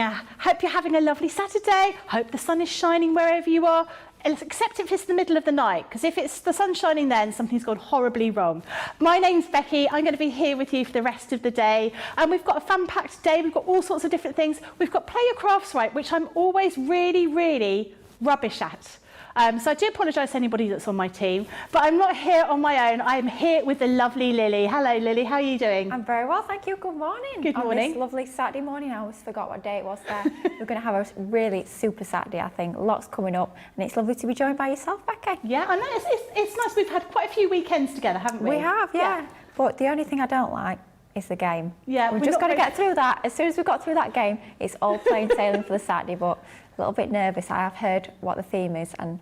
hope you're having a lovely Saturday. Hope the sun is shining wherever you are. Except if it's the middle of the night, because if it's the sun shining then, something's gone horribly wrong. My name's Becky. I'm going to be here with you for the rest of the day. And we've got a fun-packed day. We've got all sorts of different things. We've got Play Your Crafts Right, which I'm always really rubbish at. So I do apologise to anybody that's on my team, but I'm not here on my own. I'm here with the lovely Lily. Hello, Lily. How are you doing? I'm very well, thank you. Good morning. Good morning. On this lovely Saturday morning. I always forgot what day it was there. We're going to have a really super Saturday, I think. Lots coming up, and it's lovely to be joined by yourself, Becky. Yeah, I know. It's nice. We've had quite a few weekends together, haven't we? We have, yeah. But the only thing I don't like is the game. Yeah, we've just got to get through that. As soon as we've got through that game, it's all plain sailing for the Saturday. But a little bit nervous. I have heard what the theme is, and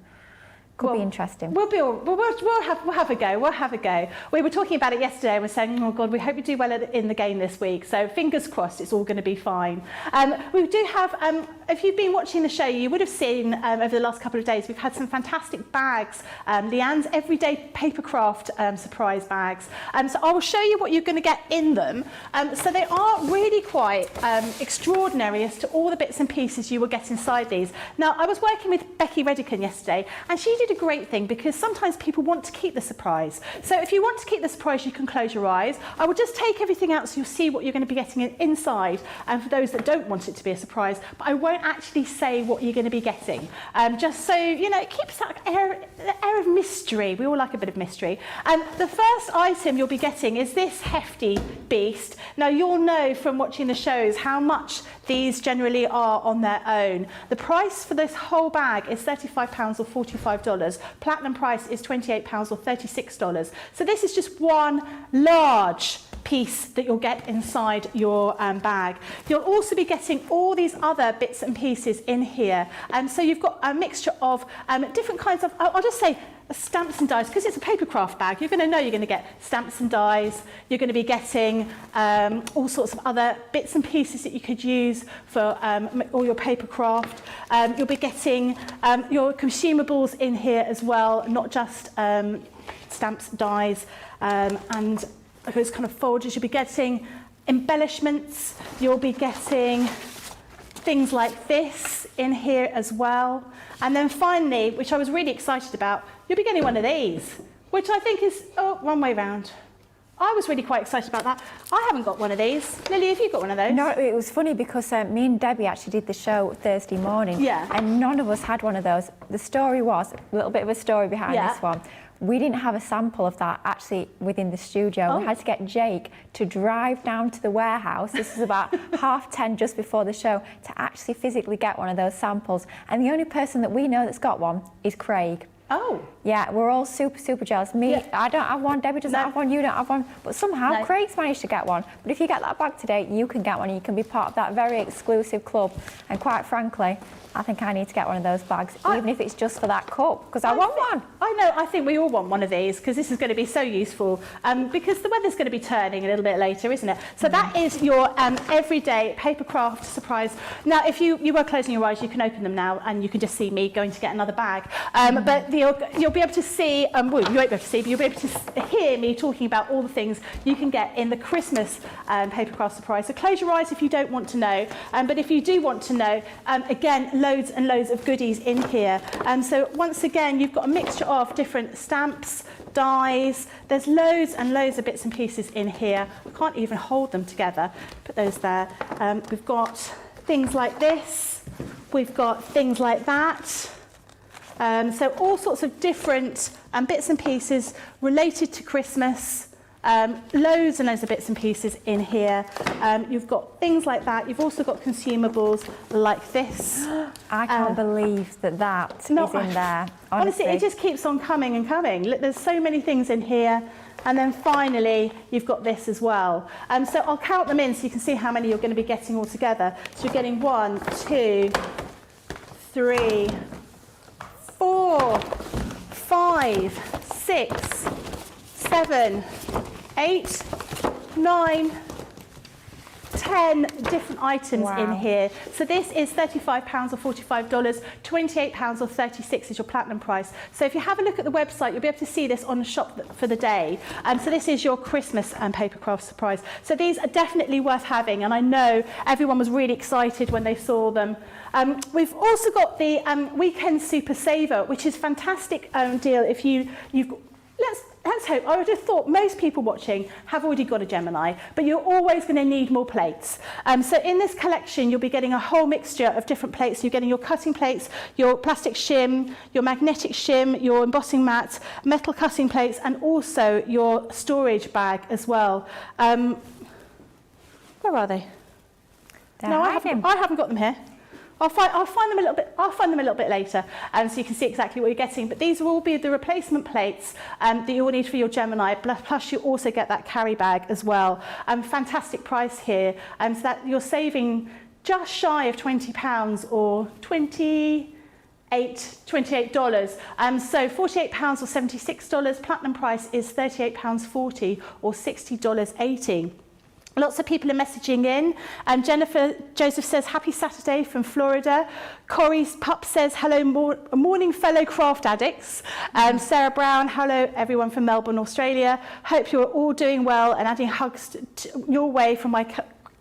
could be interesting. We'll have a go. We'll have a go. We were talking about it yesterday and we're saying, oh God, we hope you do well in the game this week. So fingers crossed, it's all going to be fine. We do have, if you've been watching the show, you would have seen over the last couple of days, we've had some fantastic bags. Leanne's everyday paper craft surprise bags. So I will show you what you're going to get in them. So they are really quite extraordinary as to all the bits and pieces you will get inside these. Now, I was working with Becky Redican yesterday, and she did a great thing because sometimes people want to keep the surprise. So if you want to keep the surprise, you can close your eyes. I will just take everything out so you'll see what you're going to be getting inside, and for those that don't want it to be a surprise, but I won't actually say what you're going to be getting, just so you know, it keeps that air of mystery. We all like a bit of mystery. And the first item you'll be getting is this hefty beast. Now you'll know from watching the shows how much these generally are on their own. The price for this whole bag is £35 or $45. Platinum price is £28 or $36. So this is just one large piece that you'll get inside your bag. You'll also be getting all these other bits and pieces in here. So you've got a mixture of different kinds of, I'll just say, stamps and dies, because it's a paper craft bag. You're going to know you're going to get stamps and dies. You're going to be getting all sorts of other bits and pieces that you could use for all your paper craft. You'll be getting your consumables in here as well, not just stamps, dies, and those kind of folders. You'll be getting embellishments. You'll be getting things like this in here as well. And then finally, which I was really excited about, you'll be getting one of these, which I think is, one way round. I was really quite excited about that. I haven't got one of these. Lily, have you got one of those? No, it was funny because me and Debbie actually did the show Thursday morning. Yeah. And none of us had one of those. The story was, a little bit of a story behind this one. We didn't have a sample of that actually within the studio. Oh. We had to get Jake to drive down to the warehouse. This was about 10:30 just before the show to actually physically get one of those samples. And the only person that we know that's got one is Craig. Oh. Yeah, we're all super jealous. I don't have one, Debbie doesn't have one, you don't have one, but somehow Craig's managed to get one. But if you get that bag today, you can get one, and you can be part of that very exclusive club. And quite frankly, I think I need to get one of those bags, even if it's just for that cup, because I want one. I know, I think we all want one of these, because this is going to be so useful, because the weather's going to be turning a little bit later, isn't it? So that is your everyday paper craft surprise. Now, if you were closing your eyes, you can open them now, and you can just see me going to get another bag. But you'll be able to see, well, you won't be able to see, but you'll be able to hear me talking about all the things you can get in the Christmas paper craft surprise. So close your eyes if you don't want to know, but if you do want to know, again, loads and loads of goodies in here. So once again, you've got a mixture of different stamps, dies. There's loads and loads of bits and pieces in here. I can't even hold them together. Put those there. We've got things like this. We've got things like that. So all sorts of different bits and pieces related to Christmas. Loads and loads of bits and pieces in here. You've got things like that. You've also got consumables like this. I can't believe that is in there. Honestly, it just keeps on coming and coming. Look, there's so many things in here. And then finally, you've got this as well. So I'll count them in so you can see how many you're going to be getting all together. So you're getting 1, 2, 3, 4, 5, 6, 7, 8, 9, 10, 10 different items Wow. in here. So this is £35 or $45, £28 or $36 is your platinum price. So if you have a look at the website, you'll be able to see this on the shop for the day. So this is your Christmas paper craft surprise. So these are definitely worth having, and I know everyone was really excited when they saw them. We've also got the Weekend Super Saver, which is a fantastic deal if you've let's hope, I would have thought most people watching have already got a Gemini, but you're always going to need more plates. So in this collection, you'll be getting a whole mixture of different plates. You're getting your cutting plates, your plastic shim, your magnetic shim, your embossing mat, metal cutting plates, and also your storage bag as well. Where are they? No, I haven't got them here. I'll find them a little bit later, so you can see exactly what you're getting. But these will all be the replacement plates that you will need for your Gemini. Plus, you also get that carry bag as well. Fantastic price here, so that you're saving just shy of £20 or $28. So £48 or $76. Platinum price is £38.40 or $60.80. Lots of people are messaging in. Jennifer Joseph says, happy Saturday from Florida. Corey's Pup says, hello, morning fellow craft addicts. Sarah Brown, hello everyone from Melbourne, Australia. Hope you're all doing well and adding hugs your way from my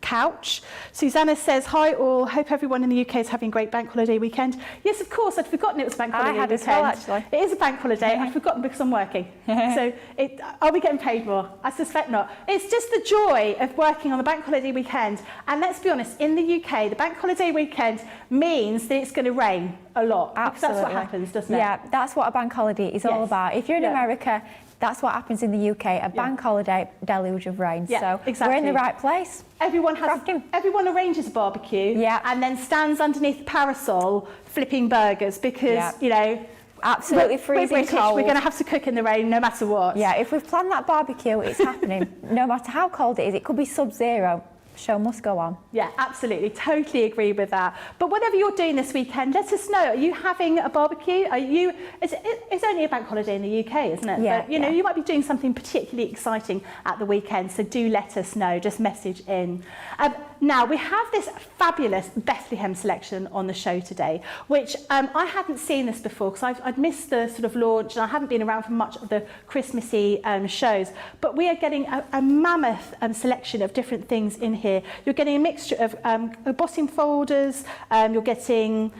couch. Susanna says, hi all, hope everyone in the UK is having a great bank holiday weekend. Yes, of course, I'd forgotten it was bank holiday weekend. I had as well, actually. It is a bank holiday, I'd forgotten because I'm working. So are we getting paid more? I suspect not. It's just the joy of working on the bank holiday weekend. And let's be honest, in the UK, the bank holiday weekend means that it's going to rain a lot. Absolutely. Because that's what happens, doesn't it? Yeah, that's what a bank holiday is all about. If you're in America, that's what happens in the UK, a bank holiday deluge of rain. Yeah, so exactly. We're in the right place. Everyone arranges a barbecue and then stands underneath the parasol flipping burgers because, you know, absolutely freezing we're British, cold. We're going to have to cook in the rain no matter what. Yeah, if we've planned that barbecue, it's happening. No matter how cold it is, it could be sub-zero. Show must go on. Yeah, absolutely. Totally agree with that. But whatever you're doing this weekend, let us know. Are you having a barbecue? It's only a bank holiday in the UK, isn't it? Yeah, but, you know, you might be doing something particularly exciting at the weekend, so do let us know. Just message in. Now, we have this fabulous Bethlehem selection on the show today, which I hadn't seen this before because I'd missed the sort of launch and I haven't been around for much of the Christmassy shows. But we are getting a mammoth selection of different things in here. You're getting a mixture of embossing folders, you're getting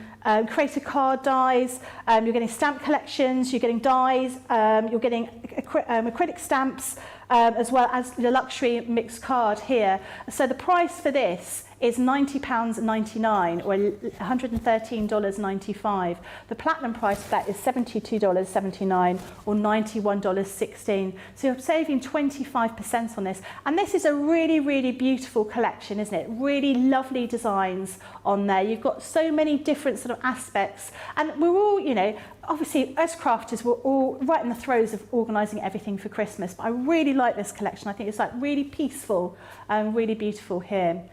creator card dies, you're getting stamp collections, you're getting dies, you're getting acrylic stamps, as well as the luxury mixed card here. So the price for this is £90.99 or $113.95. The platinum price for that is $72.79 or $91.16. So you're saving 25% on this. And this is a really, really beautiful collection, isn't it? Really lovely designs on there. You've got so many different sort of aspects. And we're all, you know, obviously as crafters, we're all right in the throes of organising everything for Christmas. But I really like this collection. I think it's like really peaceful and really beautiful here.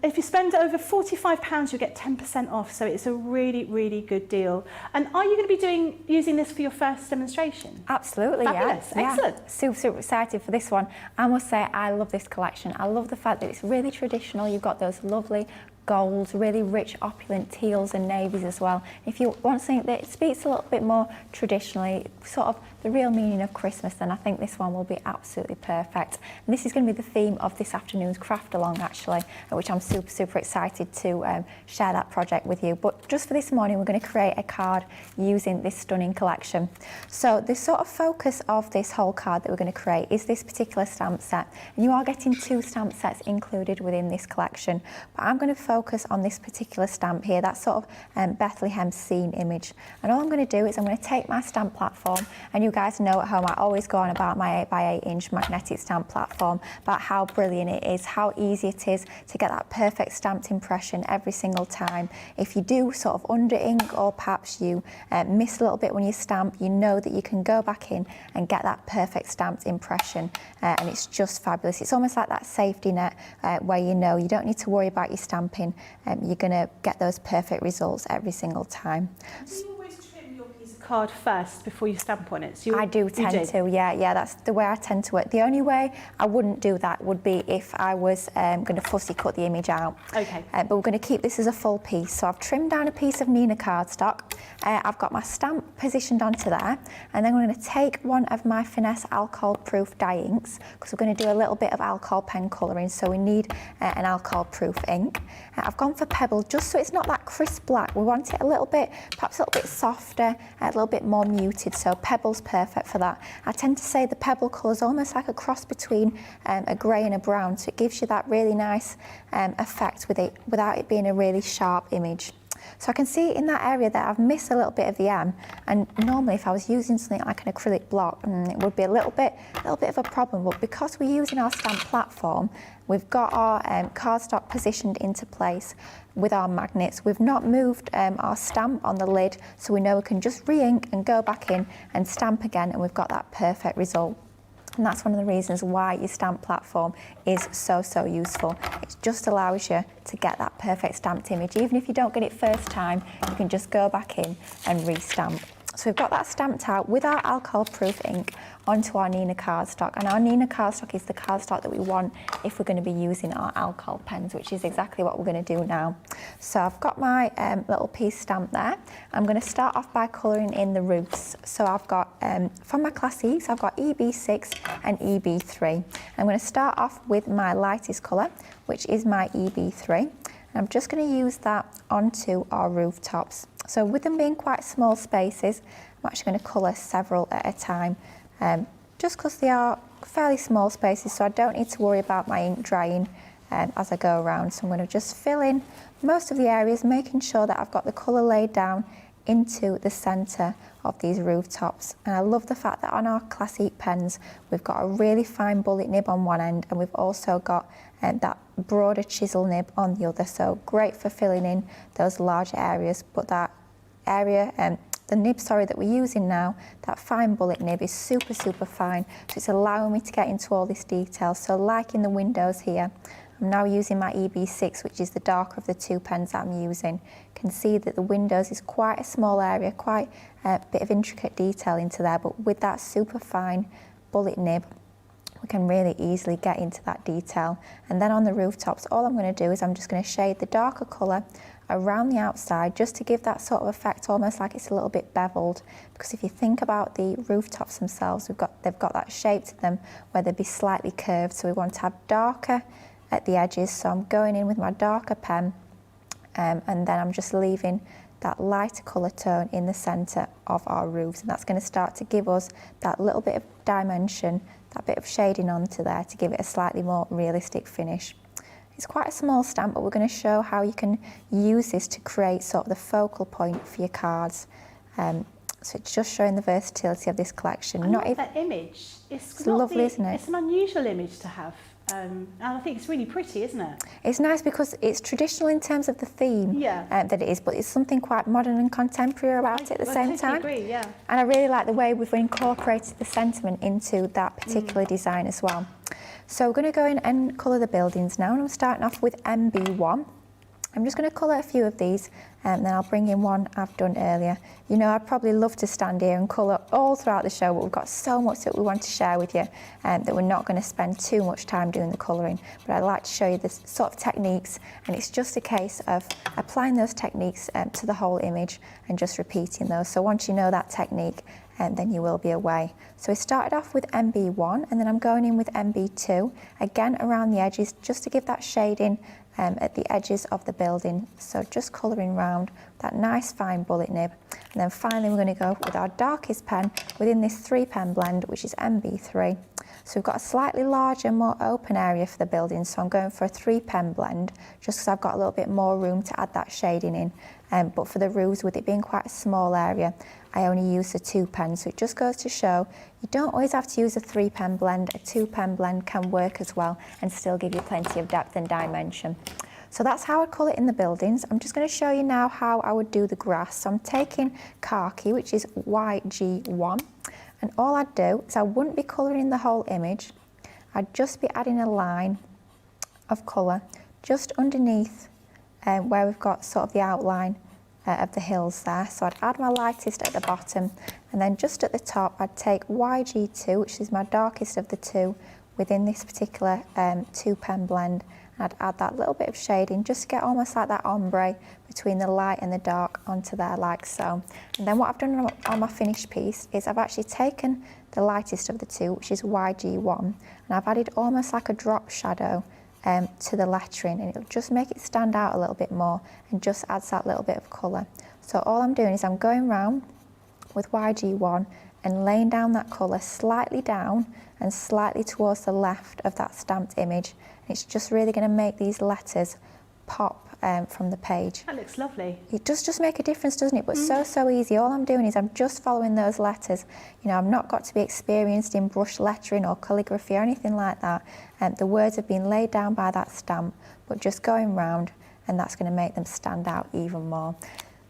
If you spend over £45, you get 10% off, so it's a really, really good deal. And are you going to be using this for your first demonstration? Absolutely, fabulous. Yeah. Excellent. Super, super excited for this one. I must say, I love this collection. I love the fact that it's really traditional. You've got those lovely golds, really rich, opulent teals and navies as well. If you want something that speaks a little bit more traditionally, sort of the real meaning of Christmas, then I think this one will be absolutely perfect. And this is going to be the theme of this afternoon's craft along, actually, which I'm super, super excited to share that project with you. But just for this morning, we're going to create a card using this stunning collection. So the sort of focus of this whole card that we're going to create is this particular stamp set. And you are getting 2 stamp sets included within this collection. But I'm going to focus on this particular stamp here, that sort of Bethlehem scene image. And all I'm going to do is I'm going to take my stamp platform, and you guys know at home I always go on about my 8x8 inch magnetic stamp platform, about how brilliant it is, how easy it is to get that perfect stamped impression every single time. If you do sort of under ink or perhaps you miss a little bit when you stamp, you know that you can go back in and get that perfect stamped impression, and it's just fabulous. It's almost like that safety net where you know you don't need to worry about your stamping. You're going to get those perfect results every single time. Do you always trim your piece of card first before you stamp on it? So I do tend to, yeah, that's the way I tend to work. The only way I wouldn't do that would be if I was going to fussy cut the image out. Okay. But we're going to keep this as a full piece. So I've trimmed down a piece of Nina cardstock. I've got my stamp positioned onto there, and then we're going to take one of my Finesse alcohol-proof dye inks, because we're going to do a little bit of alcohol pen colouring, so we need an alcohol-proof ink. I've gone for Pebble just so it's not that crisp black. We want it a little bit, perhaps a little bit softer, a little bit more muted, so Pebble's perfect for that. I tend to say the Pebble colour is almost like a cross between a grey and a brown, so it gives you that really nice effect with it without it being a really sharp image. So I can see in that area that I've missed a little bit of the M, and normally if I was using something like an acrylic block, it would be a little bit of a problem, but because we're using our stamp platform, we've got our cardstock positioned into place with our magnets. We've not moved our stamp on the lid, so we know we can just re-ink and go back in and stamp again, and we've got that perfect result. And that's one of the reasons why your stamp platform is so useful. It just allows you to get that perfect stamped image. Even if you don't get it first time, you can just go back in and re-stamp. So we've got that stamped out with our alcohol-proof ink onto our Nina cardstock, and our Nina cardstock is the cardstock that we want if we're going to be using our alcohol pens, which is exactly what we're going to do now. So I've got my little piece stamped there. I'm going to start off by colouring in the roofs. So I've got, from my classics, I've got EB6 and EB3. I'm going to start off with my lightest colour, which is my EB3. And I'm just going to use that onto our rooftops. So with them being quite small spaces, I'm actually going to colour several at a time, just because they are fairly small spaces, so I don't need to worry about my ink drying as I go around. So I'm going to just fill in most of the areas, making sure that I've got the colour laid down into the centre of these rooftops. And I love the fact that on our classic pens, we've got a really fine bullet nib on one end, and we've also got that broader chisel nib on the other, so great for filling in those larger areas. But that area, the nib, that we're using now, that fine bullet nib is super fine, so it's allowing me to get into all this detail. So like in the windows here, I'm now using my EB6, which is the darker of the two pens that I'm using. You can see that the windows is quite a small area, quite a bit of intricate detail into there, but with that super fine bullet nib, we can really easily get into that detail. And then on the rooftops, all I'm going to do is I'm just going to shade the darker colour around the outside, just to give that sort of effect, almost like it's a little bit beveled. Because if you think about the rooftops themselves, they've got that shape to them where they'd be slightly curved, so we want to have darker at the edges. So I'm going in with my darker pen, and then I'm just leaving that lighter colour tone in the centre of our roofs, and that's going to start to give us that little bit of dimension, that bit of shading onto there to give it a slightly more realistic finish. It's quite a small stamp, but we're going to show how you can use this to create sort of the focal point for your cards. So it's just showing the versatility of this collection. I love that image. It's lovely, isn't it? It's an unusual image to have. And I think it's really pretty, isn't it? It's nice because it's traditional in terms of the theme that it is, but it's something quite modern and contemporary about it at the same time. I totally agree, yeah. And I really like the way we've incorporated the sentiment into that particular design as well. So we're going to go in and colour the buildings now, and I'm starting off with MB1. I'm just going to colour a few of these, and then I'll bring in one I've done earlier. You know, I'd probably love to stand here and colour all throughout the show, but we've got so much that we want to share with you that we're not going to spend too much time doing the colouring. But I'd like to show you the sort of techniques, and it's just a case of applying those techniques to the whole image and just repeating those. So once you know that technique, then you will be away. So we started off with MB1, and then I'm going in with MB2, again around the edges, just to give that shading at the edges of the building. So just colouring round that nice fine bullet nib. And then finally we're going to go with our darkest pen within this 3-pen blend, which is MB3. So we've got a slightly larger, more open area for the building, so I'm going for a 3-pen blend, just because I've got a little bit more room to add that shading in. But for the roofs, with it being quite a small area, I only use the 2-pen, so it just goes to show you don't always have to use a 3-pen blend. A 2-pen blend can work as well and still give you plenty of depth and dimension. So that's how I'd colour it in the buildings. I'm just going to show you now how I would do the grass. So I'm taking khaki, which is YG1, and all I'd do is I wouldn't be colouring the whole image. I'd just be adding a line of colour just underneath where we've got sort of the outline of the hills there. So I'd add my lightest at the bottom, and then just at the top I'd take YG2, which is my darkest of the two within this particular 2-pen blend, and I'd add that little bit of shading just to get almost like that ombre between the light and the dark onto there, like so. And then what I've done on my finished piece is I've actually taken the lightest of the two, which is YG1, and I've added almost like a drop shadow to the lettering, and it'll just make it stand out a little bit more and just adds that little bit of colour. So all I'm doing is I'm going round with YG1 and laying down that colour slightly down and slightly towards the left of that stamped image. And it's just really going to make these letters pop from the page. That looks lovely. It does just make a difference, doesn't it? But so easy. All I'm doing is I'm just following those letters. You know, I've not got to be experienced in brush lettering or calligraphy or anything like that. The words have been laid down by that stamp, but just going round, and that's going to make them stand out even more.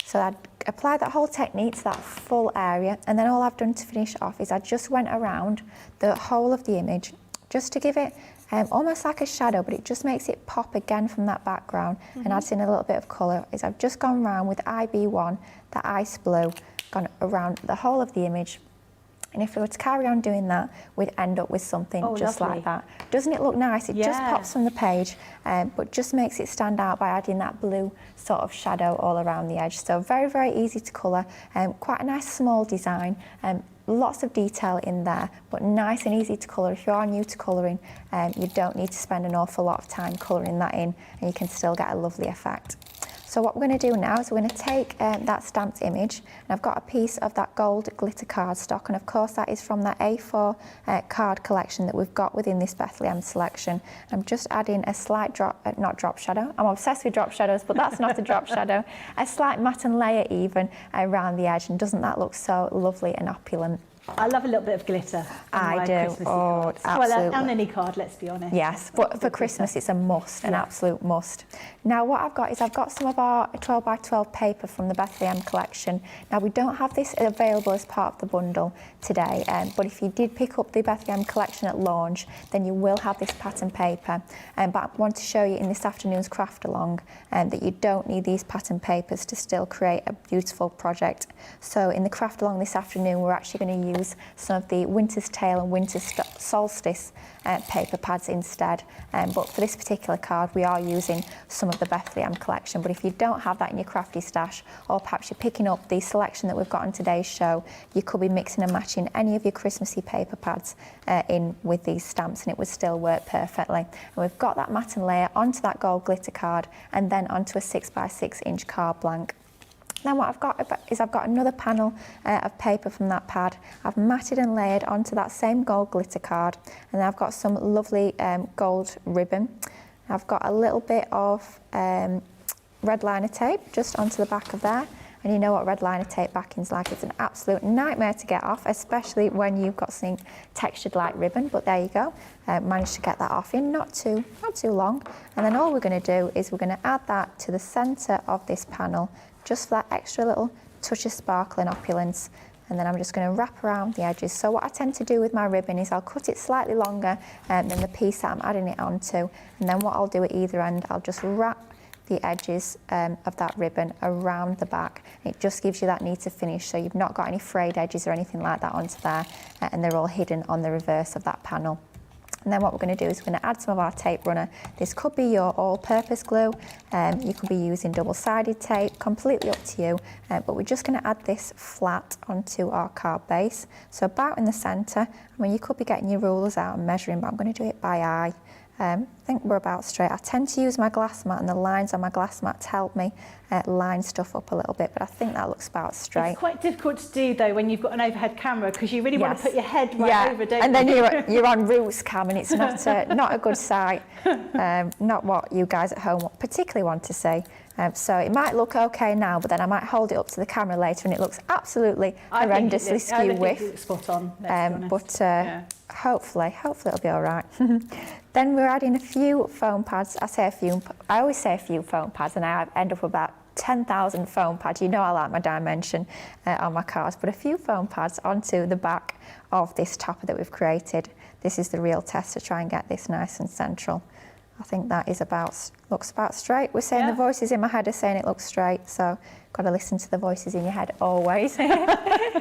So I'd apply that whole technique to that full area, and then all I've done to finish off is I just went around the whole of the image just to give it almost like a shadow, but it just makes it pop again from that background and adds in a little bit of colour. Is I've just gone round with IB1, the ice blue, gone around the whole of the image. And if we were to carry on doing that, we'd end up with something just lovely. like that. Doesn't it look nice? It just pops from the page, but just makes it stand out by adding that blue sort of shadow all around the edge. So very easy to colour, quite a nice small design. Lots of detail in there, but nice and easy to colour. If you are new to colouring, you don't need to spend an awful lot of time colouring that in, and you can still get a lovely effect. So what we're going to do now is we're going to take that stamped image, and I've got a piece of that gold glitter cardstock, and of course that is from that A4 card collection that we've got within this Bethlehem selection. I'm just adding a slight not drop shadow, I'm obsessed with drop shadows, but that's not a drop shadow, a slight matte and layer even around the edge, and doesn't that look so lovely and opulent? I love a little bit of glitter. I do. Christmassy cards. Absolutely. Well, on any card, let's be honest. Yes, but for Christmas it's a must, an absolute must. Now what I've got is I've got some of our 12 by 12 paper from the Bethlehem collection. Now we don't have this available as part of the bundle today, but if you did pick up the Bethlehem collection at launch, then you will have this pattern paper. But I want to show you in this afternoon's craft along that you don't need these pattern papers to still create a beautiful project. So in the craft along this afternoon, we're actually going to use some of the Winter's Tale and Winter's Solstice paper pads instead. But for this particular card, we are using some of the Bethlehem collection. But if you don't have that in your crafty stash, or perhaps you're picking up the selection that we've got on today's show, you could be mixing and matching any of your Christmassy paper pads in with these stamps, and it would still work perfectly. And we've got that matte and layer onto that gold glitter card, and then onto a 6 by 6 inch card blank. Now what I've got is I've got another panel of paper from that pad. I've matted and layered onto that same gold glitter card, and then I've got some lovely gold ribbon. I've got a little bit of red liner tape just onto the back of there. And you know what red liner tape backing's like. It's an absolute nightmare to get off, especially when you've got something textured like ribbon, but there you go. Managed to get that off in not too long. And then all we're going to do is we're going to add that to the centre of this panel, just for that extra little touch of sparkle and opulence. And then I'm just going to wrap around the edges. So what I tend to do with my ribbon is I'll cut it slightly longer than the piece that I'm adding it onto. And then what I'll do at either end, I'll just wrap the edges of that ribbon around the back. It just gives you that neater finish, so you've not got any frayed edges or anything like that onto there, and they're all hidden on the reverse of that panel. And then what we're going to do is we're going to add some of our tape runner. This could be your all-purpose glue, you could be using double-sided tape, completely up to you, but we're just going to add this flat onto our card base. So about in the centre. I mean, you could be getting your rulers out and measuring, but I'm going to do it by eye. I think we're about straight. I tend to use my glass mat, and the lines on my glass mat to help me line stuff up a little bit, but I think that looks about straight. It's quite difficult to do though when you've got an overhead camera, because you really want to put your head right over, don't you? And then you're on Roots Cam, and it's not a good sight, not what you guys at home particularly want to see. So it might look okay now, but then I might hold it up to the camera later and it looks absolutely horrendously skew with. Spot on, let's be honest. Hopefully it'll be all right. Then we're adding a few foam pads. I always say a few foam pads, and I end up with about 10,000 foam pads. You know I like my dimension on my cards, but a few foam pads onto the back of this topper that we've created. This is the real test to try and get this nice and central. I think that is about, looks about straight. We're saying the voices in my head are saying it looks straight, so got to listen to the voices in your head always.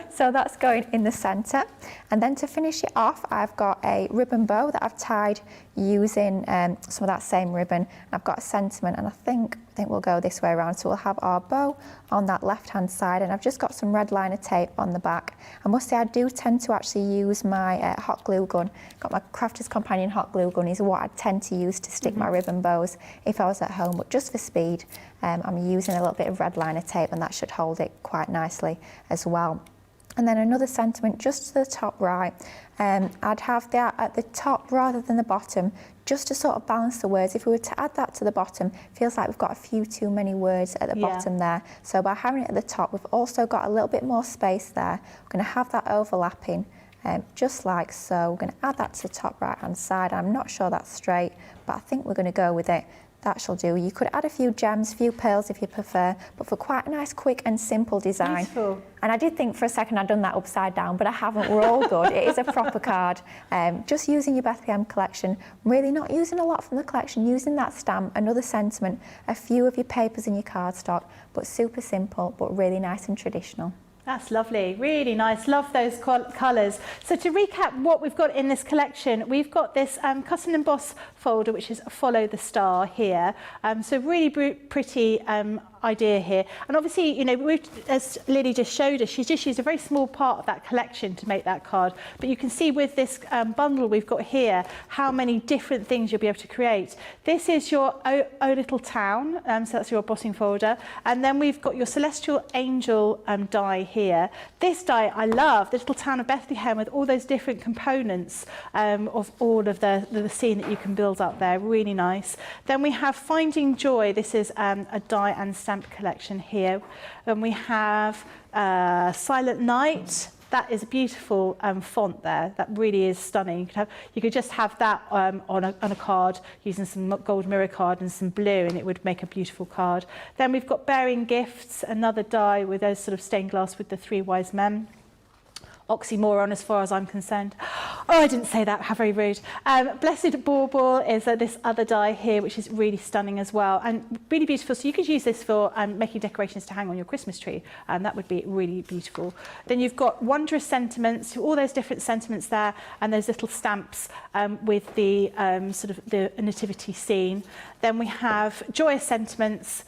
So that's going in the centre. And then to finish it off, I've got a ribbon bow that I've tied using some of that same ribbon. I've got a sentiment, and I think we'll go this way around. So we'll have our bow on that left-hand side, and I've just got some red liner tape on the back. I must say I do tend to actually use my hot glue gun. Got my Crafter's Companion hot glue gun is what I tend to use to stick my ribbon bows if I was at home, but just for speed, I'm using a little bit of red liner tape, and that should hold it quite nicely as well. And then another sentiment just to the top right. I'd have that at the top rather than the bottom, just to sort of balance the words. If we were to add that to the bottom, it feels like we've got a few too many words at the bottom there. So by having it at the top, we've also got a little bit more space there. We're going to have that overlapping, just like so. We're going to add that to the top right-hand side. I'm not sure that's straight, but I think we're going to go with it. That shall do. You could add a few gems, a few pearls if you prefer, but for quite a nice, quick and simple design. Beautiful. And I did think for a second I'd done that upside down, but I haven't. We're all good. It is a proper card. Just using your Bethlehem collection, really not using a lot from the collection, using that stamp, another sentiment, a few of your papers in your cardstock, but super simple, but really nice and traditional. That's lovely, really nice. Love those colours. So to recap what we've got in this collection, we've got this custom emboss folder, which is Follow the Star here. So really pretty idea here. And obviously, you know, as Lily just showed us, she's just used a very small part of that collection to make that card. But you can see with this bundle we've got here, how many different things you'll be able to create. This is your O Little Town, so that's your embossing folder. And then we've got your Celestial Angel die here. This die I love, the little town of Bethlehem with all those different components of all of the scene that you can build up there, really nice. Then we have Finding Joy. This is a die and stamp collection here. And we have Silent Night. That is a beautiful font there. That really is stunning. You could just have that on a card using some gold mirror card and some blue, and it would make a beautiful card. Then we've got Bearing Gifts, another die with those sort of stained glass with the three wise men. Oxymoron as far as I'm concerned. Oh, I didn't say that, how very rude. Blessed Bauble is this other die here, which is really stunning as well, and really beautiful. So you could use this for making decorations to hang on your Christmas tree, and that would be really beautiful. Then you've got Wondrous Sentiments, all those different sentiments there, and those little stamps with the sort of the nativity scene. Then we have Joyous Sentiments,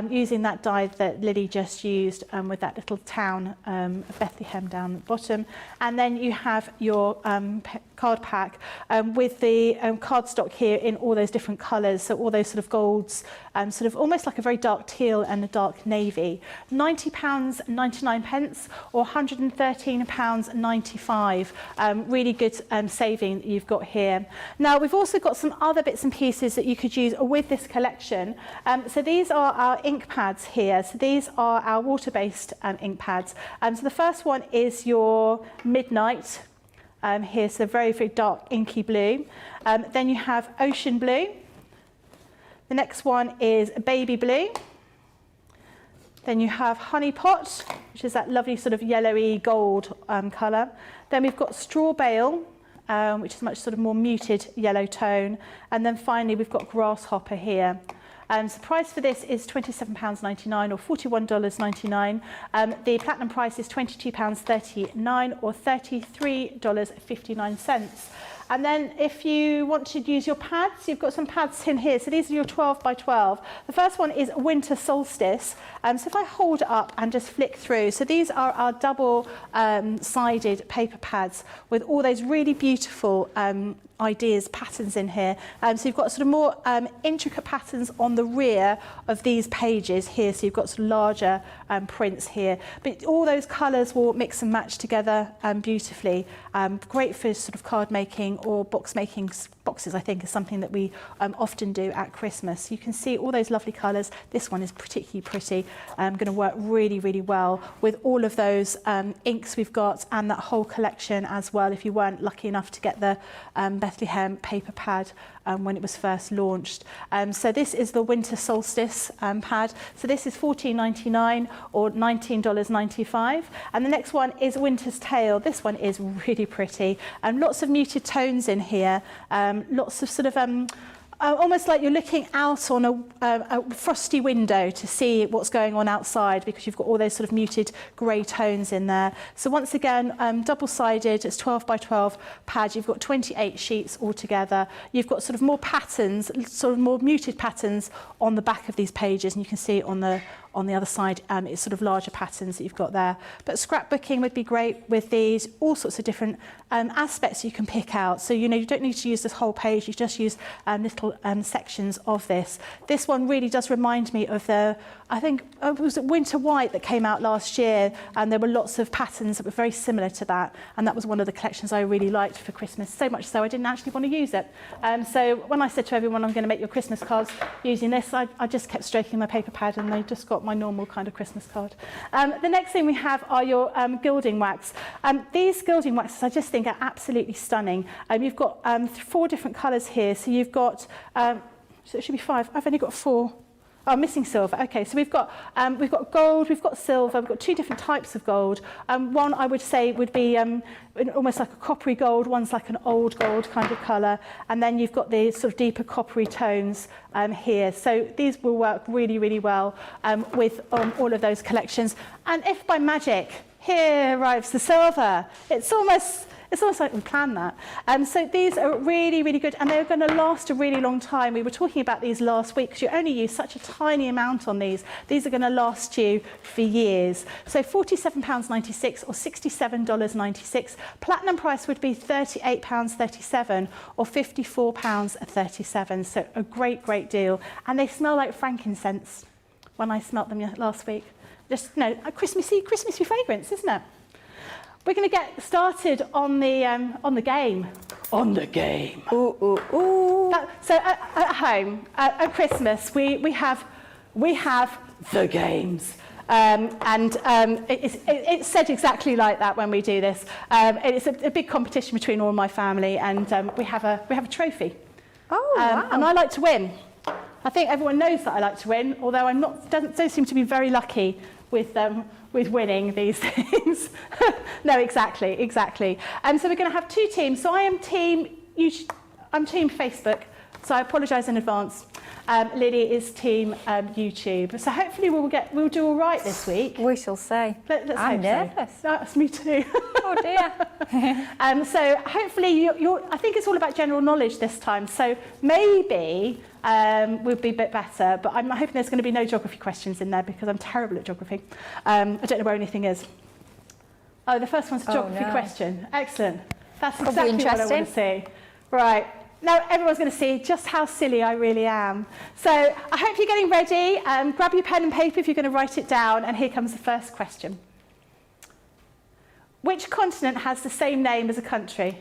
using that die that Lily just used with that little town of Bethlehem down the bottom. And then you have your card pack with the cardstock here in all those different colours, so all those sort of golds, sort of almost like a very dark teal and a dark navy. £90.99 or £113.95. Really good saving that you've got here. Now we've also got some other bits and pieces that you could use with this collection. So these are our ink pads here. So these are our water-based ink pads. So the first one is your Midnight here, so very, very dark inky blue. Then you have Ocean Blue. The next one is Baby Blue. Then you have Honey Pot, which is that lovely sort of yellowy gold colour. Then we've got Straw Bale, which is much sort of more muted yellow tone. And then finally we've got Grasshopper here. So the price for this is £27.99 or $41.99. The platinum price is £22.39 or $33.59. And then if you want to use your pads, you've got some pads in here. So these are your 12 by 12. The first one is Winter Solstice. So if I hold it up and just flick through. So these are our double-sided paper pads with all those really beautiful ideas, patterns in here. So you've got sort of more intricate patterns on the rear of these pages here. So you've got sort of larger prints here. But all those colours will mix and match together beautifully. Great for sort of card making or box making. Boxes, I think, is something that we often do at Christmas. You can see all those lovely colours. This one is particularly pretty. Going to work really, really well with all of those inks we've got and that whole collection as well, if you weren't lucky enough to get the Bethlehem paper pad when it was first launched. So this is the Winter Solstice pad. So this is $14.99 or $19.95. And the next one is Winter's Tale. This one is really pretty. Lots of muted tones in here. Lots of sort of almost like you're looking out on a frosty window to see what's going on outside, because you've got all those sort of muted grey tones in there. So once again, double-sided, it's 12 by 12 pad. You've got 28 sheets altogether. You've got sort of more patterns, sort of more muted patterns on the back of these pages, and you can see on the other side, it's sort of larger patterns that you've got there. But scrapbooking would be great with these, all sorts of different aspects you can pick out. So, you know, you don't need to use this whole page, you just use little sections of this. This one really does remind me of the, I think it was Winter White that came out last year, and there were lots of patterns that were very similar to that. And that was one of the collections I really liked for Christmas, so much so I didn't actually want to use it. So when I said to everyone, I'm going to make your Christmas cards using this, I just kept stroking my paper pad, and they just got my normal kind of Christmas card. The next thing we have are your gilding wax. These gilding waxes I just think are absolutely stunning. You've got 4 different colours here. So you've got, so it should be 5. I've only got 4. Oh, I'm missing silver. Okay, so we've got gold, we've got silver, we've got 2 different types of gold. One I would say would be almost like a coppery gold, one's like an old gold kind of colour, and then you've got the sort of deeper coppery tones here. So these will work really, really well with all of those collections. And if by magic, here arrives the silver, it's almost like we planned that. So these are really, really good, and they're going to last a really long time. We were talking about these last week because you only use such a tiny amount on these. These are going to last you for years. So £47.96 or $67.96. Platinum price would be £38.37 or £54.37. So a great, great deal. And they smell like frankincense when I smelt them last week. Just, you know, a Christmassy fragrance, isn't it? We're going to get started on the game. On the game. Ooh, ooh, ooh. So at home, at Christmas, we have the games. It's said exactly like that when we do this. It's a big competition between all my family, and we have a trophy. Oh, wow. And I like to win. I think everyone knows that I like to win, although don't seem to be very lucky with winning these things. No, exactly. So we're going to have 2 teams. So I'm team Facebook, so I apologise in advance. Lily is team YouTube. So hopefully we'll do all right this week. We shall see. I'm nervous. So. That's me too. Oh dear. So hopefully I think it's all about general knowledge this time. So maybe we'll be a bit better, but I'm hoping there's going to be no geography questions in there because I'm terrible at geography. I don't know where anything is. Oh, the first one's a geography question. Excellent. That's exactly what I want to see. Right. Now everyone's going to see just how silly I really am. So I hope you're getting ready. Grab your pen and paper if you're going to write it down. And here comes the first question. Which continent has the same name as a country?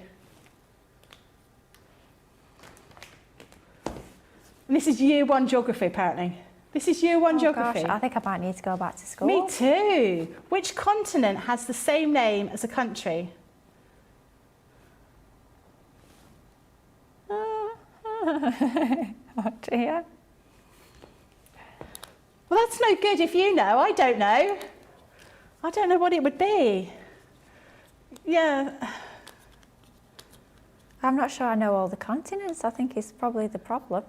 And this is year 1 geography, apparently. This is year 1 geography. Gosh, I think I might need to go back to school. Me too. Which continent has the same name as a country? Oh dear. Well, that's no good if you know. I don't know. I don't know what it would be. Yeah. I'm not sure I know all the continents. I think it's probably the problem.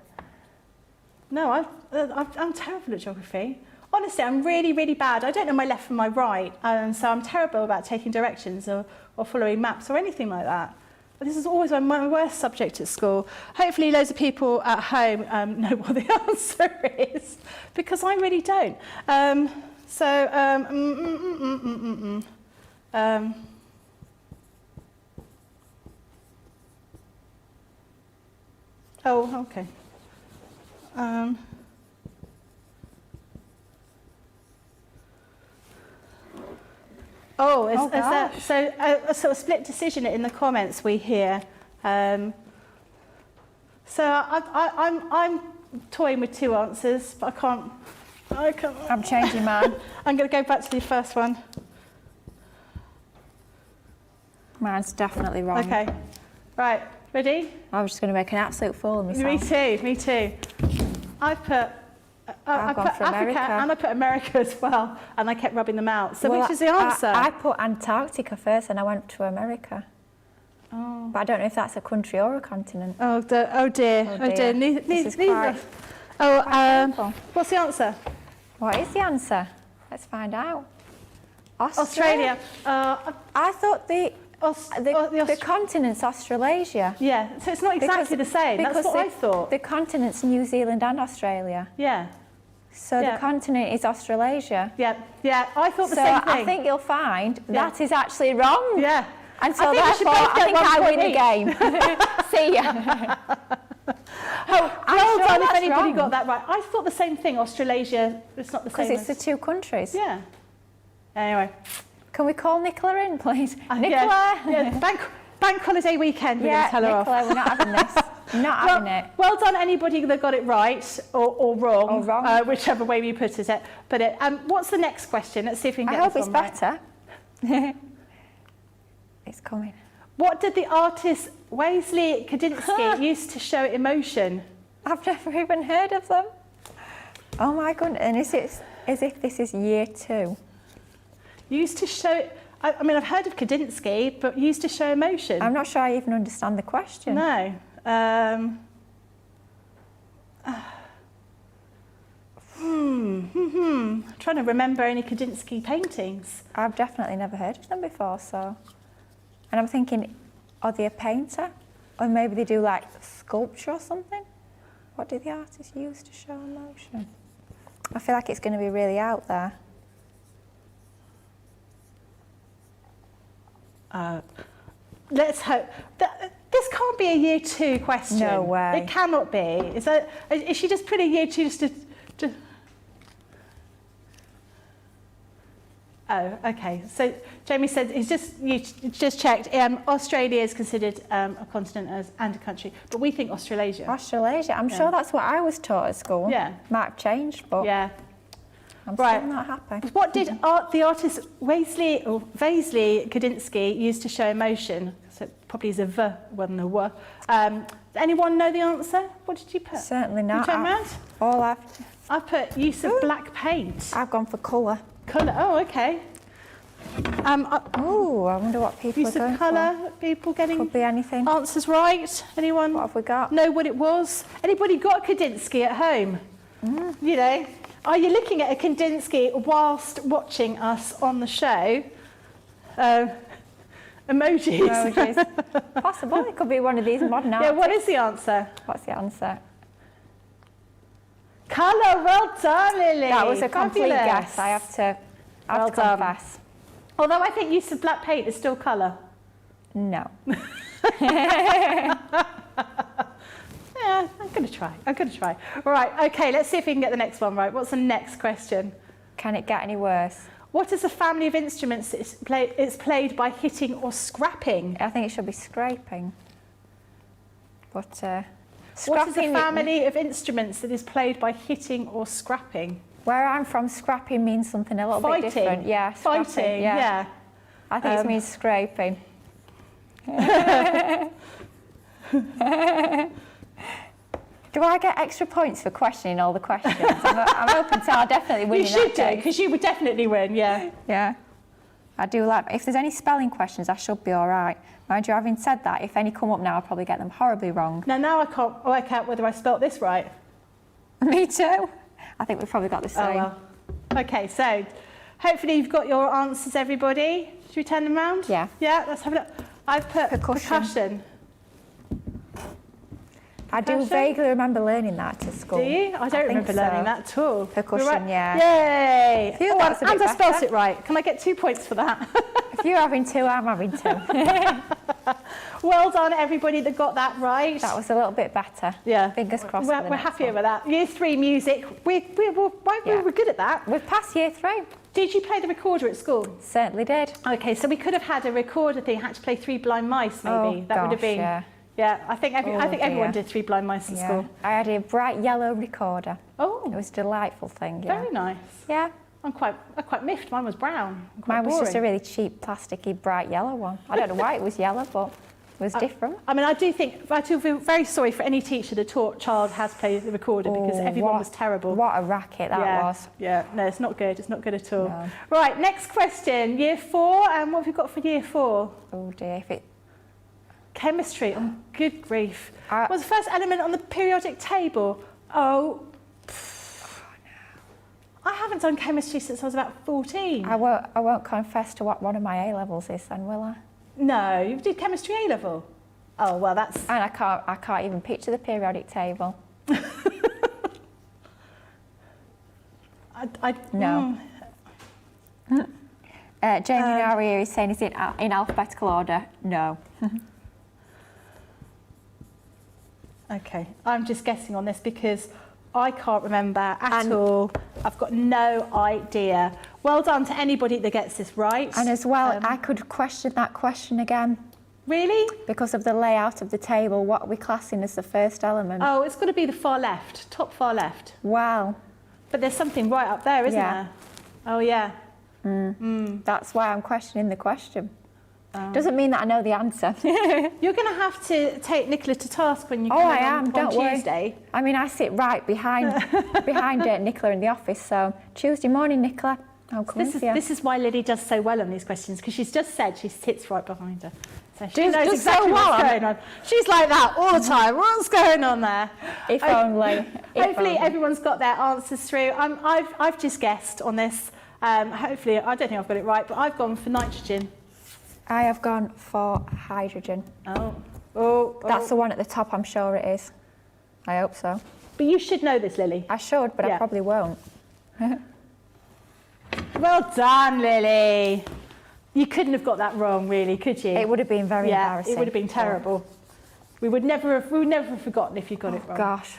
No, I'm terrible at geography. Honestly, I'm really, really bad. I don't know my left from my right, so I'm terrible about taking directions or following maps or anything like that. But this is always my worst subject at school. Hopefully loads of people at home know what the answer is, because I really don't. Oh, okay. Is that, so a sort of split decision in the comments we hear. So I'm toying with 2 answers, but I can't. I'm changing mine. I'm going to go back to the first one. Mine's definitely wrong. Okay. Right. Ready? I was just going to make an absolute fool of myself. Me too. I've put Africa and I put America as well, and I kept rubbing them out. So which is the answer? I put Antarctica first and I went to America. Oh. But I don't know if that's a country or a continent. Oh dear. Oh dear. Oh Oh dear. dear. This is Neither. quite Oh, painful. what's the answer? What is the answer? Let's find out. Australia. I thought the The continent's Australasia. Yeah, so it's not exactly the same. That's what I thought. The continent's New Zealand and Australia. Yeah. So the continent is Australasia. Yeah, yeah, I thought the So same thing. I think you'll find that is actually wrong. Yeah. And so I think we should therefore, both get I think I 1 win point the game. See ya. Well sure done if that's anybody wrong. got that right. I thought the same thing. Australasia, it's not the same. Because it's the two countries. Yeah. Anyway. Can we call Nicola in, please? Nicola. Yeah. Bank holiday weekend. We're going to tell her Nicola, off. we're not having this. Not having it. Well done, anybody that got it right or wrong, Or wrong. whichever way we put it. What's the next question? Let's see if we can I get hope this it's one right. better. It's coming. What did the artist Waisley Kandinsky use to show emotion? I've never even heard of them. Oh my goodness, and it's as if this is year 2. Used to show, I mean, I've heard of Kandinsky, but used to show emotion. I'm not sure I even understand the question. No. Trying to remember any Kandinsky paintings. I've definitely never heard of them before, so. And I'm thinking, are they a painter? Or maybe they do like sculpture or something? What do the artists use to show emotion? I feel like it's going to be really out there. Let's hope. This can't be a year 2 question. No way. It cannot be. Is she just put a year 2 just to... Oh, okay. So Jamie said you just checked. Australia is considered a continent and a country, but we think Australasia. Australasia. I'm sure that's what I was taught at school. Yeah. Might have changed, but Yeah. I'm Right. still not happy. What did the artist Waisley Kandinsky use to show emotion? So it probably is a V rather than a W. Anyone know the answer? What did you put? Certainly not. You turn round? All I put use of black paint. I've gone for colour. Colour. Oh, okay. Oh, I wonder what people Use are going of colour. People getting for. Could be anything. answers right. Anyone What have we got? know what it was? Anybody got Kandinsky at home? You know, are you looking at a Kandinsky whilst watching us on the show? Emojis. Emojis. Possible. It could be one of these modern artists. Yeah, what is the answer? What's the answer? Colour. Well done, Lily. That was a complete Fabulous. guess. I have to Well done. confess. Although I think use of black paint is still colour. No. Yeah, I'm going to try. Right, okay, let's see if we can get the next one right. What's the next question? Can it get any worse? What is a family of instruments that it's played by hitting or scrapping? I think it should be scraping. But What is a scrapping, family of instruments that is played by hitting or scrapping? where I'm from, scrapping means something a little bit different. Yeah, scrapping, Fighting, yeah. I think it means scraping. Do I get extra points for questioning all the questions? I'm hoping to. I'll definitely win. You should do, because you would definitely win, yeah. Yeah. I do like, if there's any spelling questions, I should be all right. Mind you, having said that, if any come up now, I'll probably get them horribly wrong. Now I can't work out whether I spelt this right. Me too. I think we've probably got the same. Oh, well. Okay, so hopefully you've got your answers, everybody. Should we turn them round? Yeah. Yeah, let's have a look. I've put percussion. I do Percussion? vaguely remember learning that at school. Do you? I don't remember learning that at all. Percussion, We're right. yeah. Yay! Phew, Oh, that's a bit and I spelt better. it right. Can I get 2 points for that? If you're having 2, I'm having 2. Well done, everybody that got that right. That was a little bit better. Yeah. Fingers crossed for the We're next happier one. with that. Year 3 music. We were good at that. We've passed year 3. Did you play the recorder at school? Certainly did. Okay, so we could have had a recorder thing. Had to play 3 Blind Mice, maybe. Oh, That would have gosh, been. yeah. Yeah, I think everyone dear. did 3 Blind Mice at school. I had a bright yellow recorder. Oh, It was a delightful thing, yeah. very nice. Yeah. I'm quite miffed. Mine was brown. Quite Mine was just a boring. really cheap, plasticky, bright yellow one. I don't know why it was yellow, but it was different. I mean, I do feel very sorry for any teacher that taught child how to play the recorder because everyone was terrible. What a racket that was. Yeah, no, it's not good. It's not good at all. No. Right, next question. Year 4, and what have we got for year 4? Oh dear, if it... chemistry. Oh, good grief. I- What's the first element on the periodic table? Oh, I haven't done chemistry since I was about 14. I won't confess to what one of my A-levels is then, will I? No, you did chemistry A-level? Oh, well, that's... And I can't even picture the periodic table. No. Jamie Naria is saying, is it in alphabetical order? No. Okay, I'm just guessing on this because I can't remember at all. I've got no idea. Well done to anybody that gets this right. And as well, I could question that question again. Really? Because of the layout of the table, what are we classing as the first element? Oh, it's got to be the far left, top far left. Wow. But there's something right up there, isn't Yeah. there? Oh, yeah. That's why I'm questioning the question. Doesn't mean that I know the answer. You're going to have to take Nicola to task when you come I in am, on don't worry. Tuesday. I mean, I sit right behind Nicola in the office, so Tuesday morning, Nicola, I'll come in for you. This is why Lily does so well on these questions, because she's just said she sits right behind her. So she Does- knows does exactly so well, what's going on. She's like that all the time. What's going on there? If only. Hopefully everyone's got their answers through. I've just guessed on this. Hopefully, I don't think I've got it right, but I've gone for nitrogen. I have gone for hydrogen. Oh. That's the one at the top, I'm sure it is. I hope so. But you should know this, Lily. I should, but Yeah. I probably won't. Well done, Lily. You couldn't have got that wrong, really, could you? It would have been very embarrassing. It would have been terrible. We would never have forgotten if you got it wrong. Gosh,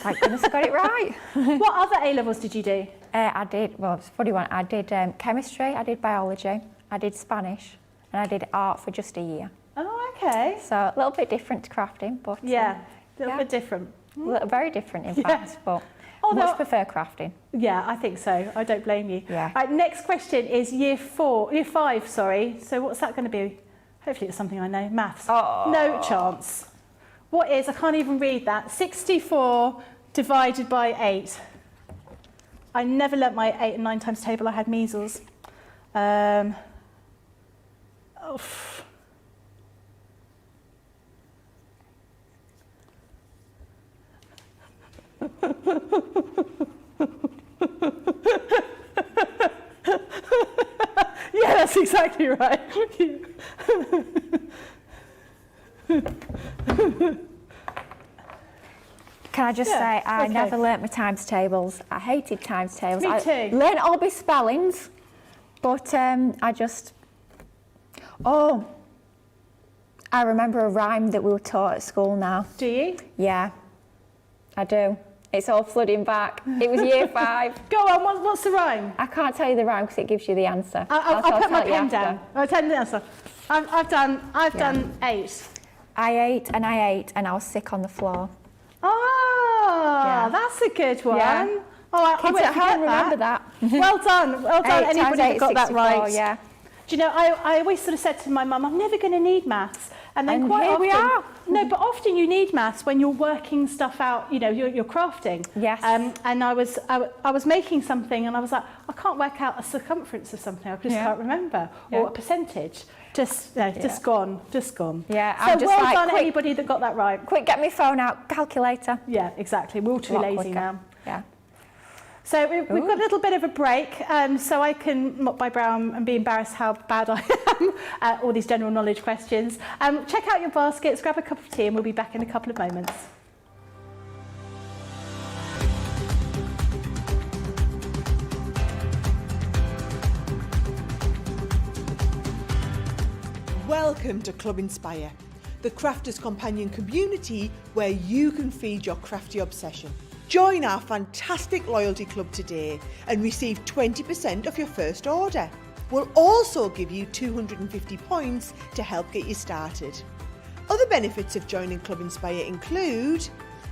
thank goodness I got it right. What other A-levels did you do? I did, well, it's a funny one. I did chemistry, I did biology, I did Spanish, and I did art for just a year. Oh, okay. So a little bit different to crafting, but Yeah, a little bit different. very different in Yeah. fact, but Although- much prefer crafting. Yeah, I think so. I don't blame you. Yeah. Right, next question is year 5, sorry. So what's that going to be? Hopefully it's something I know. Maths. Oh. No chance. What is, I can't even read that, 64 divided by 8. I never learnt my 8 and 9 times table. I had measles. Yeah, that's exactly right. Can I just say, I okay. never learnt my times tables. I hated times tables. Me I too. learnt all my spellings, but I just... Oh, I remember a rhyme that we were taught at school now. Do you? Yeah, I do. It's all flooding back. It was year 5. Go on, what's the rhyme? I can't tell you the rhyme because it gives you the answer. I'll put my tell you pen after. down. I'll tell you the answer. I've done 8. I ate and I was sick on the floor. Oh, Yeah. that's a good one. Yeah. Oh, I Kids won't at home forget remember that. Well done, 8 Anybody times that 8 got that 64, right. Yeah. Do you know, I always sort of said to my mum, I'm never going to need maths. And then And quite here often, we are. No, but often you need maths when you're working stuff out, you know, you're crafting. Yes. And I was making something and I was like, I can't work out a circumference of something, I just can't remember. Yeah. Or a percentage. Just gone. Yeah, So I'm just well like, done quick. anybody that got that right. Quick, get my phone out, calculator. Yeah, exactly. We're all too A lot lazy quicker. now. Yeah. So we've got a little bit of a break, so I can mop my brow and be embarrassed how bad I am at all these general knowledge questions. Check out your baskets, grab a cup of tea, and we'll be back in a couple of moments. Welcome to Club Inspire, the crafters' companion community where you can feed your crafty obsession. Join our fantastic loyalty club today and receive 20% off your first order. We'll also give you 250 points to help get you started. Other benefits of joining Club Inspire include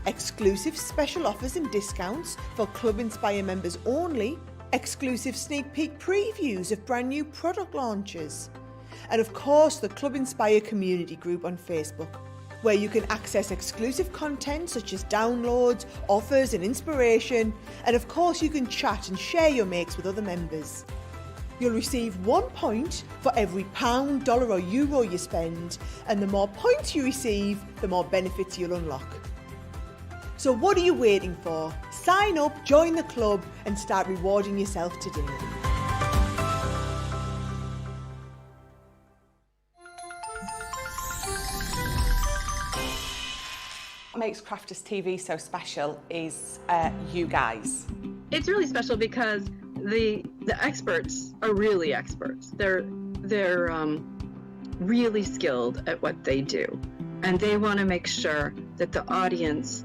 exclusive special offers and discounts for Club Inspire members only, exclusive sneak peek previews of brand new product launches, and of course the Club Inspire community group on Facebook, where you can access exclusive content such as downloads, offers and inspiration, and of course you can chat and share your makes with other members. You'll receive 1 point for every pound, dollar or euro you spend, and the more points you receive, the more benefits you'll unlock. So what are you waiting for? Sign up, join the club and start rewarding yourself today. What makes Crafters TV so special is you guys. It's really special because the experts are really experts. They're really skilled at what they do, and they want to make sure that the audience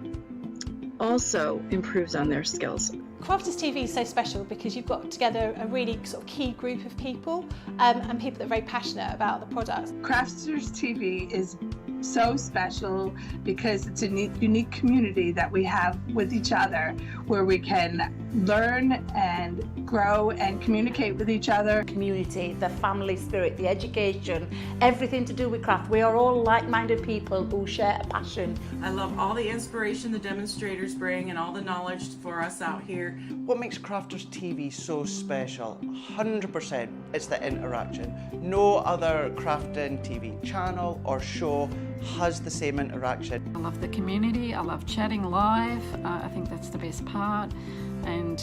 also improves on their skills. Crafters TV is so special because you've got together a really sort of key group of people and people that are very passionate about the products. Crafters TV is so special because it's a unique community that we have with each other where we can learn and grow and communicate with each other. Community, the family spirit, the education, everything to do with craft. We are all like-minded people who share a passion. I love all the inspiration the demonstrators bring and all the knowledge for us out here. What makes Crafters TV so special? 100% it's the interaction. No other crafting TV channel or show has the same interaction. I love the community, I love chatting live, I think that's the best part, and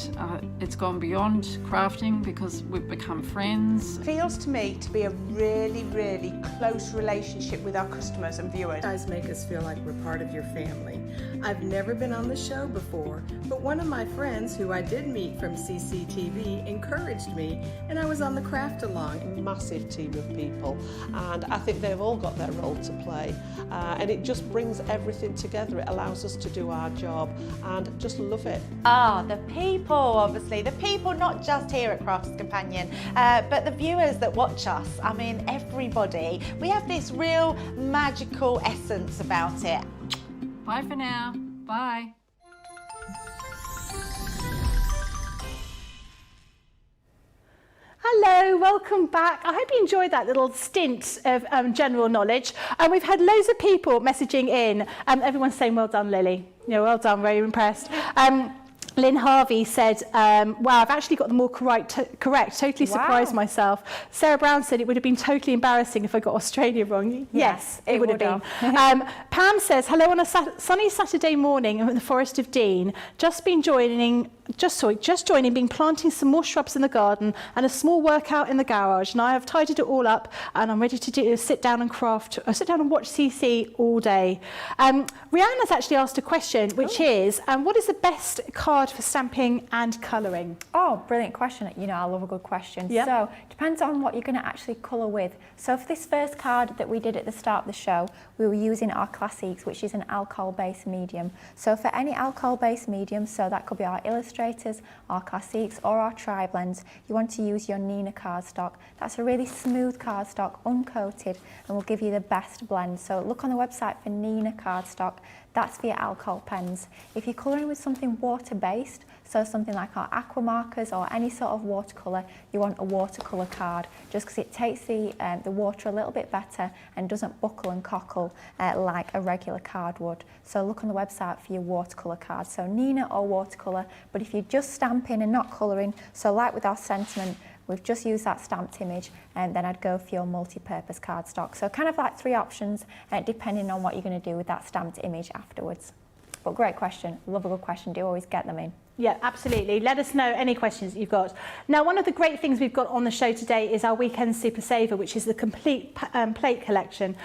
it's gone beyond crafting because we've become friends. It feels to me to be a really, really close relationship with our customers and viewers. You guys make us feel like we're part of your family. I've never been on the show before, but one of my friends who I did meet from CCTV encouraged me, and I was on the craft along. Massive team of people, and I think they've all got their role to play, and it just brings everything together. It allows us to do our job and just love it. The people, obviously, the people not just here at Crafts Companion, but the viewers that watch us. I mean, everybody. We have this real magical essence about it. Bye for now. Bye. Hello, welcome back. I hope you enjoyed that little stint of general knowledge. And we've had loads of people messaging in. Everyone's saying, well done, Lily. You know, well done, very impressed. Lynn Harvey said, wow, I've actually got them all correct, totally surprised myself. Sarah Brown said it would have been totally embarrassing if I got Australia wrong. Yes, it would have been. Pam says, hello on a sunny Saturday morning in the Forest of Dean, just joining, been planting some more shrubs in the garden and a small workout in the garage, and I have tidied it all up and I'm ready to sit down and craft, sit down and watch CC all day. Rihanna's actually asked a question, which is, what is the best card for stamping and colouring? Oh, brilliant question. You know, I love a good question. Yep. So, depends on what you're going to actually colour with. So for this first card that we did at the start of the show, we were using our Classiques, which is an alcohol-based medium. So for any alcohol-based medium, so that could be our Illustrators, our Classiques, or our Tri-Blends, you want to use your Nina cardstock. That's a really smooth cardstock, uncoated, and will give you the best blend. So look on the website for Nina cardstock. That's for your alcohol pens. If you're colouring with something water-based, so something like our aqua markers or any sort of watercolour, you want a watercolour card, just because it takes the water a little bit better and doesn't buckle and cockle like a regular card would. So look on the website for your watercolour card. So Nina or watercolour, but if you're just stamping and not colouring, so like with our sentiment, we've just used that stamped image, and then I'd go for your multi-purpose cardstock. So kind of like 3 options, depending on what you're going to do with that stamped image afterwards. But great question, love a good question, do always get them in. Yeah, absolutely. Let us know any questions that you've got. Now, one of the great things we've got on the show today is our Weekend Super Saver, which is the complete plate collection.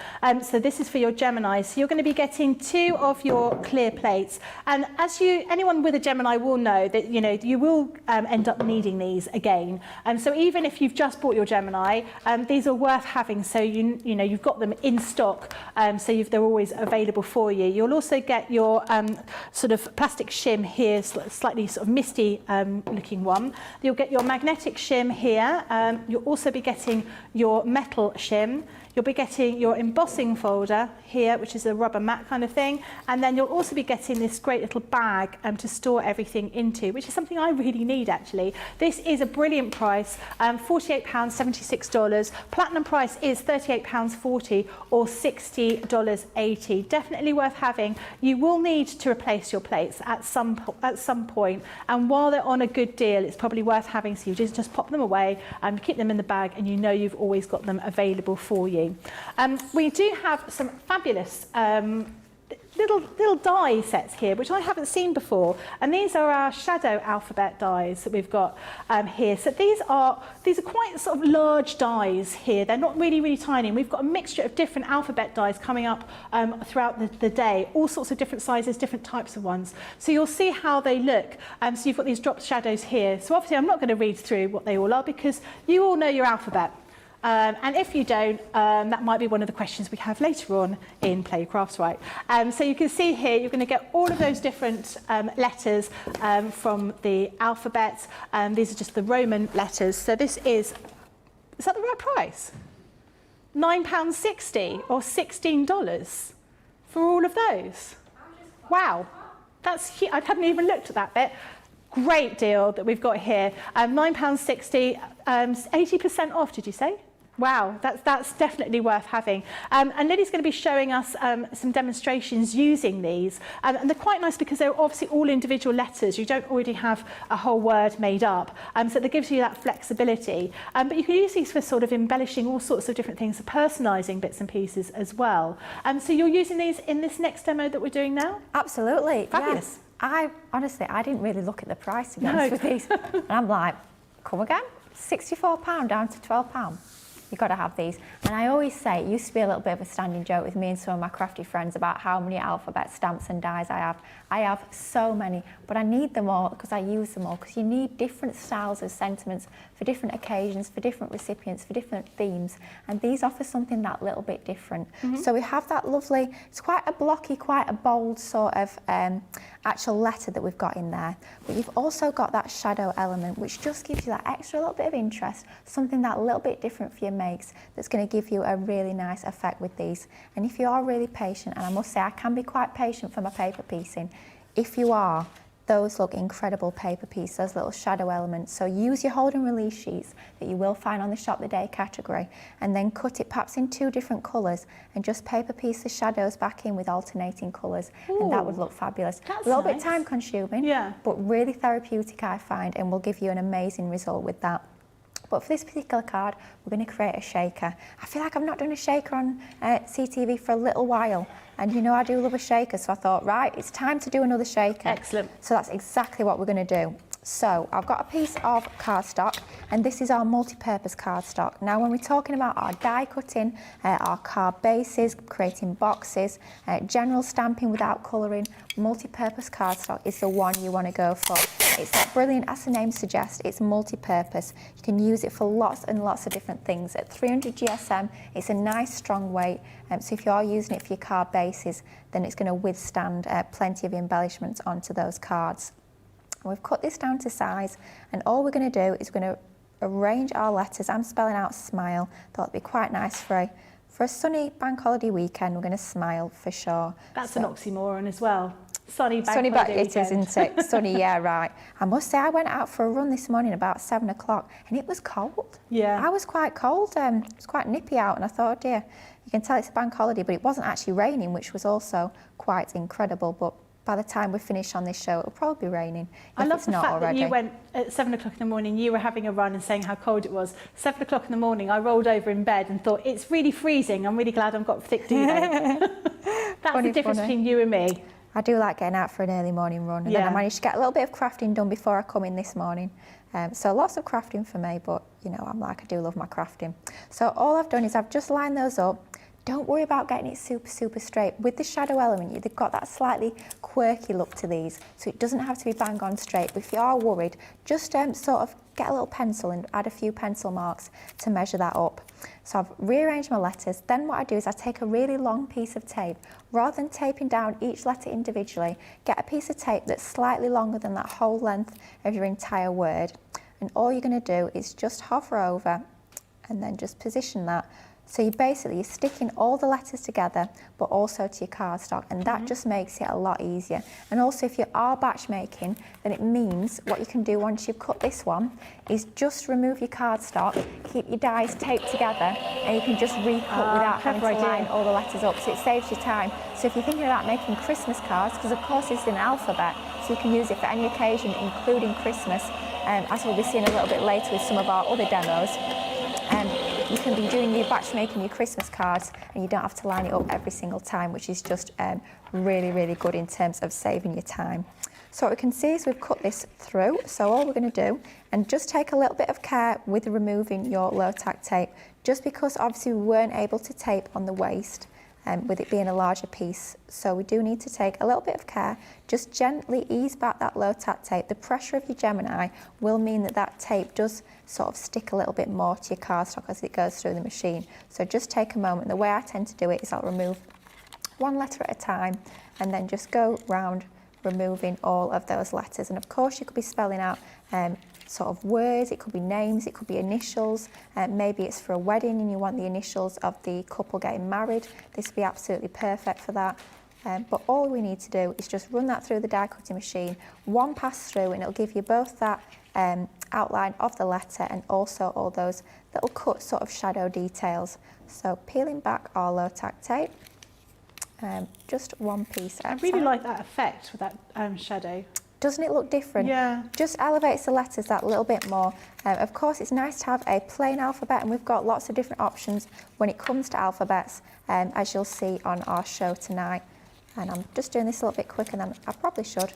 So this is for your Geminis. So you're going to be getting 2 of your clear plates. And as anyone with a Gemini will know that, you know, you will end up needing these again. So even if you've just bought your Gemini, these are worth having. So you know you've got them in stock. So they're always available for you. You'll also get your sort of plastic shim here, slightly sort of misty looking one. You'll get your magnetic shim here. You'll also be getting your metal shim. You'll be getting your embossing folder here, which is a rubber mat kind of thing. And then you'll also be getting this great little bag to store everything into, which is something I really need actually. This is a brilliant price, £48.76. Platinum price is £38.40 or $60.80. Definitely worth having. You will need to replace your plates at some point. point. And while they're on a good deal, it's probably worth having, so you just pop them away and keep them in the bag, and you know you've always got them available for you. We do have some fabulous little die sets here, which I haven't seen before, and these are our shadow alphabet dies that we've got here. So these are quite sort of large dies here. They're not really tiny, and we've got a mixture of different alphabet dies coming up throughout the day, all sorts of different sizes, different types of ones. So you'll see how they look. So you've got these drop shadows here. So obviously I'm not going to read through what they all are, because you all know your alphabet. And if you don't, that might be one of the questions we have later on in Play Crafts Right. So you can see here, you're going to get all of those different letters from the alphabet. These are just the Roman letters. So this is that the right price? £9.60 or $16 for all of those? Wow, that's I hadn't even looked at that bit. Great deal that we've got here. £9.60, 80% off, did you say? Wow, that's definitely worth having. And Lily's going to be showing us some demonstrations using these. And they're quite nice because they're obviously all individual letters. You don't already have a whole word made up. So that gives you that flexibility. But you can use these for sort of embellishing all sorts of different things, personalising bits and pieces as well. So you're using these in this next demo that we're doing now? Absolutely. Fabulous. Yeah. I didn't really look at the price, to be honest with these. And I'm like, come again? £64 down to £12. You've got to have these. And I always say, it used to be a little bit of a standing joke with me and some of my crafty friends about how many alphabet stamps and dies I have. I have so many, but I need them all because I use them all, because you need different styles of sentiments for different occasions, for different recipients, for different themes. And these offer something that little bit different. So we have that lovely, it's quite a blocky, quite a bold sort of actual letter that we've got in there. But you've also got that shadow element, which just gives you that extra little bit of interest, something that little bit different for your makes, that's going to give you a really nice effect with these. And if you are really patient, and I must say I can be quite patient for my paper piecing, if you are, those look incredible paper piece, those little shadow elements. So use your hold and release sheets that you will find on the Shop the Day category, and then cut it perhaps in 2 different colours, and just paper piece the shadows back in with alternating colours. And that would look fabulous. That's a little nice. bit time consuming, but really therapeutic, I find, and will give you an amazing result with that. But for this particular card, we're going to create a shaker. I feel like I've not done a shaker on CTV for a little while. And you know I do love a shaker, so I thought, right, it's time to do another shaker. Excellent. So that's exactly what we're going to do. So I've got a piece of cardstock, and this is our multi-purpose cardstock. Now when we're talking about our die cutting, our card bases, creating boxes, general stamping without colouring, multi-purpose cardstock is the one you want to go for. It's that brilliant, as the name suggests, it's multi-purpose. You can use it for lots and lots of different things. At 300 GSM, it's a nice strong weight, so if you are using it for your card bases, then it's going to withstand plenty of embellishments onto those cards. We've cut this down to size, and all we're going to do is we're going to arrange our letters. I'm spelling out smile. Thought it'd be quite nice for a sunny bank holiday weekend. We're going to smile for sure. That's an oxymoron as well. Sunny bank holiday weekend. It is, isn't it? Sunny, yeah, right. I must say, I went out for a run this morning about 7 o'clock, and it was cold. Yeah. I was quite cold. It was quite nippy out, and I thought, oh dear, you can tell it's a bank holiday, but it wasn't actually raining, which was also quite incredible. But by the time we finish on this show, it'll probably be raining. I love the fact that you went at 7 o'clock in the morning, you were having a run and saying how cold it was. 7 o'clock in the morning, I rolled over in bed and thought, it's really freezing. I'm really glad I've got thick duvet. That's the difference between you and me. I do like getting out for an early morning run, and then I managed to get a little bit of crafting done before I come in this morning. So lots of crafting for me, but you know, I do love my crafting. So all I've done is I've just lined those up. Don't worry about getting it super straight. With the shadow element, they've got that slightly quirky look to these, so it doesn't have to be bang on straight. But if you are worried, just sort of get a little pencil and add a few pencil marks to measure that up. So I've rearranged my letters. Then what I do is I take a really long piece of tape. Rather than taping down each letter individually, get a piece of tape that's slightly longer than that whole length of your entire word. And all you're going to do is just hover over and then just position that. So you're sticking all the letters together, but also to your cardstock, and that just makes it a lot easier. And also if you are batch making, then it means what you can do once you've cut this one is just remove your cardstock, keep your dies taped together, and you can just recut without having to line all the letters up, so it saves you time. So if you're thinking about making Christmas cards, because of course it's in alphabet, so you can use it for any occasion, including Christmas, as we'll be seeing a little bit later with some of our other demos. You can be doing your batch making your Christmas cards and you don't have to line it up every single time, which is just really, really good in terms of saving your time. So what we can see is we've cut this through. So all we're going to do, and just take a little bit of care with removing your low tack tape, just because obviously we weren't able to tape on the waist, with it being a larger piece. So we do need to take a little bit of care, just gently ease back that low tack tape. The pressure of your Gemini will mean that that tape does sort of stick a little bit more to your cardstock as it goes through the machine. So just take a moment. The way I tend to do it is I'll remove one letter at a time and then just go round removing all of those letters. And of course you could be spelling out sort of words, it could be names, it could be initials, maybe it's for a wedding and you want the initials of the couple getting married. This would be absolutely perfect for that. But all we need to do is just run that through the die cutting machine, one pass through, and it'll give you both that outline of the letter and also all those little cut sort of shadow details. So peeling back our low tack tape, just one piece at a time. I really like that effect with that shadow. Doesn't it look different? Yeah. Just elevates the letters that little bit more. Of course, it's nice to have a plain alphabet, and we've got lots of different options when it comes to alphabets, as you'll see on our show tonight. And I'm just doing this a little bit quicker than I probably should.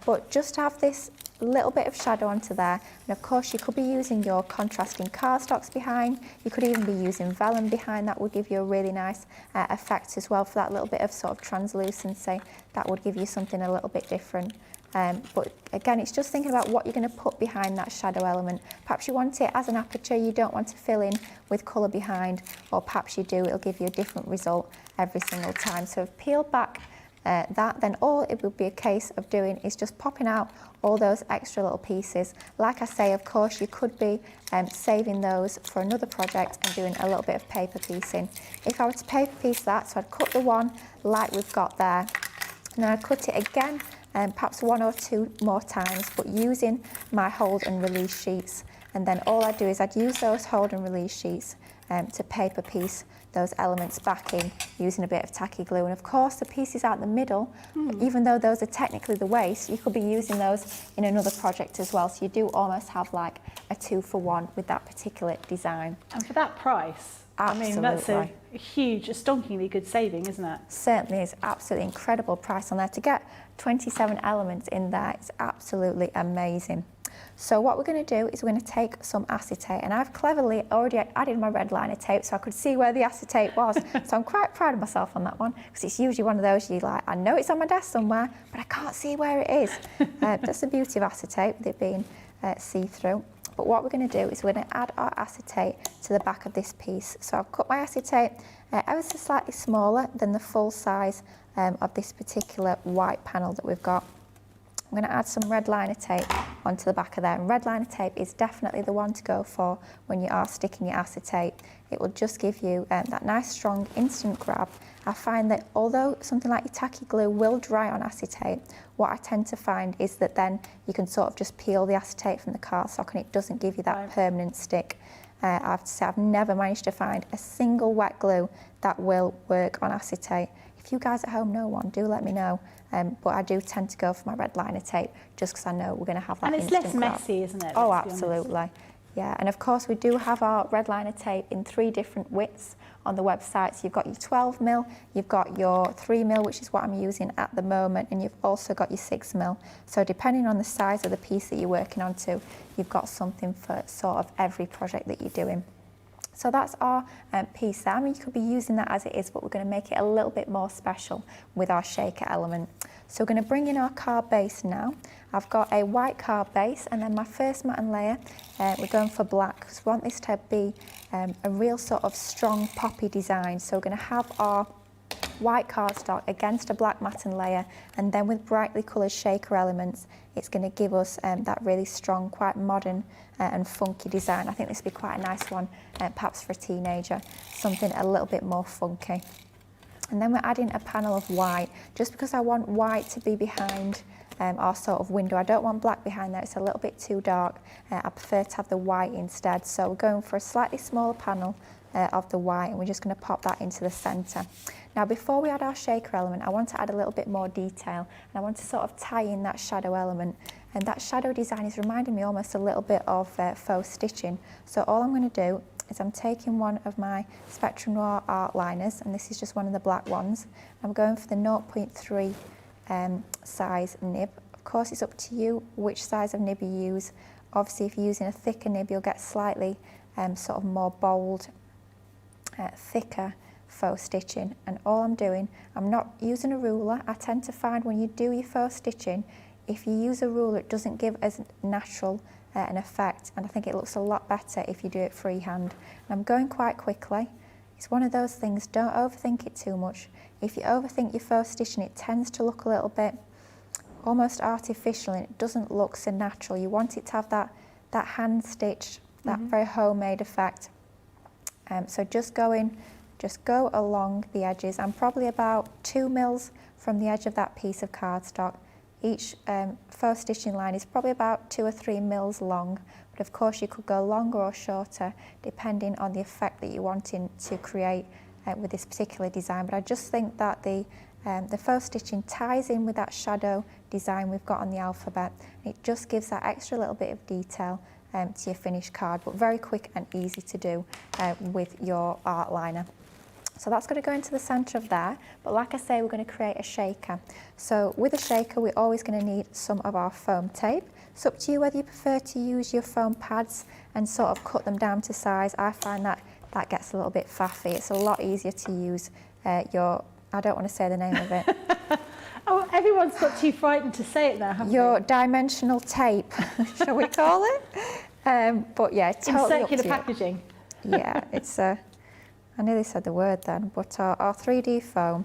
But just have this little bit of shadow onto there. And of course, you could be using your contrasting cardstocks behind. You could even be using vellum behind. That would give you a really nice effect as well for that little bit of sort of translucency. That would give you something a little bit different. But again, it's just thinking about what you're going to put behind that shadow element. Perhaps you want it as an aperture, you don't want to fill in with colour behind, or perhaps you do, it'll give you a different result every single time. So if peel back that, then all it would be a case of doing is just popping out all those extra little pieces. Like I say, of course, you could be saving those for another project and doing a little bit of paper piecing. If I were to paper piece that, so I'd cut the one like we've got there, and then I'd cut it again, perhaps one or two more times, but using my hold and release sheets. And then all I'd do is I'd use those hold and release sheets to paper piece those elements back in using a bit of tacky glue. And of course the pieces out the middle, even though those are technically the waist, you could be using those in another project as well. So you do almost have like a 2-for-1 with that particular design. And for that price, absolutely. I mean, that's a huge, astoundingly good saving, isn't it? Certainly is. Absolutely incredible price on there. To get 27 elements in there, it's absolutely amazing. So what we're going to do is we're going to take some acetate, and I've cleverly already added my red liner tape so I could see where the acetate was. So I'm quite proud of myself on that one, because it's usually one of those you like, I know it's on my desk somewhere, but I can't see where it is. That's the beauty of acetate, with it being see-through. But what we're going to do is we're going to add our acetate to the back of this piece. So I've cut my acetate ever so slightly smaller than the full size of this particular white panel that we've got. I'm going to add some red liner tape onto the back of there, and red liner tape is definitely the one to go for when you are sticking your acetate. It will just give you that nice strong instant grab. I find that although something like your tacky glue will dry on acetate, what I tend to find is that then you can sort of just peel the acetate from the cardstock and it doesn't give you that permanent stick. I have to say I've never managed to find a single wet glue that will work on acetate. If you guys at home know one, do let me know. But I do tend to go for my red liner tape just because I know we're going to have that instant grab. And it's less messy, isn't it? Oh, absolutely. Yeah, and of course we do have our red liner tape in 3 different widths on the website. So you've got your 12mm, you've got your 3mm, which is what I'm using at the moment, and you've also got your 6mm. So depending on the size of the piece that you're working on to, you've got something for sort of every project that you're doing. So that's our piece there. I mean, you could be using that as it is, but we're going to make it a little bit more special with our shaker element. So we're going to bring in our card base now. I've got a white card base, and then my first mat and layer, we're going for black because we want this to be a real sort of strong poppy design. So we're going to have our white cardstock against a black matten layer, and then with brightly coloured shaker elements, it's going to give us that really strong, quite modern and funky design. I think this would be quite a nice one, perhaps for a teenager, something a little bit more funky. And then we're adding a panel of white, just because I want white to be behind our sort of window. I don't want black behind there, it's a little bit too dark. I prefer to have the white instead. So we're going for a slightly smaller panel of the white, and we're just going to pop that into the centre. Now before we add our shaker element, I want to add a little bit more detail, and I want to sort of tie in that shadow element. And that shadow design is reminding me almost a little bit of faux stitching. So all I'm going to do is I'm taking one of my Spectrum Noir art liners, and this is just one of the black ones. I'm going for the 0.3 size nib. Of course, it's up to you which size of nib you use. Obviously, if you're using a thicker nib, you'll get slightly sort of more bold, thicker faux stitching. And all I'm doing, I'm not using a ruler. I tend to find when you do your faux stitching, if you use a ruler, it doesn't give as natural an effect, and I think it looks a lot better if you do it freehand. And I'm going quite quickly. It's one of those things, don't overthink it too much. If you overthink your faux stitching, it tends to look a little bit almost artificial, and it doesn't look so natural. You want it to have that hand stitched, that very homemade effect. So just go along the edges. I'm probably about 2 mils from the edge of that piece of cardstock. Each faux stitching line is probably about 2 or 3 mils long, but of course you could go longer or shorter depending on the effect that you're wanting to create with this particular design. But I just think that the faux stitching ties in with that shadow design we've got on the alphabet. It just gives that extra little bit of detail to your finished card, but very quick and easy to do with your art liner. So that's going to go into the centre of there, but like I say, we're going to create a shaker. So with a shaker, we're always going to need some of our foam tape. It's up to you whether you prefer to use your foam pads and sort of cut them down to size. I find that gets a little bit faffy. It's a lot easier to use I don't want to say the name of it. Oh, everyone's got too frightened to say it now, haven't Your dimensional tape, shall we call it? But yeah, totally in circular packaging. Yeah, it's I nearly said the word then, but our 3D foam,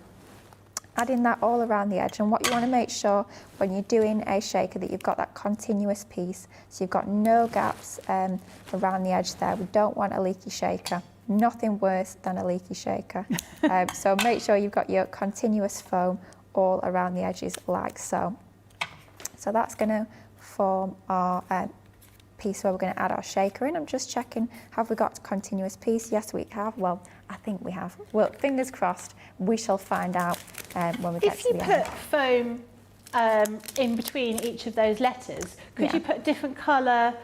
adding that all around the edge. And what you want to make sure when you're doing a shaker that you've got that continuous piece, so you've got no gaps around the edge there. We don't want a leaky shaker. Nothing worse than a leaky shaker. So make sure you've got your continuous foam all around the edges like so. So that's going to form our piece where we're going to add our shaker in. I'm just checking, have we got a continuous piece? Yes, we have. Well, I think we have. Well, fingers crossed, we shall find out when we get to the end. If you put foam in between each of those letters, could you put different colour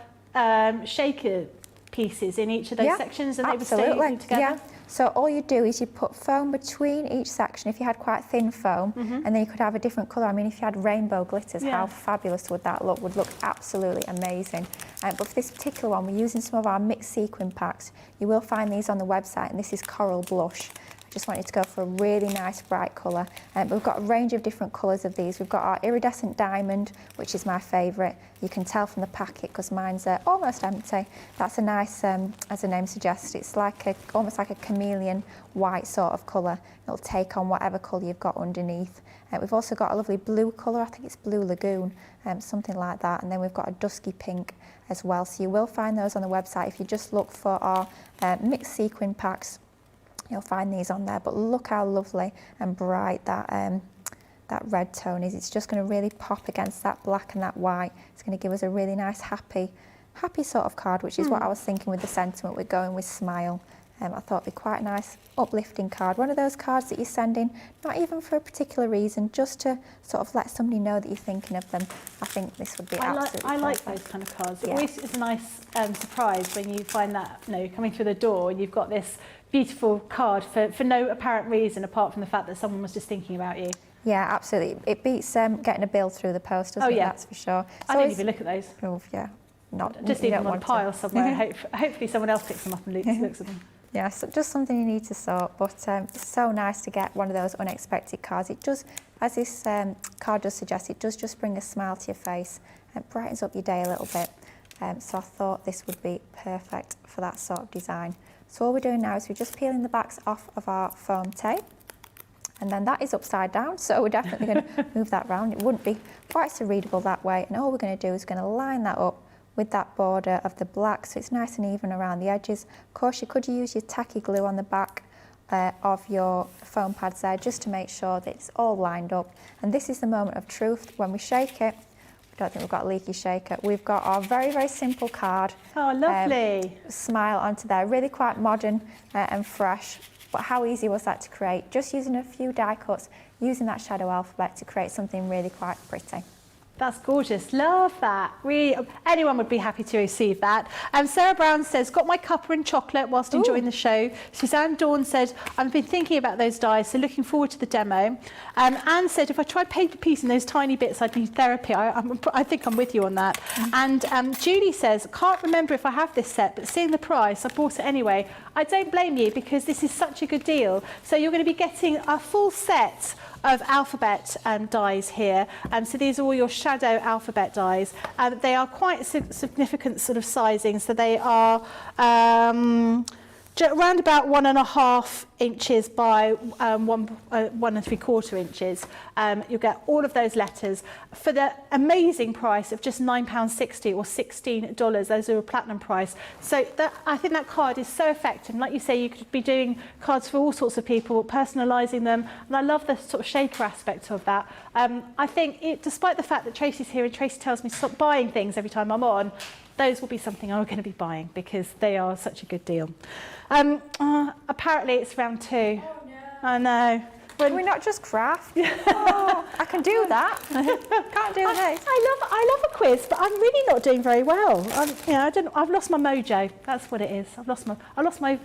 shaker pieces in each of those sections, and they would stay easy together? Yeah. So all you do is you put foam between each section if you had quite thin foam, and then you could have a different colour. I mean, if you had rainbow glitters, how fabulous would that look? Would look absolutely amazing. But for this particular one, we're using some of our mixed sequin packs. You will find these on the website, and this is Coral Blush. Just wanted to go for a really nice bright colour. But we've got a range of different colours of these. We've got our iridescent diamond, which is my favourite. You can tell from the packet because mine's almost empty. That's a nice, as the name suggests, it's like almost like a chameleon white sort of colour. It'll take on whatever colour you've got underneath. We've also got a lovely blue colour, I think it's Blue Lagoon, something like that. And then we've got a dusky pink as well. So you will find those on the website. If you just look for our mixed sequin packs, you'll find these on there. But look how lovely and bright that red tone is. It's just going to really pop against that black and that white. It's going to give us a really nice happy sort of card, which is what I was thinking with the sentiment. We're going with smile. I thought it'd be quite a nice uplifting card. One of those cards that you're sending, not even for a particular reason, just to sort of let somebody know that you're thinking of them. I think this would be absolutely I like those kind of cards. It always is a nice surprise when you find that, coming through the door and you've got this beautiful card for no apparent reason apart from the fact that someone was just thinking about you. Yeah, absolutely. It beats getting a bill through the post, doesn't it? That's for sure. I don't even look at those. Oh, yeah. Just leave them on a pile somewhere. Hopefully someone else picks them up and looks at them. Yeah, so just something you need to sort, but it's so nice to get one of those unexpected cards. It does, as this card does suggest, it does just bring a smile to your face and brightens up your day a little bit. So I thought this would be perfect for that sort of design. So all we're doing now is we're just peeling the backs off of our foam tape. And then that is upside down, so we're definitely going to move that round. It wouldn't be quite so readable that way. And all we're going to do is going to line that up with that border of the black, so it's nice and even around the edges. Of course, you could use your tacky glue on the back of your foam pads there, just to make sure that it's all lined up. And this is the moment of truth. When we shake it, I don't think we've got a leaky shaker. We've got our very, very simple card. Oh, lovely. Smile onto there. Really quite modern and fresh. But how easy was that to create? Just using a few die cuts, using that shadow alphabet to create something really quite pretty. That's gorgeous. Love that. Really, anyone would be happy to receive that. Sarah Brown says, got my cuppa and chocolate whilst enjoying the show. Suzanne Dawn said, I've been thinking about those dies, so looking forward to the demo. Anne said, if I tried paper piecing those tiny bits, I'd need therapy. I think I'm with you on that. And Julie says, can't remember if I have this set, but seeing the price, I bought it anyway. I don't blame you, because this is such a good deal. So you're going to be getting a full set of alphabet dies here. So these are all your shadow alphabet dies. They are quite significant sort of sizing. So they are around about 1.5 inches by 1 3/4 inches. You'll get all of those letters for the amazing price of just £9.60 or $16. Those are a platinum price. So I think that card is so effective. Like you say, you could be doing cards for all sorts of people, personalising them. And I love the sort of shaker aspect of that. I think, despite the fact that Tracy's here and Tracy tells me to stop buying things every time I'm on, those will be something I'm going to be buying because they are such a good deal. Apparently it's round 2. Oh, no. I know. Can we not just craft? Oh, I can do that. Can't do this. I love a quiz, but I'm really not doing very well. I've lost my mojo. That's what it is. I've lost my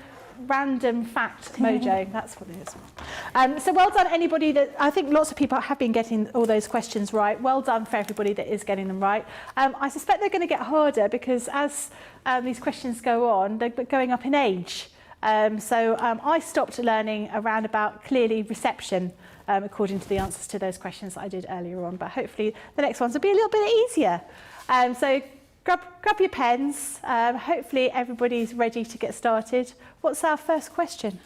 random fact mojo. That's what it is. So well done, anybody that, I think lots of people have been getting all those questions right. Well done for everybody that is getting them right. I suspect they're going to get harder because as these questions go on, they're going up in age. So I stopped learning around about clearly reception, according to the answers to those questions that I did earlier on. But hopefully the next ones will be a little bit easier. So grab your pens. Hopefully everybody's ready to get started. What's our first question?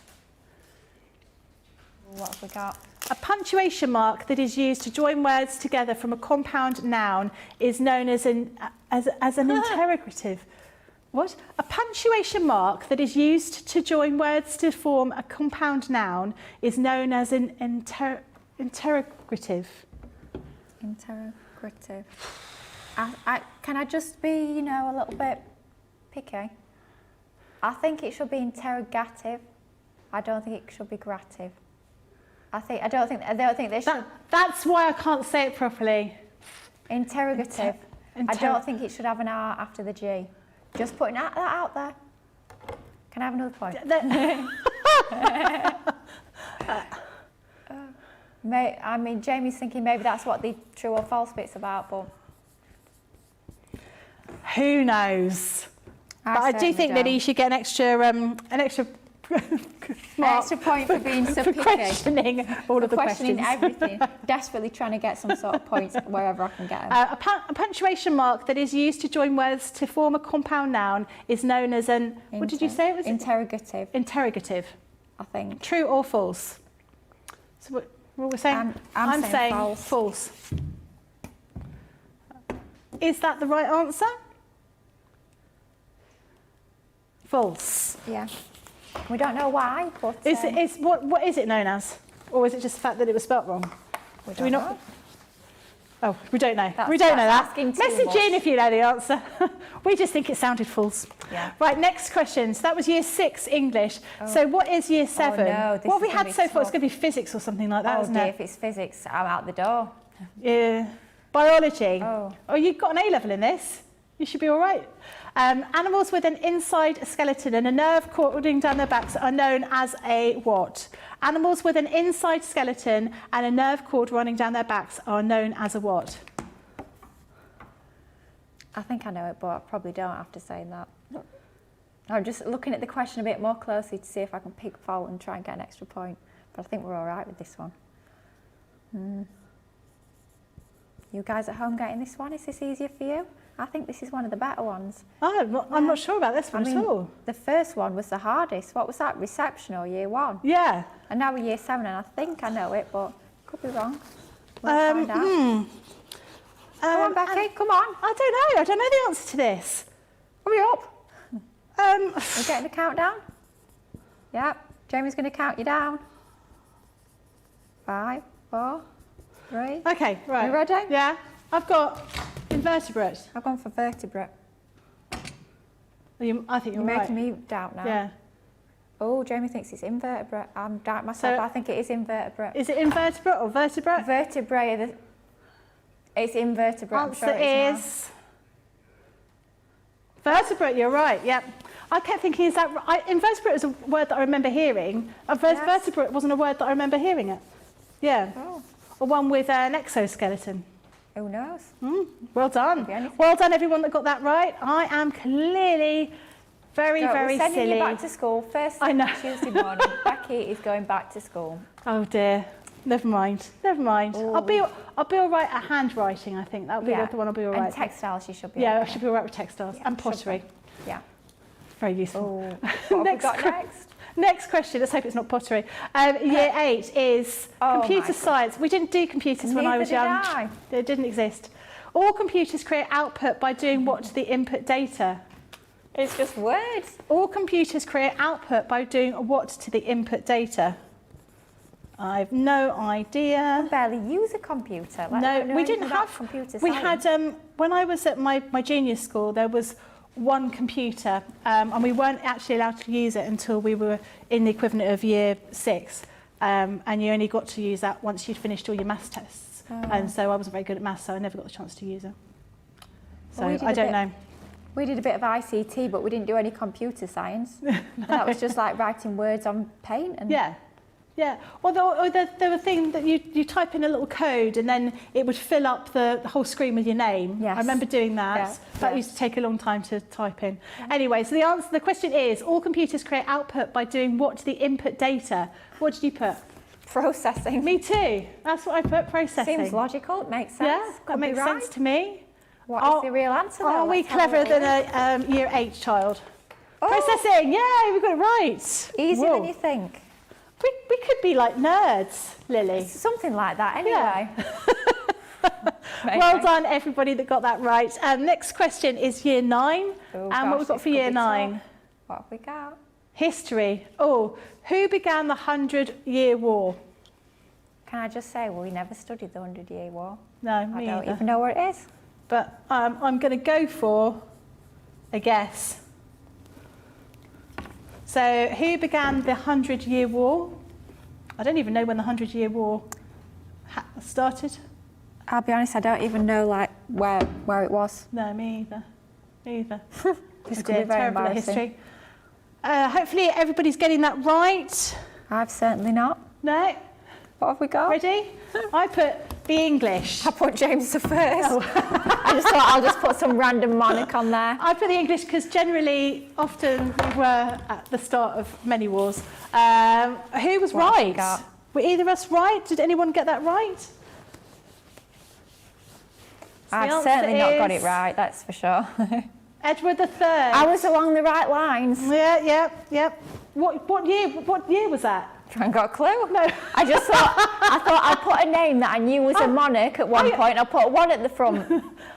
What have we got? A punctuation mark that is used to join words together from a compound noun is known as an interrogative. What? A punctuation mark that is used to join words to form a compound noun is known as an interrogative. Interrogative. Can I just be, a little bit picky? I think it should be interrogative. I don't think it should be grative. I don't think they should. That's why I can't say it properly. Interrogative. I don't think it should have an R after the G. Just putting that out there. Can I have another point? Jamie's thinking maybe that's what the true or false bit's about, but who knows? But I do think that he should get an extra point for being so picky. Questioning all of the questions. Questioning everything. Desperately trying to get some sort of points wherever I can get them. A punctuation mark that is used to join words to form a compound noun is known as an... what did you say it was? Interrogative. Interrogative. I think. True or false? So what we're saying? I'm saying false. Is that the right answer? False. Yeah. We don't know why, but... What is it known as? Or is it just the fact that it was spelt wrong? Do we not? Oh, we don't know. We don't know that. Message in if you know the answer. We just think it sounded false. Yeah. Right, next question. So that was year 6 English. Oh. So what is year 7? No, what have we had so far? It's going to be physics or something like that, isn't it? If it's physics, I'm out the door. Yeah. Biology. Oh, you've got an A-level in this. You should be all right. Animals with an inside skeleton and a nerve cord running down their backs are known as a what? Animals with an inside skeleton and a nerve cord running down their backs are known as a what? I think I know it, but I probably don't after saying that. I'm just looking at the question a bit more closely to see if I can pick fault and try and get an extra point. But I think we're all right with this one. You guys at home getting this one? Is this easier for you? I think this is one of the better ones. Oh, I'm not sure about this one at all. The first one was the hardest. What was that, reception or year 1? Yeah. And now we're year 7, and I think I know it, but could be wrong. We'll find out. Come on, Becky, come on. I don't know the answer to this. Hurry up. We're getting the countdown? Yep. Jamie's going to count you down. 5, 4, 3. Okay, right. You ready? Yeah. I've got invertebrate. I've gone for vertebrate. I think you're You're right. making me doubt now. Yeah. Oh, Jamie thinks it's invertebrate. I'm doubting myself. So, I think it is invertebrate. Is it invertebrate or vertebrate? Vertebrae. It's invertebrate. Answer I'm sure it is vertebrate. You're right. Yep. I kept thinking, is that right? Invertebrate is a word that I remember hearing. Vertebrate wasn't a word that I remember hearing it. Yeah. Oh. Or one with an exoskeleton. Who knows? Well done. Well done, everyone that got that right. I am clearly very We're sending silly. you back to school first I know. Tuesday morning. Becky is going back to school. Oh dear. Never mind. Never mind. Ooh. I'll be all right at handwriting. I think that'll be the one I'll be all right. And textiles, you should be. Yeah, okay. I should be all right with textiles and pottery. Yeah. Very useful. What have we got next? Next question. Let's hope it's not pottery. Year 8 is computer science. We didn't do computers when I was young. They didn't exist. All computers create output by doing what to the input data? It's just words. All computers create output by doing what to the input data? I've no idea. I barely use a computer. No, we didn't have computer science. We had when I was at my junior school, there was one computer, and we weren't actually allowed to use it until we were in the equivalent of year 6, and you only got to use that once you'd finished all your maths tests. And so I wasn't very good at maths, so I never got the chance to use it. So I don't know. We did a bit of ICT, but we didn't do any computer science. No. And that was just like writing words on paint. And yeah. Or there were things that you type in a little code and then it would fill up the whole screen with your name. Yes. I remember doing that. Yeah. That used to take a long time to type in. Anyway, so the question is, all computers create output by doing what to the input data? What did you put? Processing. Me too. That's what I put, processing. Seems logical. It makes sense. Yeah, that makes sense to me. What is the real answer? Are we cleverer than a year 8 child? Processing. Yeah, we got it right. Easier than you think. We could be like nerds, Lily. Something like that, anyway. Yeah. Well done, everybody that got that right. Next question is year 9. And what we've got for year 9? What have we got? History. Oh, who began the 100-Year War? Can I just say, we never studied the 100-Year War. No, me I don't either. even know where it is. But I'm going to go for a guess. So, who began the 100-Year War? I don't even know when the 100-Year War started. I'll be honest, I don't even know where it was. No, me either. This could be very embarrassing. History. Hopefully everybody's getting that right. I've certainly not. No? What have we got? Ready? I put the English. I put James the first. Oh. I just thought I'll just put some random monarch on there. I put the English because generally, often we were at the start of many wars. Who was right? Were either of us right? Did anyone get that right? I've certainly not got it right, that's for sure. Edward III. I was along the right lines. Yeah. What year was that? I haven't got a clue. No. I thought I'd put a name that I knew was a monarch at one point. I put one at the front.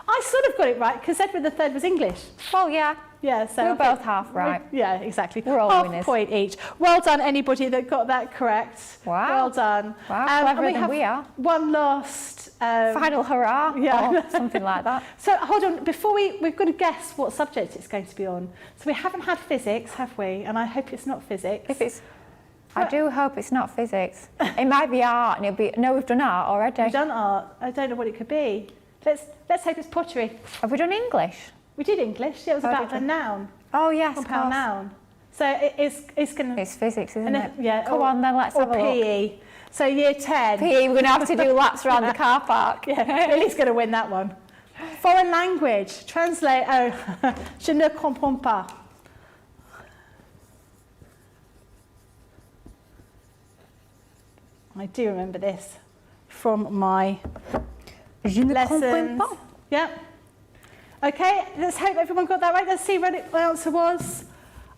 I sort of got it right because Edward III was English. Well, yeah. Yeah, so we're both half right. Yeah, exactly. We're all half winners. Point each. Well done, anybody that got that correct. Wow. Well done. Wow, cleverer than we are. One last final hurrah. Yeah, or something like that. So hold on, before we've got to guess what subject it's going to be on. So we haven't had physics, have we? And I hope it's not physics. I do hope it's not physics. It might be art, and it'll be. No, we've done art already. We've done art. I don't know what it could be. Let's hope it's pottery. Have we done English? We did English. Yeah, it was about the noun. Oh yes, compound noun. So it's going to. It's physics, isn't it? Yeah. Come on, then let's have a look. PE. So year 10. PE. We're going to have to do laps around the car park. Yeah, Lily's going to win that one. Foreign language. Translate. Oh, je ne comprends pas. I do remember this from my lessons. Pas. Yeah. Okay, let's hope everyone got that right. Let's see what the answer was.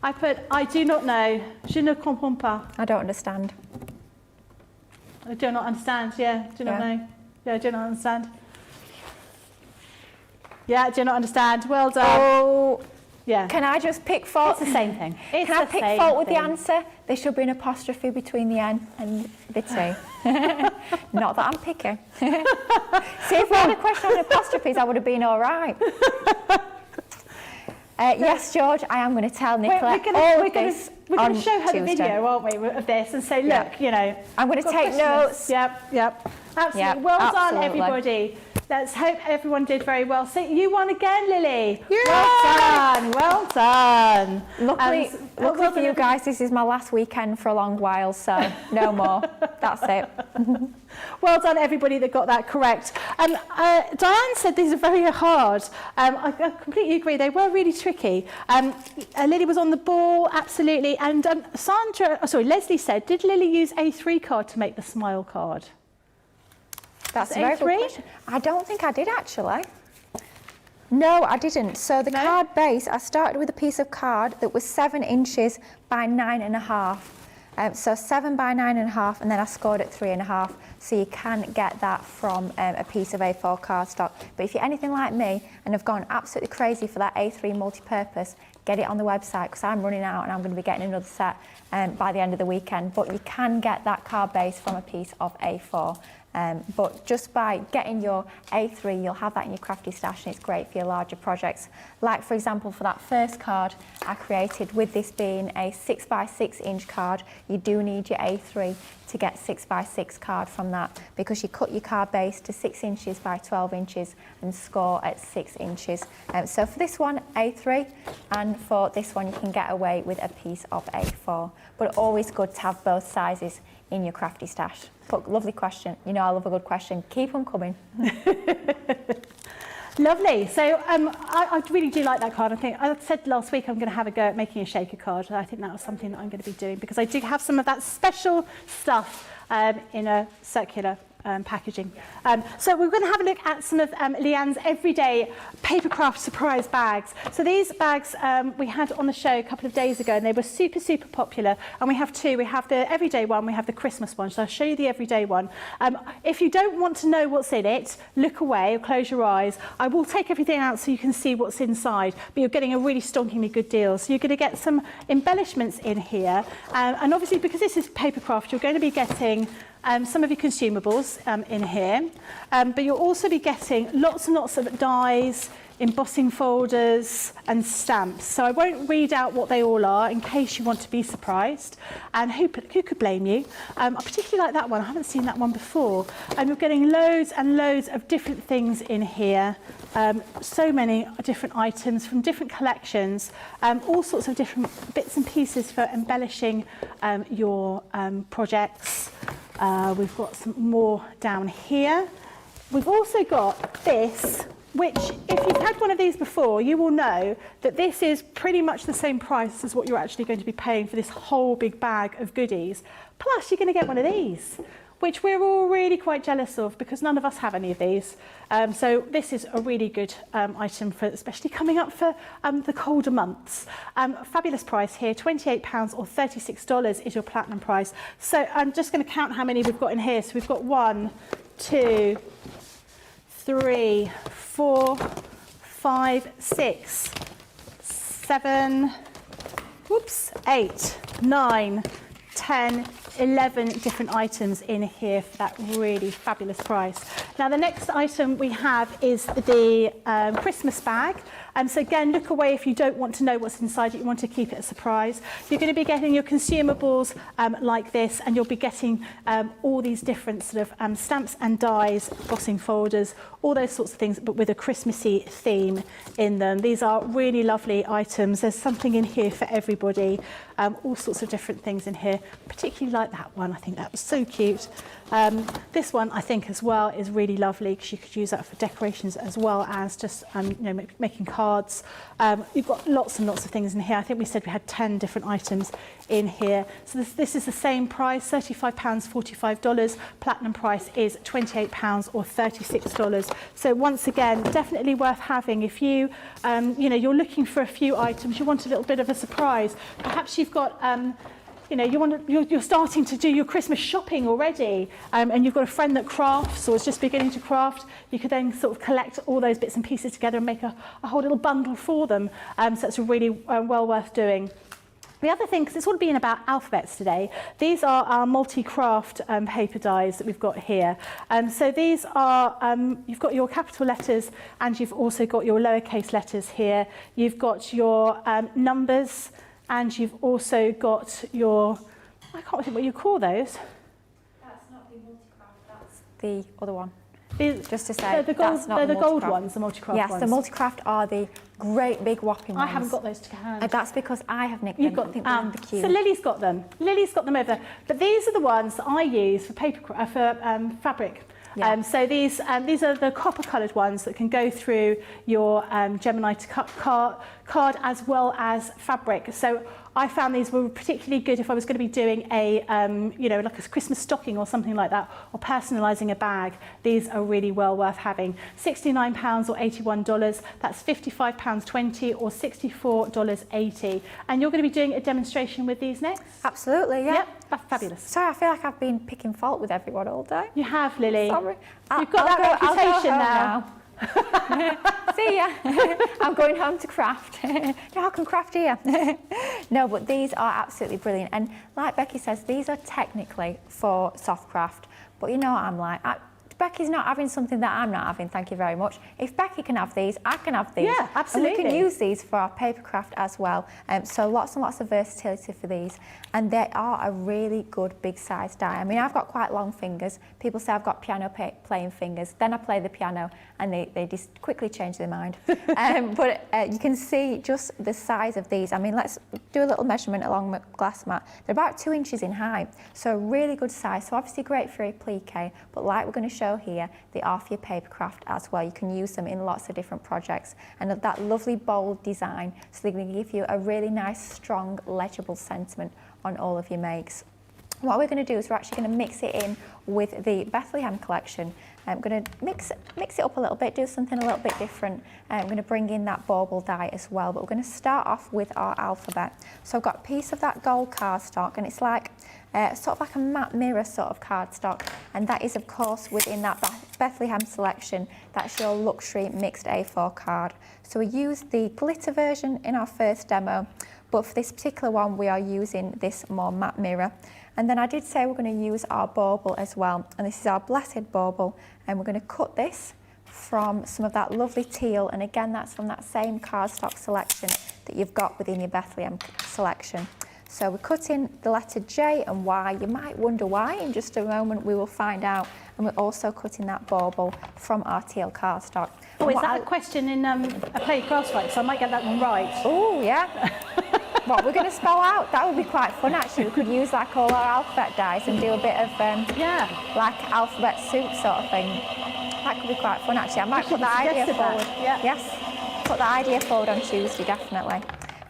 I put, I do not know. Je ne comprends pas. I don't understand. I do not understand, yeah. Do not know. Yeah, do not understand. Yeah, do not understand. Well done. Oh, yeah. Can I just pick fault? It's the same thing. Can I pick fault with the answer? There should be an apostrophe between the N and the T. Not that I'm picky. See, if we had a question on apostrophes, I would have been all right. Yes, George, I am going to tell Nicola We're going to show her the video, aren't we, of this and say, look, you know. I'm going to take notes. Yep. Absolutely. Yep, well done, absolutely. Everybody. Let's hope everyone did very well. So you won again, Lily. Yay! Well done. Luckily for you guys, this is my last weekend for a long while, so no more. That's it. Well done, everybody that got that correct. Diane said these are very hard. I completely agree. They were really tricky. Lily was on the ball, absolutely. And Leslie said, did Lily use A3 card to make the smile card? That's a very good question. I don't think I did, actually. No, I didn't. So the card base, I started with a piece of card that was 7 inches by 9.5. So 7 by 9.5, and then I scored at 3.5. So you can get that from a piece of A4 cardstock. But if you're anything like me and have gone absolutely crazy for that A3 multi-purpose, get it on the website, because I'm running out and I'm going to be getting another set by the end of the weekend. But you can get that card base from a piece of A4. But just by getting your A3, you'll have that in your crafty stash, and it's great for your larger projects. Like, for example, for that first card I created, with this being a 6 by 6 inch card, you do need your A3 to get 6 by 6 card from that, because you cut your card base to 6 inches by 12 inches and score at 6 inches. So for this one, A3, and for this one, you can get away with a piece of A4. But always good to have both sizes in your crafty stash. But lovely question. You know I love a good question. Keep them coming. Lovely. So I really do like that card. I said last week I'm going to have a go at making a shaker card. I think that was something that I'm going to be doing, because I do have some of that special stuff in a circular packaging. So we're going to have a look at some of Leanne's everyday papercraft surprise bags. So these bags we had on the show a couple of days ago, and they were super, super popular. And we have two. We have the everyday one, we have the Christmas one. So I'll show you the everyday one. If you don't want to know what's in it, look away or close your eyes. I will take everything out so you can see what's inside, but you're getting a really stonkingly good deal. So you're going to get some embellishments in here. And obviously, because this is papercraft, you're going to be getting some of your consumables in here, but you'll also be getting lots and lots of dies, embossing folders and stamps. So I won't read out what they all are in case you want to be surprised. And who could blame you? I particularly like that one. I haven't seen that one before. And you're getting loads and loads of different things in here. So many different items from different collections, all sorts of different bits and pieces for embellishing your projects. We've got some more down here. We've also got this, which, if you've had one of these before, you will know that this is pretty much the same price as what you're actually going to be paying for this whole big bag of goodies. Plus, you're going to get one of these, which we're all really quite jealous of, because none of us have any of these. So this is a really good item, for especially coming up for the colder months. Fabulous price here, £28 or $36 is your platinum price. So I'm just going to count how many we've got in here. So we've got 1, 2, 3, 4, 5, 6, 7, 8, 9, 10, 11 different items in here for that really fabulous price. Now the next item we have is the Christmas bag. So again, look away if you don't want to know what's inside it, you want to keep it a surprise. You're going to be getting your consumables like this, and you'll be getting all these different sort of stamps and dies, embossing folders, all those sorts of things, but with a Christmassy theme in them. These are really lovely items. There's something in here for everybody, all sorts of different things in here, particularly like that one. I think that was so cute. This one, I think, as well, is really lovely, because you could use that for decorations as well as just making cards. You've got lots and lots of things in here. I think we said we had 10 different items in here. So this is the same price, £35, $45. Platinum price is £28 or $36. So once again, definitely worth having if you, you're looking for a few items, you want a little bit of a surprise. Perhaps you've got you're starting to do your Christmas shopping already, and you've got a friend that crafts or is just beginning to craft. You could then sort of collect all those bits and pieces together and make a whole little bundle for them. So that's really well worth doing. The other thing, because it's all been about alphabets today, these are our multi-craft paper dies that we've got here. So these are, you've got your capital letters and you've also got your lowercase letters here. You've got your numbers, and you've also got your, I can't think what you call those. That's not the multi-craft, that's the other one. Just to say, they're the gold ones, the multi-craft ones. Yes, the multi-craft are the great big whopping ones. I haven't got those to hand. That's because I have nicked them. You've got them in the queue. So Lily's got them. Lily's got them over there. But these are the ones that I use for fabric. Yeah. So these are the copper-coloured ones that can go through your Gemini card as well as fabric. So I found these were particularly good if I was going to be doing a, like a Christmas stocking or something like that, or personalising a bag. These are really well worth having. £69 or $81. That's £55.20 or $64.80. And you're going to be doing a demonstration with these next? Absolutely, yeah. Yep, that's fabulous. Sorry, I feel like I've been picking fault with everyone all day. You have, Lily. Sorry. You've got that reputation now. See ya. I'm going home to craft. I can craft here. No, but these are absolutely brilliant. And like Becky says, these are technically for soft craft. But you know what I'm like. Becky's not having something that I'm not having, thank you very much. If Becky can have these, I can have these. Yeah, absolutely. And we can use these for our paper craft as well. So lots and lots of versatility for these. And they are a really good big size die. I mean, I've got quite long fingers. People say I've got piano playing fingers. Then I play the piano and they just quickly change their mind. But you can see just the size of these. I mean, let's do a little measurement along the glass mat. They're about 2 inches in height, so really good size. So obviously great for a applique, but like we're going to show here, they are for your paper craft as well. You can use them in lots of different projects, and that lovely bold design, so they're going to give you a really nice, strong, legible sentiment on all of your makes. What we're going to do is we're actually going to mix it in with the Bethlehem collection. I'm going to mix it up a little bit, do something a little bit different. I'm going to bring in that bauble die as well, but we're going to start off with our alphabet. So I've got a piece of that gold cardstock, and it's like sort of like a matte mirror sort of cardstock, and that is of course within that Bethlehem selection. That's your luxury mixed A4 card. So we used the glitter version in our first demo, but for this particular one we are using this more matte mirror. And then I did say we're going to use our bauble as well, and this is our blessed bauble, and we're going to cut this from some of that lovely teal, and again that's from that same cardstock selection that you've got within your Bethlehem selection. So we're cutting the letter J and Y. You might wonder why. In just a moment we will find out. And we're also cutting that bauble from our teal cardstock. Oh, is that a question in a play class, right? So I might get that one right. Oh, yeah. What we're going to spell out, that would be quite fun actually. We could use like all our alphabet dies and do a bit of like alphabet soup sort of thing. That could be quite fun actually. I might put that idea forward. Yeah. Yes, put that idea forward on Tuesday definitely.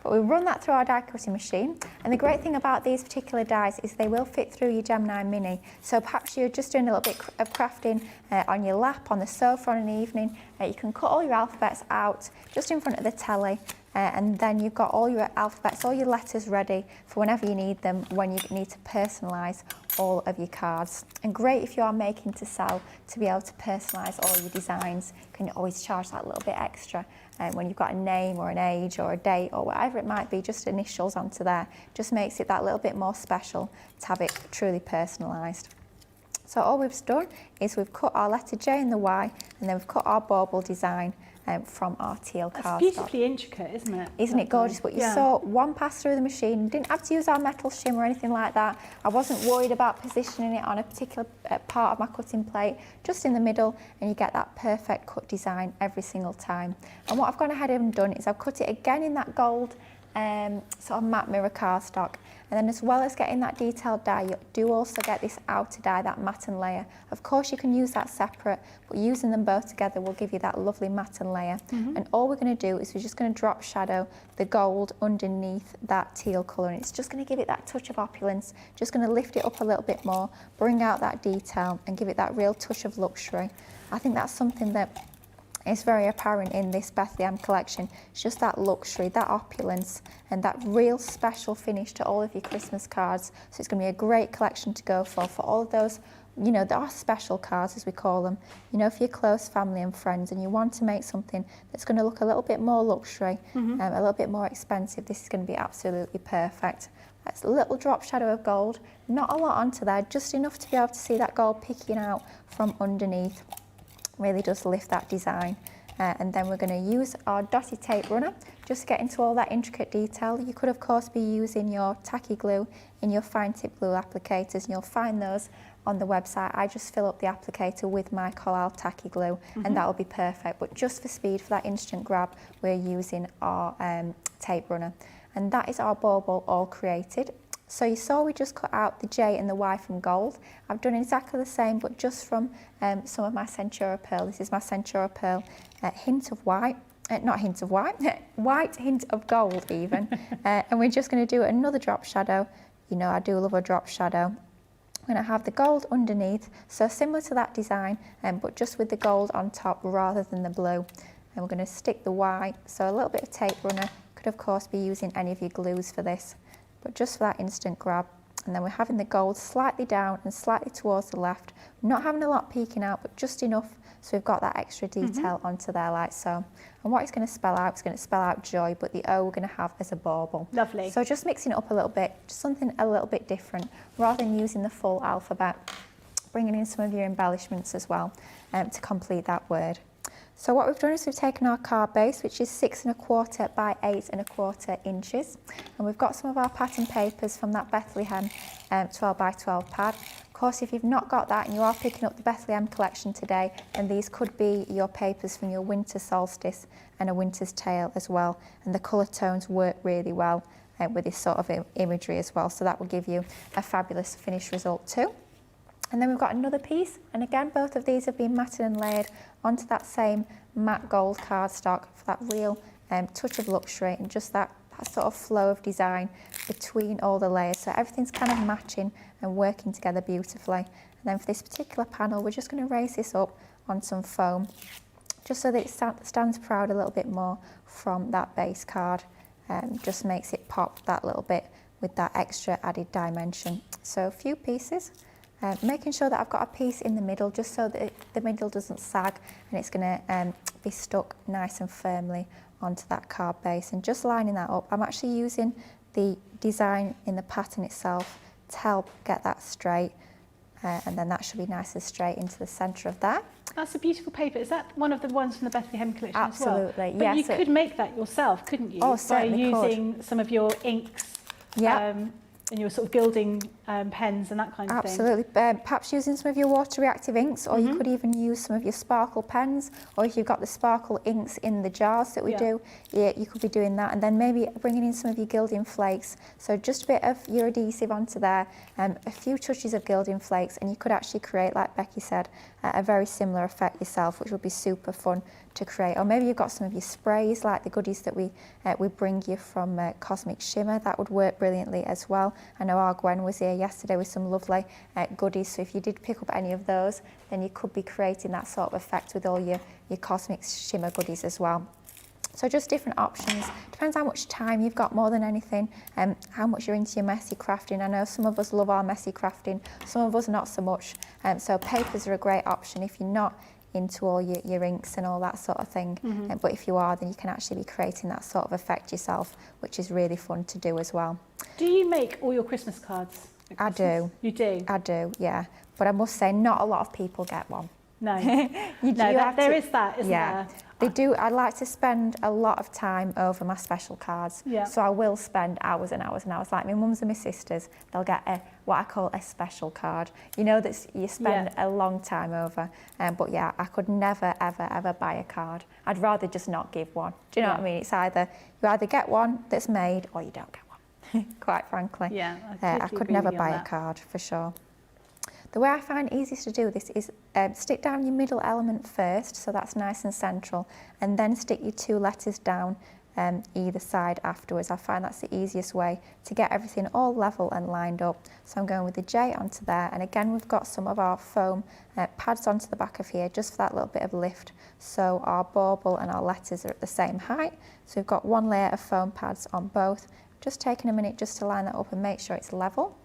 But we run that through our die cutting machine, and the great thing about these particular dies is they will fit through your Gemini Mini. So perhaps you're just doing a little bit of crafting on your lap, on the sofa on an evening. You can cut all your alphabets out just in front of the telly, and then you've got all your alphabets, all your letters ready for whenever you need them, when you need to personalise all of your cards. And great if you are making to sell, to be able to personalise all your designs. You can always charge that little bit extra when you've got a name or an age or a date or whatever it might be, just initials onto there. Just makes it that little bit more special to have it truly personalised. So all we've done is we've cut our letter J and the Y, and then we've cut our bauble design from our teal cardstock. It's beautifully intricate, isn't it? Isn't it gorgeous? But you saw one pass through the machine. Didn't have to use our metal shim or anything like that. I wasn't worried about positioning it on a particular part of my cutting plate, just in the middle, and you get that perfect cut design every single time. And what I've gone ahead and done is I've cut it again in that gold sort of matte mirror cardstock, And then as well as getting that detailed die, you do also get this outer die, that matten layer. Of course you can use that separate, but using them both together will give you that lovely matten layer. And all we're going to do is we're just going to drop shadow the gold underneath that teal colour, and it's just going to give it that touch of opulence, just going to lift it up a little bit more, bring out that detail and give it that real touch of luxury. I think that's something that is very apparent in this Bethlehem collection. It's just that luxury, that opulence and that real special finish to all of your Christmas cards. So it's going to be a great collection to go for all of those, you know, there are special cards as we call them, you know, for your close family and friends, and you want to make something that's going to look a little bit more luxury, a little bit more expensive. This is going to be absolutely perfect. That's a little drop shadow of gold, not a lot onto there, just enough to be able to see that gold peeking out from underneath. Really does lift that design. And then we're going to use our dotted tape runner just to get into all that intricate detail. You could of course be using your tacky glue in your fine tip glue applicators, and you'll find those on the website. I just fill up the applicator with my Collal tacky glue and that will be perfect. But just for speed, for that instant grab, we're using our tape runner. And that is our bauble all created. So you saw we just cut out the J and the Y from gold. I've done exactly the same, but just from some of my Centura pearl. This is my Centura pearl, hint of white, not hint of white, white hint of gold even. And we're just going to do another drop shadow. You know, I do love a drop shadow. I'm going to have the gold underneath, so similar to that design, but just with the gold on top rather than the blue. And we're going to stick the Y, so a little bit of tape runner. Could of course be using any of your glues for this, but just for that instant grab. And then we're having the gold slightly down and slightly towards the left, not having a lot peeking out, but just enough so we've got that extra detail onto there like so. And what it's going to spell out, it's going to spell out joy, but the O we're going to have as a bauble. Lovely. So just mixing it up a little bit, just something a little bit different, rather than using the full alphabet, bringing in some of your embellishments as well to complete that word. So what we've done is we've taken our card base, which is 6 1/4 by 8 1/4 inches, and we've got some of our pattern papers from that Bethlehem 12 by 12 pad. Of course, if you've not got that and you are picking up the Bethlehem collection today, then these could be your papers from your winter solstice and a winter's tale as well, and the colour tones work really well with this sort of imagery as well, so that will give you a fabulous finished result too. And then we've got another piece, and again both of these have been matted and layered onto that same matte gold cardstock for that real touch of luxury and just that sort of flow of design between all the layers, so everything's kind of matching and working together beautifully. And then for this particular panel we're just going to raise this up on some foam just so that it stands proud a little bit more from that base card, just makes it pop that little bit with that extra added dimension. So a few pieces. Making sure that I've got a piece in the middle just so that the middle doesn't sag and it's going to be stuck nice and firmly onto that card base, and just lining that up. I'm actually using the design in the pattern itself to help get that straight, and then that should be nice and straight into the centre of that. That's a beautiful paper. Is that one of the ones from the Bethlehem collection Absolutely, as well? But yes. you could make that yourself, couldn't you? Oh, certainly by using some of your inks. Yeah. And your sort of gilding pens and that kind of thing. Absolutely. Perhaps using some of your water reactive inks, or you could even use some of your sparkle pens, or if you've got the sparkle inks in the jars that we do, you could be doing that, and then maybe bringing in some of your gilding flakes. So just a bit of your adhesive onto there, a few touches of gilding flakes, and you could actually create, like Becky said, a very similar effect yourself, which would be super fun to create. Or maybe you've got some of your sprays, like the goodies that we bring you from Cosmic Shimmer. That would work brilliantly as well. I know our Gwen was here yesterday with some lovely goodies, so if you did pick up any of those, then you could be creating that sort of effect with all your Cosmic Shimmer goodies as well. So just different options. Depends how much time you've got more than anything, and how much you're into your messy crafting. I know some of us love our messy crafting, some of us not so much. So papers are a great option if you're not into all your inks and all that sort of thing. But if you are, then you can actually be creating that sort of effect yourself, which is really fun to do as well. Do you make all your Christmas cards at Christmas? I do. You do? I do, yeah. But I must say, not a lot of people get one. No. There is that, isn't there? They do. I like to spend a lot of time over my special cards. Yeah. So I will spend hours and hours and hours. Like my mum's and my sisters, they'll get what I call a special card. You know, that you spend a long time over. But yeah, I could never, ever, ever buy a card. I'd rather just not give one. Do you know what I mean? It's you either get one that's made or you don't get one. quite frankly. Yeah, I could never buy a card for sure. The way I find easiest to do this is stick down your middle element first, so that's nice and central, and then stick your 2 letters down either side afterwards. I find that's the easiest way to get everything all level and lined up. So I'm going with the J onto there, and again we've got some of our foam pads onto the back of here just for that little bit of lift, so our bauble and our letters are at the same height. So we've got 1 layer of foam pads on both. Just taking a minute just to line that up and make sure it's level.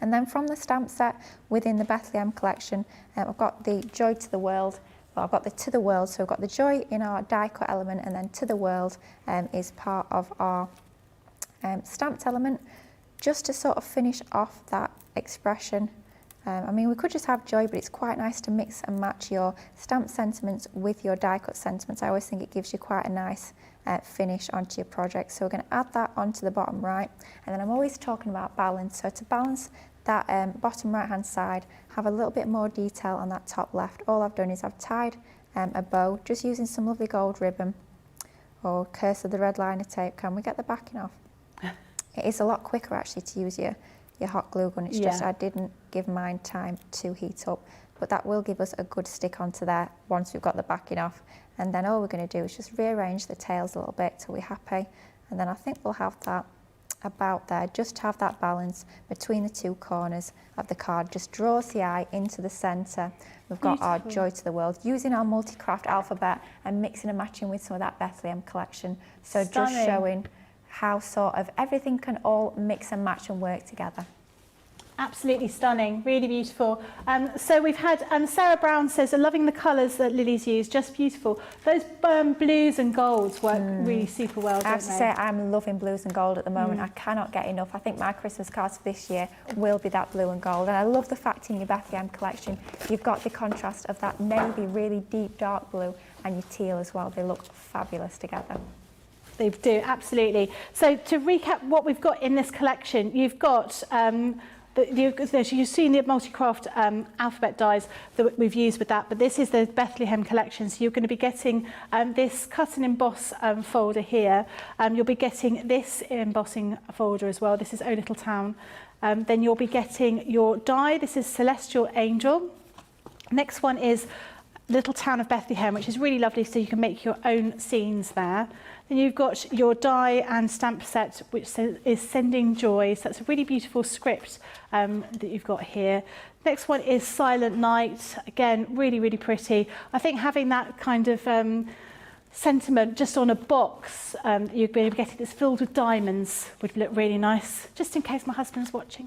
And then from the stamp set within the Bethlehem collection, I've got the Joy to the World. Well, I've got the To the World, so we've got the Joy in our die cut element, and then To the World is part of our stamped element, just to sort of finish off that expression. I mean, we could just have Joy, but it's quite nice to mix and match your stamped sentiments with your die cut sentiments. I always think it gives you quite a nice finish onto your project. So we're going to add that onto the bottom right, and then I'm always talking about balance. So to balance that bottom right hand side, have a little bit more detail on that top left. All I've done is I've tied a bow just using some lovely gold ribbon, or curse of the red liner tape. Can we get the backing off? It is a lot quicker actually to use your hot glue gun. It's just I didn't give mine time to heat up, but that will give us a good stick onto there once we've got the backing off. And then all we're going to do is just rearrange the tails a little bit till we're happy, and then I think we'll have that about there, just to have that balance between the 2 corners of the card. Just draws the eye into the centre. We've got our Joy to the World, using our multi-craft alphabet and mixing and matching with some of that Bethlehem collection. So just showing how sort of everything can all mix and match and work together. Absolutely stunning, really beautiful. So we've had Sarah Brown says, loving the colours that Lily's used, just beautiful. Those blues and golds work really super well, don't they? I have to say, I'm loving blues and gold at the moment. I cannot get enough. I think my Christmas cards for this year will be that blue and gold. And I love the fact in your Bethlehem collection, you've got the contrast of that navy, really deep dark blue, and your teal as well. They look fabulous together. They do, absolutely. So to recap what we've got in this collection, you've got you've seen the multi-craft alphabet dies that we've used with that, but this is the Bethlehem collection. So you're going to be getting this cut and emboss folder here. You'll be getting this embossing folder as well. This is O Little Town. Then you'll be getting your die. This is Celestial Angel. Next one is Little Town of Bethlehem, which is really lovely, so you can make your own scenes there. Then you've got your die and stamp set, which is Sending Joy. So that's a really beautiful script that you've got here. Next one is Silent Night. Again, really, really pretty. I think having that kind of sentiment just on a box you'd be able to get it, it's filled with diamonds, would look really nice, just in case my husband's watching.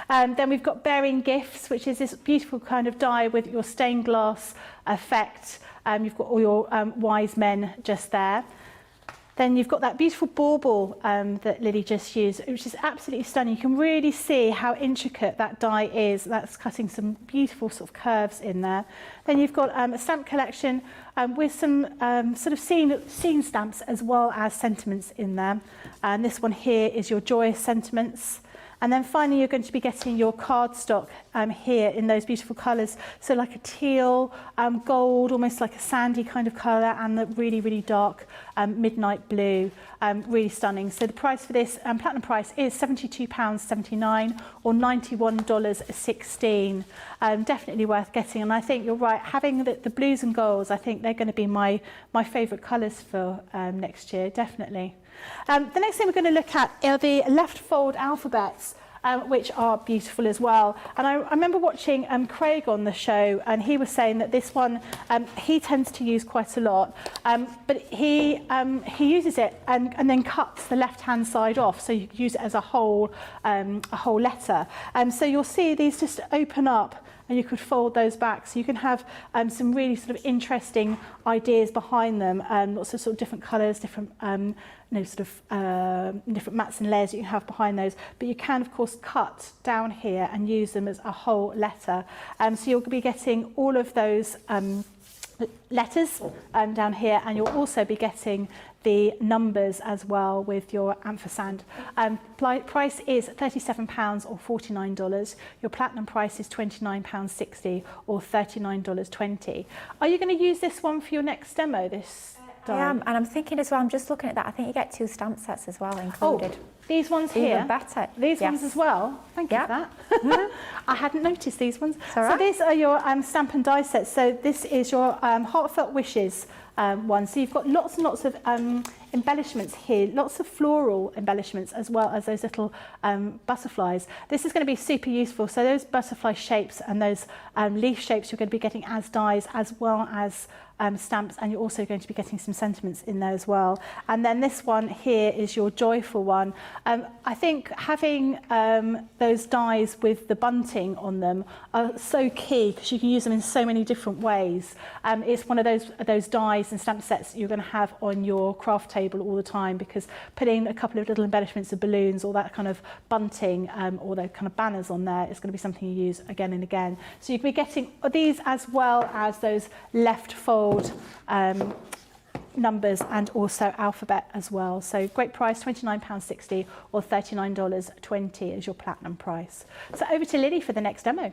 Then we've got Bearing Gifts, which is this beautiful kind of die with your stained glass effect. You've got all your wise men just there. Then you've got that beautiful bauble that Lily just used, which is absolutely stunning. You can really see how intricate that die is. That's cutting some beautiful sort of curves in there. Then you've got a stamp collection with some sort of scene stamps as well as sentiments in there. And this one here is your joyous sentiments. And then finally, you're going to be getting your cardstock here in those beautiful colours. So like a teal, gold, almost like a sandy kind of colour, and the really, really dark midnight blue. Really stunning. So the price for this platinum price is £72.79 or $91.16. Definitely worth getting. And I think you're right, having the blues and golds, I think they're going to be my favourite colours for next year, definitely. The next thing we're going to look at are the left fold alphabets, which are beautiful as well. And I remember watching Craig on the show, and he was saying that this one he tends to use quite a lot, but he uses it and then cuts the left-hand side off, so you can use it as a whole letter. So you'll see these just open up, and you could fold those back, so you can have some really sort of interesting ideas behind them. Lots of sort of different colours, different different mats and layers you can have behind those. But you can, of course, cut down here and use them as a whole letter. So you'll be getting all of those letters down here, and you'll also be getting the numbers as well with your ampersand. Price is £37 or $49. Your platinum price is £29.60 or $39.20. Are you going to use this one for your next demo, this die. I am, and I'm thinking as well, I'm just looking at that, I think you get 2 stamp sets as well included. Oh, these ones here. Even better. These ones as well. Thank you for that. I hadn't noticed these ones. So these are your stamp and die sets. So this is your Heartfelt Wishes one. So you've got lots and lots of embellishments here, lots of floral embellishments as well as those little butterflies. This is going to be super useful. So those butterfly shapes and those leaf shapes you're going to be getting as dies as well as stamps, and you're also going to be getting some sentiments in there as well. And then this one here is your joyful one. I think having those dies with the bunting on them are so key because you can use them in so many different ways. It's one of those dies and stamp sets you're going to have on your craft table all the time, because putting a couple of little embellishments of balloons or that kind of bunting or those kind of banners on there is going to be something you use again and again. So you can be getting these as well as those left fold numbers and also alphabet as well. So great price, £29.60 or $39.20 is your platinum price. So over to Lily for the next demo.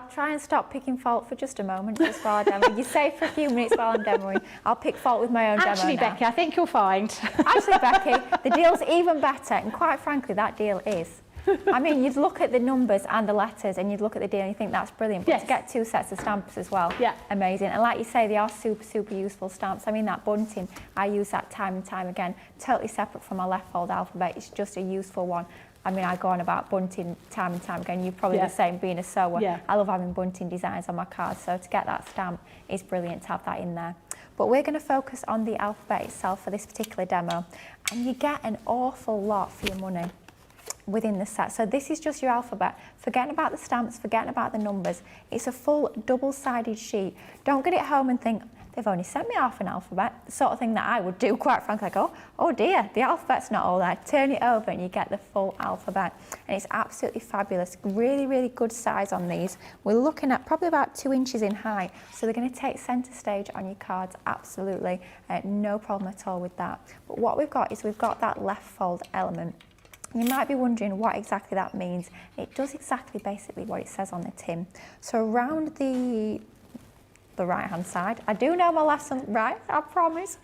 I'll try and stop picking fault for just a moment just while I demo. You say for a few minutes while I'm demoing, I'll pick fault with my own demo now. Actually, Becky, I think you'll find. Actually, Becky, the deal's even better, and quite frankly, that deal is. I mean, you'd look at the numbers and the letters and you'd look at the deal and you think that's brilliant. But to get 2 sets of stamps as well, amazing. And like you say, they are super, super useful stamps. I mean, that bunting, I use that time and time again, totally separate from my left fold alphabet. It's just a useful one. I mean, I go on about bunting time and time again. You're probably the same, being a sewer. I love having bunting designs on my cards. So to get that stamp is brilliant to have that in there. But we're going to focus on the alphabet itself for this particular demo. And you get an awful lot for your money within the set. So this is just your alphabet. Forgetting about the stamps, forgetting about the numbers. It's a full double-sided sheet. Don't get it home and think, they've only sent me half an alphabet. The sort of thing that I would do, quite frankly, like, oh dear, the alphabet's not all there. Turn it over and you get the full alphabet. And it's absolutely fabulous. Really, really good size on these. We're looking at probably about 2 inches in height. So they're going to take centre stage on your cards, absolutely. No problem at all with that. But what we've got is we've got that left fold element. You might be wondering what exactly that means. It does exactly basically what it says on the tin. So around the right hand side, I do know my left and right, I promise.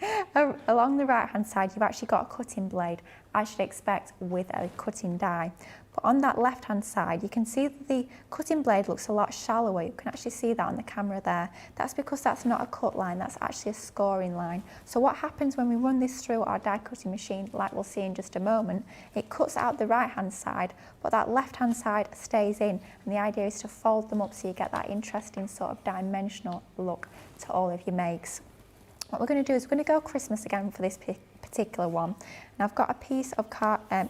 Along the right hand side, you've actually got a cutting blade, as you'd expect with a cutting die. But on that left hand side, you can see that the cutting blade looks a lot shallower. You can actually see that on the camera there. That's because that's not a cut line, that's actually a scoring line. So what happens when we run this through our die cutting machine, like we'll see in just a moment, it cuts out the right hand side, but that left hand side stays in. And the idea is to fold them up so you get that interesting sort of dimensional look to all of your makes. What we're going to do is we're going to go Christmas again for this particular one. And I've got a piece of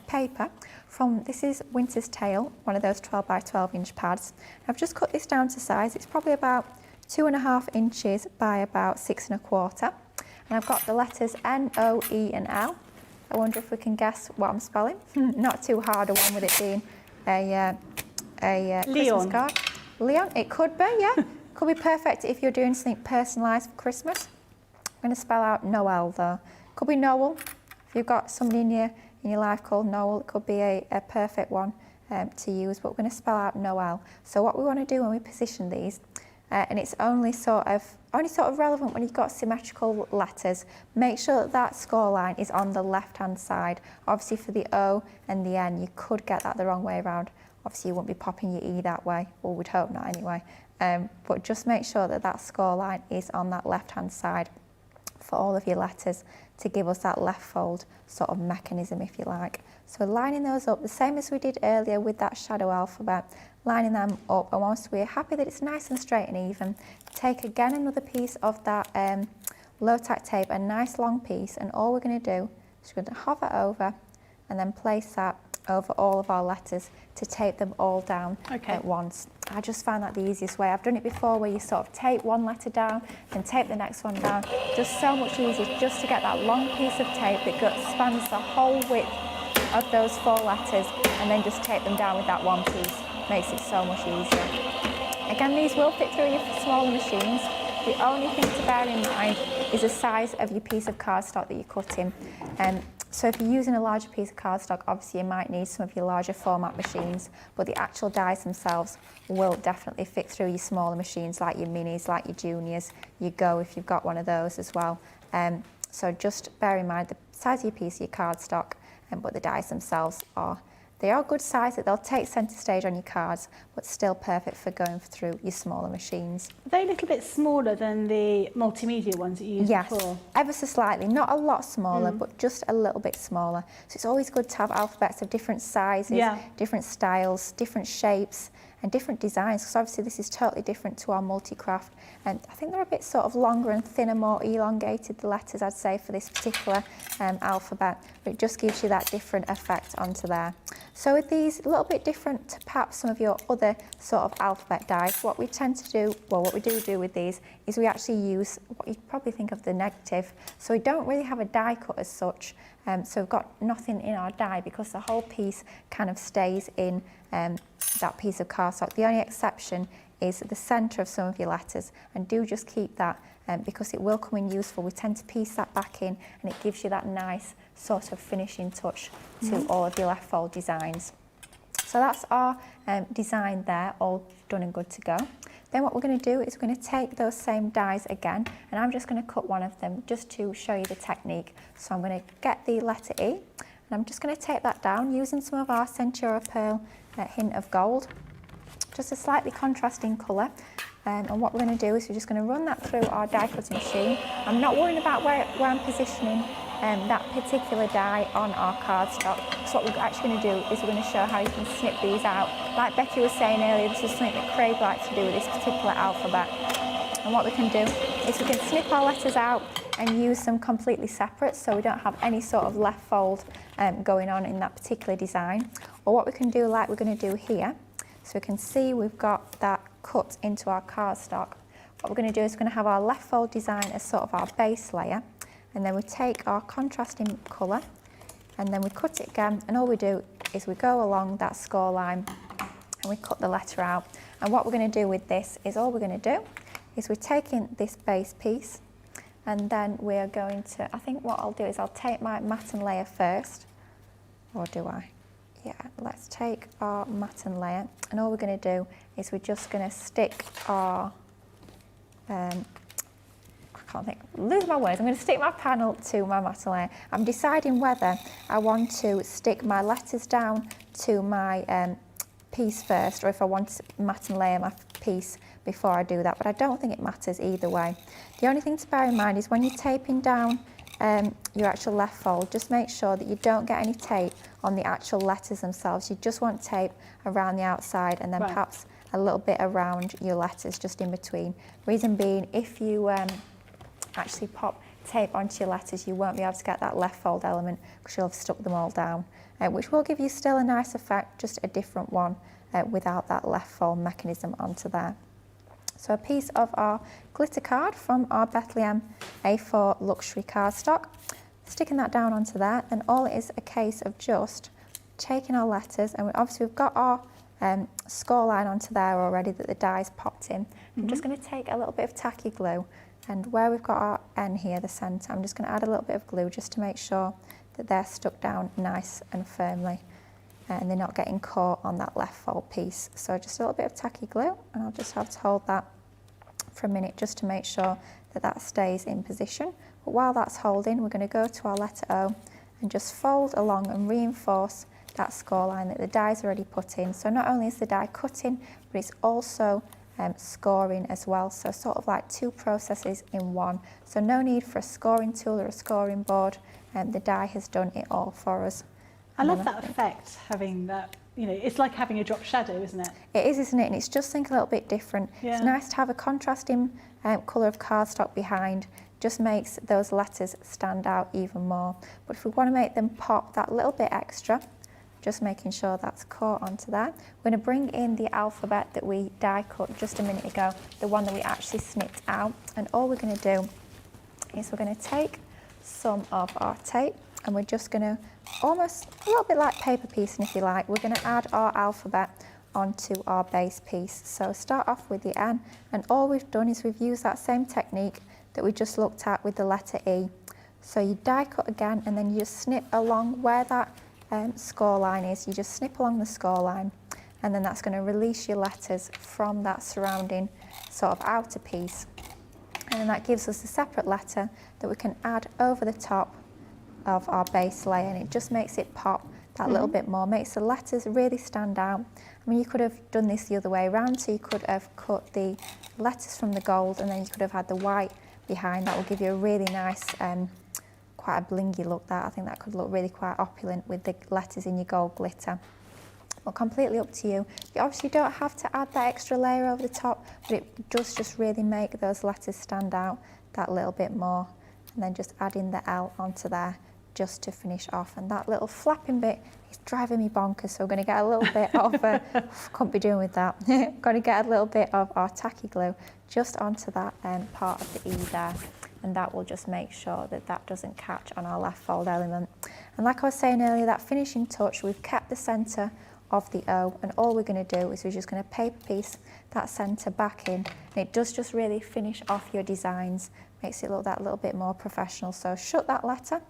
paper from, this is Winter's Tale, one of those 12 by 12 inch pads. I've just cut this down to size. It's probably about 2.5 inches by about 6 1/4. And I've got the letters N, O, E and L. I wonder if we can guess what I'm spelling. Not too hard a one with it being a Christmas card. Leon, it could be, yeah. Could be perfect if you're doing something personalised for Christmas. I'm going to spell out Noel though. Could be Noel. If you've got somebody in your life called Noel, it could be a perfect one to use, but we're going to spell out Noel. So what we want to do when we position these, and it's only sort of relevant when you've got symmetrical letters, make sure that score line is on the left hand side. Obviously for the O and the N, you could get that the wrong way around. Obviously you won't be popping your E that way, or we'd hope not anyway. But just make sure that that score line is on that left hand side for all of your letters to give us that left fold sort of mechanism, if you like. So lining those up the same as we did earlier with that shadow alphabet, lining them up, and once we're happy that it's nice and straight and even, take again another piece of that low tack tape, a nice long piece, and all we're going to do is we're going to hover over and then place that over all of our letters to tape them all down at once. I just find that the easiest way. I've done it before where you sort of tape one letter down, then tape the next one down. Just so much easier just to get that long piece of tape that spans the whole width of those 4 letters, and then just tape them down with that one piece. Makes it so much easier. Again, these will fit through your smaller machines. The only thing to bear in mind is the size of your piece of cardstock that you're cutting. So if you're using a larger piece of cardstock, obviously you might need some of your larger format machines, but the actual dies themselves will definitely fit through your smaller machines, like your minis, like your juniors, your Go if you've got one of those as well. So just bear in mind the size of your piece of your cardstock, but the dies themselves they are good size that they'll take centre stage on your cards, but still perfect for going through your smaller machines. Are they a little bit smaller than the multimedia ones that you used before? Yes, ever so slightly, not a lot smaller, but just a little bit smaller. So it's always good to have alphabets of different sizes, different styles, different shapes, and different designs, because obviously this is totally different to our multi-craft. And I think they're a bit sort of longer and thinner, more elongated, the letters, I'd say, for this particular alphabet, but it just gives you that different effect onto there. So with these, a little bit different to perhaps some of your other sort of alphabet dies, what we tend to do, well, what we do with these is we actually use what you'd probably think of the negative. So we don't really have a die cut as such, so we've got nothing in our die because the whole piece kind of stays in that piece of cardstock. The only exception is the centre of some of your letters, and do just keep that because it will come in useful. We tend to piece that back in and it gives you that nice sort of finishing touch to all of your left fold designs. So that's our design there, all done and good to go. Then what we're going to do is we're going to take those same dies again, and I'm just going to cut one of them just to show you the technique. So I'm going to get the letter E, and I'm just going to take that down using some of our Centura Pearl hint of gold, just a slightly contrasting colour. And what we're going to do is we're just going to run that through our die cutting machine. I'm not worrying about where I'm positioning that particular die on our cardstock. So what we're actually going to do is we're going to show how you can snip these out. Like Becky was saying earlier, this is something that Craig likes to do with this particular alphabet. And what we can do is we can snip our letters out and use them completely separate, so we don't have any sort of left fold going on in that particular design. Or what we can do, like we're going to do here, so we can see we've got that cut into our cardstock. What we're going to do is we're going to have our left fold design as sort of our base layer, and then we take our contrasting colour and then we cut it again, and all we do is we go along that score line and we cut the letter out. And what we're going to do with this is all we're going to do is we're taking this base piece, and then we're going to, I think what I'll do is I'll take my matten layer first, or do I? Yeah, let's take our matten layer, and all we're going to do is we're just going to stick our, I can't think, lose my words, I'm going to stick my panel to my matten layer. I'm deciding whether I want to stick my letters down to my piece first, or if I want to matten layer my piece before I do that, but I don't think it matters either way. The only thing to bear in mind is when you're taping down your actual left fold, just make sure that you don't get any tape on the actual letters themselves. You just want tape around the outside, and then perhaps a little bit around your letters just in between. Reason being, if you actually pop tape onto your letters, you won't be able to get that left fold element because you'll have stuck them all down, which will give you still a nice effect, just a different one without that left fold mechanism onto there. So a piece of our glitter card from our Bethlehem A4 luxury cardstock, sticking that down onto there, and all it is a case of just taking our letters, and obviously we've got our score line onto there already that the die's popped in. I'm just going to take a little bit of tacky glue, and where we've got our N here, the centre, I'm just going to add a little bit of glue just to make sure that they're stuck down nice and firmly, and they're not getting caught on that left fold piece. So just a little bit of tacky glue, and I'll just have to hold that for a minute just to make sure that that stays in position. But while that's holding, we're going to go to our letter O and just fold along and reinforce that score line that the die's already put in. So not only is the die cutting, but it's also scoring as well. So sort of like two processes in one. So no need for a scoring tool or a scoring board. The die has done it all for us. I love that effect, having that, you know, it's like having a drop shadow, isn't it? It is, isn't it? And it's just think a little bit different. Yeah. It's nice to have a contrasting colour of cardstock behind, just makes those letters stand out even more. But if we want to make them pop that little bit extra, just making sure that's caught onto there. We're going to bring in the alphabet that we die cut just a minute ago, the one that we actually snipped out. And all we're going to do is we're going to take some of our tape, and we're just going to, almost a little bit like paper piecing if you like, we're going to add our alphabet onto our base piece. So start off with the N, and all we've done is we've used that same technique that we just looked at with the letter E. So you die cut again, and then you just snip along where that score line is. You just snip along the score line, and then that's going to release your letters from that surrounding sort of outer piece. And then that gives us a separate letter that we can add over the top of our base layer, and it just makes it pop that little bit more, makes the letters really stand out. I mean, you could have done this the other way around, so you could have cut the letters from the gold and then you could have had the white behind. That will give you a really nice, quite a blingy look. That I think that could look really quite opulent with the letters in your gold glitter. Well, completely up to you. You obviously don't have to add that extra layer over the top, but it does just really make those letters stand out that little bit more. And then just adding the L onto there just to finish off. And that little flapping bit is driving me bonkers, so we're going to get a little bit of, can't be doing with that, going to get a little bit of our tacky glue just onto that part of the E there. And that will just make sure that that doesn't catch on our left fold element. And like I was saying earlier, that finishing touch, we've kept the centre of the O, and all we're going to do is we're just going to paper piece that centre back in, and it does just really finish off your designs, makes it look that little bit more professional. So shut that letter,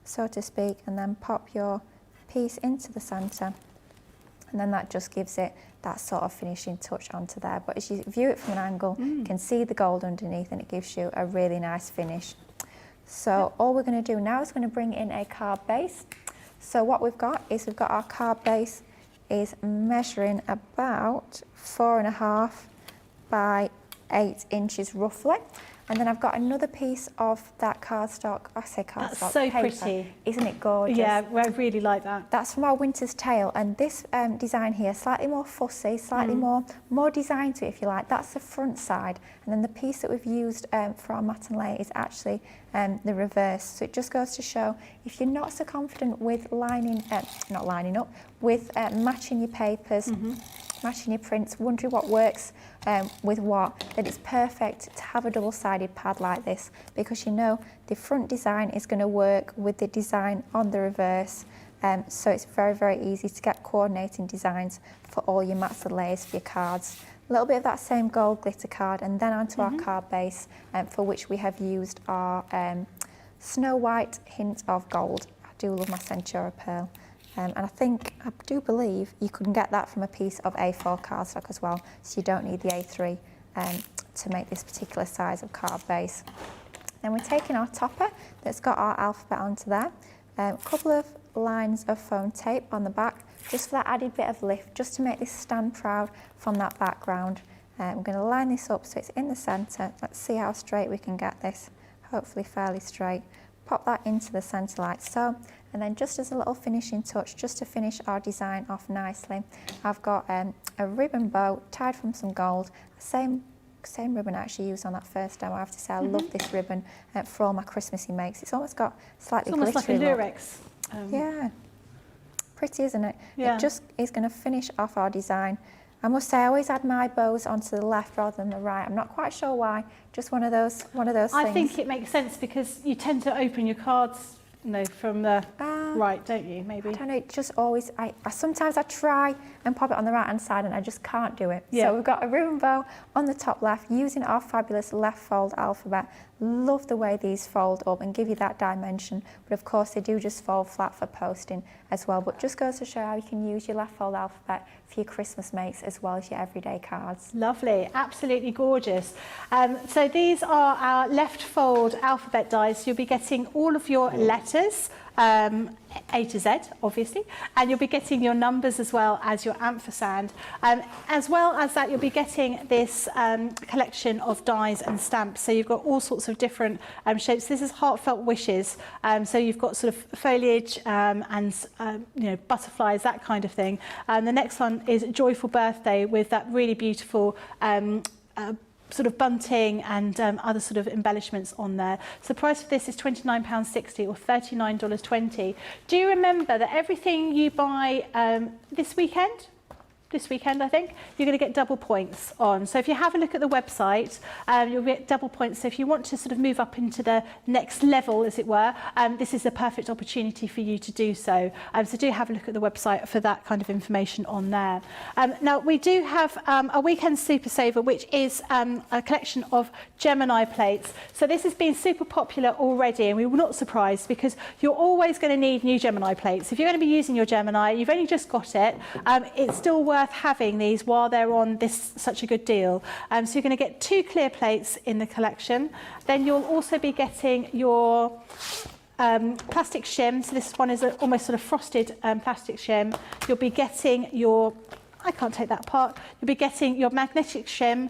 so to speak, and then pop your piece into the centre, and then that just gives it that sort of finishing touch onto there. But as you view it from an angle, you can see the gold underneath, and it gives you a really nice finish. So all we're going to do now is going to bring in a card base. So what we've got is we've got our card base is measuring about 4.5 by 8 inches roughly. And then I've got another piece of that cardstock. I say cardstock. That's so paper. pretty. Isn't it gorgeous? Yeah, I really like that. That's from our Winter's Tale, and this design here, slightly more fussy, slightly more design to it, if you like. That's the front side, and then the piece that we've used for our matte and lay is actually the reverse. So it just goes to show, if you're not so confident with not lining up, with matching your papers, matching your prints, wondering what works with what, then it's perfect to have a double-sided pad like this, because you know the front design is going to work with the design on the reverse. So it's very, very easy to get coordinating designs for all your mats and layers for your cards. A little bit of that same gold glitter card, and then onto our card base, for which we have used our Snow White hint of gold. I do love my Centura Pearl. And I do believe you can get that from a piece of A4 cardstock as well, so you don't need the A3 to make this particular size of card base. Then we're taking our topper that's got our alphabet onto there, a couple of lines of foam tape on the back, just for that added bit of lift, just to make this stand proud from that background. We're going to line this up so it's in the centre. Let's see how straight we can get this, hopefully fairly straight. Pop that into the centre like so. And then just as a little finishing touch, just to finish our design off nicely, I've got a ribbon bow tied from some gold, same ribbon I actually used on that first demo. I have to say I love this ribbon for all my Christmassy makes. It's almost got slightly glittery. It's almost like a lyrics. Yeah, pretty, isn't it? Yeah. It just is going to finish off our design. I must say I always add my bows onto the left rather than the right. I'm not quite sure why. Just one of those things. I think it makes sense because you tend to open your cards, from the right, don't you? Maybe. I don't know. It just always. Sometimes I try and pop it on the right hand side, and I just can't do it. Yeah. So we've got a ribbon bow on the top left, using our fabulous left fold alphabet. Love the way these fold up and give you that dimension. But of course, they do just fold flat for posting as well. But just goes to show how you can use your left fold alphabet for your Christmas makes as well as your everyday cards. Lovely, absolutely gorgeous. So these are our left fold alphabet dies. You'll be getting all of your letters, A to Z, obviously, and you'll be getting your numbers as well as your ampersand. As well as that, you'll be getting this collection of dies and stamps. So you've got all sorts of different shapes. This is heartfelt wishes. So you've got sort of foliage and butterflies, that kind of thing. And the next one is joyful birthday with that really beautiful sort of bunting and other sort of embellishments on there. So the price for this is £29.60 or $39.20. Do you remember that everything you buy this weekend, I think, you're going to get double points on. So if you have a look at the website, you'll get double points. So if you want to sort of move up into the next level, as it were, this is the perfect opportunity for you to do so. So do have a look at the website for that kind of information on there. Now, we do have a Weekend Super Saver, which is a collection of Gemini plates. So this has been super popular already, and we were not surprised because you're always going to need new Gemini plates. If you're going to be using your Gemini, you've only just got it, it's still worth worth having these while they're on this such a good deal. So you're going to get 2 clear plates in the collection. Then you'll also be getting your plastic shim. So this one is almost sort of frosted plastic shim. You'll be getting your, I can't take that apart. You'll be getting your magnetic shim,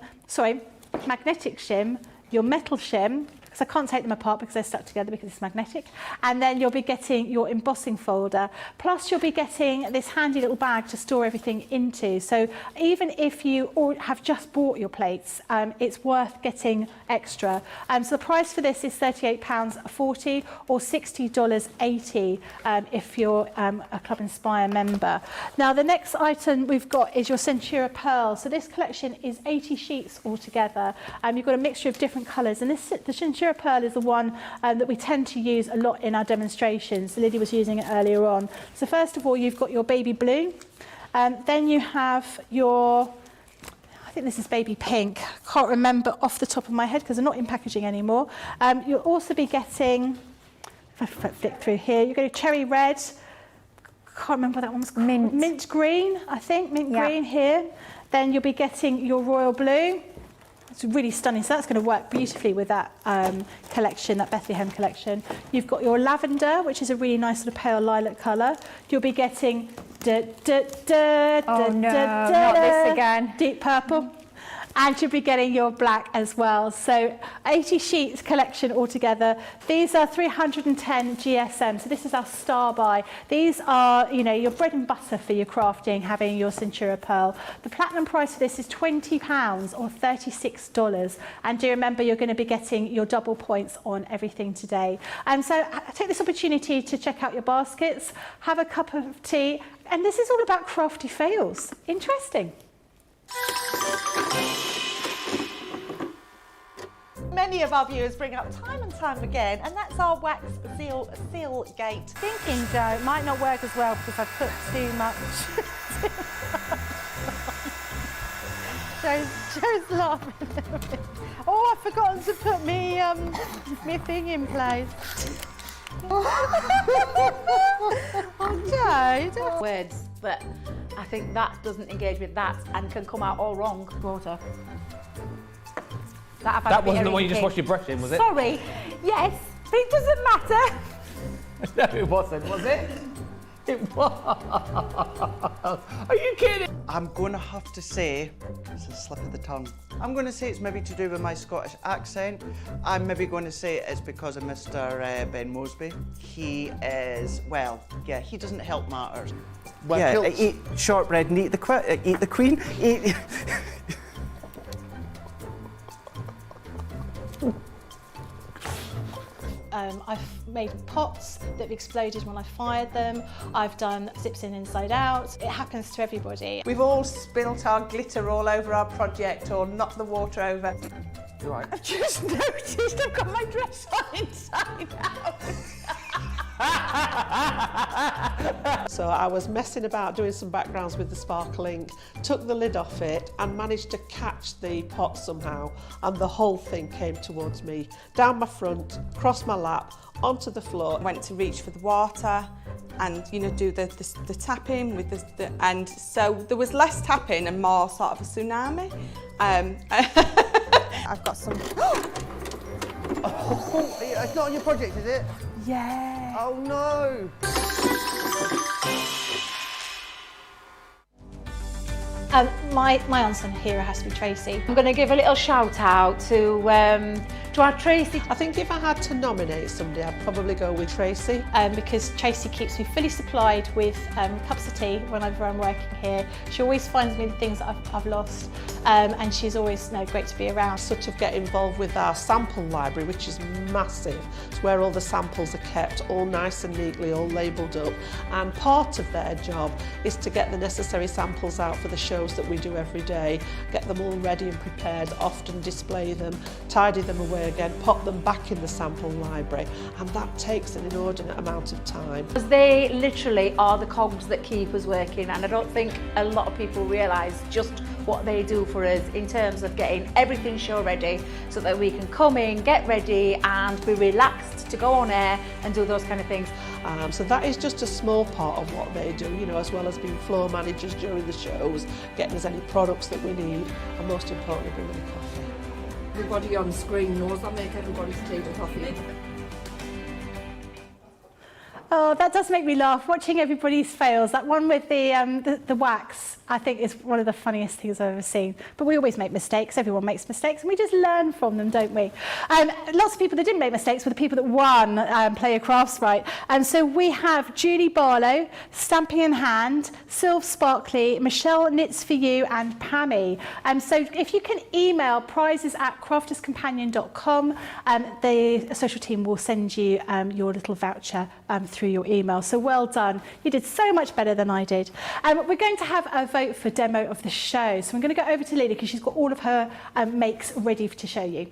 your metal shim, because I can't take them apart because they're stuck together because it's magnetic. And then you'll be getting your embossing folder. Plus you'll be getting this handy little bag to store everything into. So even if you have just bought your plates, it's worth getting extra. So the price for this is £38.40 or $60.80 if you're a Club Inspire member. Now the next item we've got is your Centura Pearl. So this collection is 80 sheets altogether. You've got a mixture of different colours, and the Centura Pearl is the one that we tend to use a lot in our demonstrations. Lydia was using it earlier on. So first of all, you've got your baby blue. Then you have your, I think this is baby pink. I can't remember off the top of my head because they're not in packaging anymore. You'll also be getting, if I flick through here, you're going to cherry red. Can't remember what that one's called. Mint green, I think, mint green here. Then you'll be getting your royal blue. It's really stunning, so that's going to work beautifully with that collection, that Bethlehem collection. You've got your lavender, which is a really nice sort of pale lilac colour. You'll be getting not this again. Deep purple. And you'll be getting your black as well. So 80 sheets collection altogether. These are 310 GSM. So this is our star buy. These are, you know, your bread and butter for your crafting, having your Centura Pearl. The platinum price for this is £20 or $36. And do remember, you're going to be getting your double points on everything today. And so take this opportunity to check out your baskets, have a cup of tea. And this is all about crafty fails. Interesting. Many of our viewers bring up time and time again, and that's our wax seal gate. Thinking, Joe, it might not work as well because I've put too much. Joe's laughing. Oh, I've forgotten to put me thing in place. Oh, Joe. Words, but I think that doesn't engage with that and can come out all wrong. Water. That wasn't the one you just washed your brush in, was it? Sorry. Yes, but it doesn't matter. No, it wasn't, was it? It was. Are you kidding? I'm going to have to say, it's a slip of the tongue. I'm going to say it's maybe to do with my Scottish accent. I'm maybe going to say it's because of Mr. Ben Mosby. He is, well, yeah, he doesn't help matters. Well, yeah, eat shortbread and eat the queen. Eat... I've made pots that have exploded when I fired them. I've done zips in inside out. It happens to everybody. We've all spilt our glitter all over our project or knocked the water over. You're right. I've just noticed I've got my dress on inside out. So I was messing about doing some backgrounds with the sparkle ink, took the lid off it and managed to catch the pot somehow, and the whole thing came towards me, down my front, across my lap, onto the floor. I went to reach for the water and, you know, do the tapping with the and so there was less tapping and more sort of a tsunami. I've got some... Oh, it's not on your project, is it? Yeah. Oh no! My unsung hero has to be Tracy. I'm going to give a little shout out to our Tracy. I think if I had to nominate somebody, I'd probably go with Tracy. Because Tracy keeps me fully supplied with cups of tea whenever I'm working here. She always finds me the things that I've lost, and she's always great to be around. Sort of get involved with our sample library, which is massive. It's where all the samples are kept, all nice and neatly, all labelled up. And part of their job is to get the necessary samples out for the shows that we do every day, get them all ready and prepared, often display them, tidy them away again, pop them back in the sample library, and that takes an inordinate amount of time. They literally are the cogs that keep us working, and I don't think a lot of people realise just what they do for us in terms of getting everything show ready so that we can come in, get ready and be relaxed to go on air and do those kind of things. So that is just a small part of what they do, you know, as well as being floor managers during the shows, getting us any products that we need, and most importantly, bringing the coffee. Everybody on screen knows I make everybody's tea with coffee. Oh, that does make me laugh, watching everybody's fails. That one with the wax, I think, is one of the funniest things I've ever seen. But we always make mistakes. Everyone makes mistakes, and we just learn from them, don't we? Lots of people that didn't make mistakes were the people that won Play Your Crafts Right. And so we have Julie Barlow, Stamping in Hand, Sylv Sparkley, Michelle Knits for You, and Pammy. So if you can email prizes@crafterscompanion.com, the social team will send you your little voucher through your email. So well done. You did so much better than I did. We're going to have a vote for demo of the show. So I'm going to go over to Lily because she's got all of her makes ready to show you.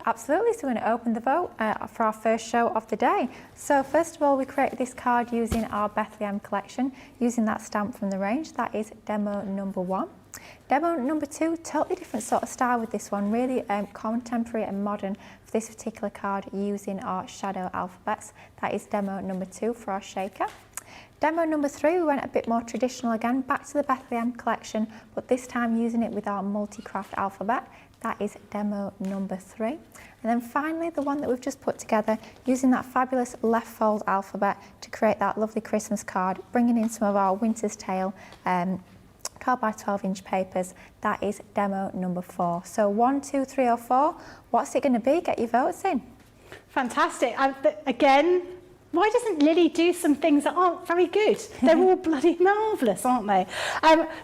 Absolutely, so we're going to open the vote for our first show of the day. So first of all, we created this card using our Bethlehem collection, using that stamp from the range. That is demo number 1. Demo number 2, totally different sort of style with this one, really contemporary and modern for this particular card using our shadow alphabets. That is demo number 2 for our shaker. Demo number 3, we went a bit more traditional again, back to the Bethlehem collection, but this time using it with our multi-craft alphabet. That is demo number 3. And then finally, the one that we've just put together, using that fabulous left fold alphabet to create that lovely Christmas card, bringing in some of our Winter's Tale 12 by 12 inch papers. That is demo number 4. So 1, 2, 3 or 4, what's it going to be? Get your votes in. Fantastic. Again, why doesn't Lily do some things that aren't very good? They're all bloody marvellous, aren't they?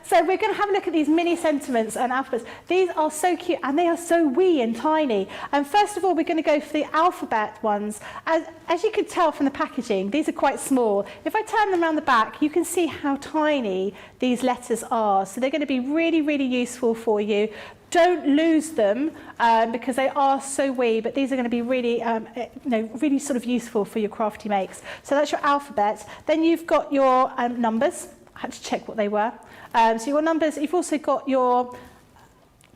So we're going to have a look at these mini sentiments and alphabets. These are so cute and they are so wee and tiny. And first of all, we're going to go for the alphabet ones. As you can tell from the packaging, these are quite small. If I turn them around the back, you can see how tiny these letters are. So they're going to be really, really useful for you. Don't lose them because they are so wee, but these are going to be really, really sort of useful for your crafty makes. So that's your alphabet. Then you've got your numbers. I had to check what they were. So your numbers, you've also got your,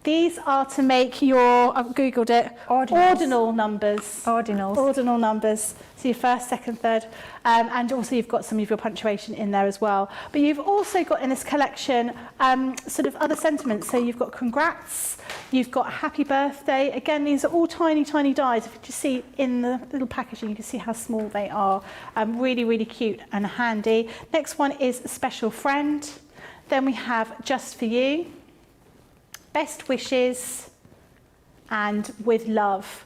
these are to make your, I've Googled it, ordinal numbers. Ordinal numbers. So your first, second, third. And also you've got some of your punctuation in there as well. But you've also got in this collection sort of other sentiments. So you've got congrats, you've got happy birthday. Again, these are all tiny, tiny dies. If you just see in the little packaging, you can see how small they are. Really, really cute and handy. Next one is special friend. Then we have just for you, best wishes, and with love.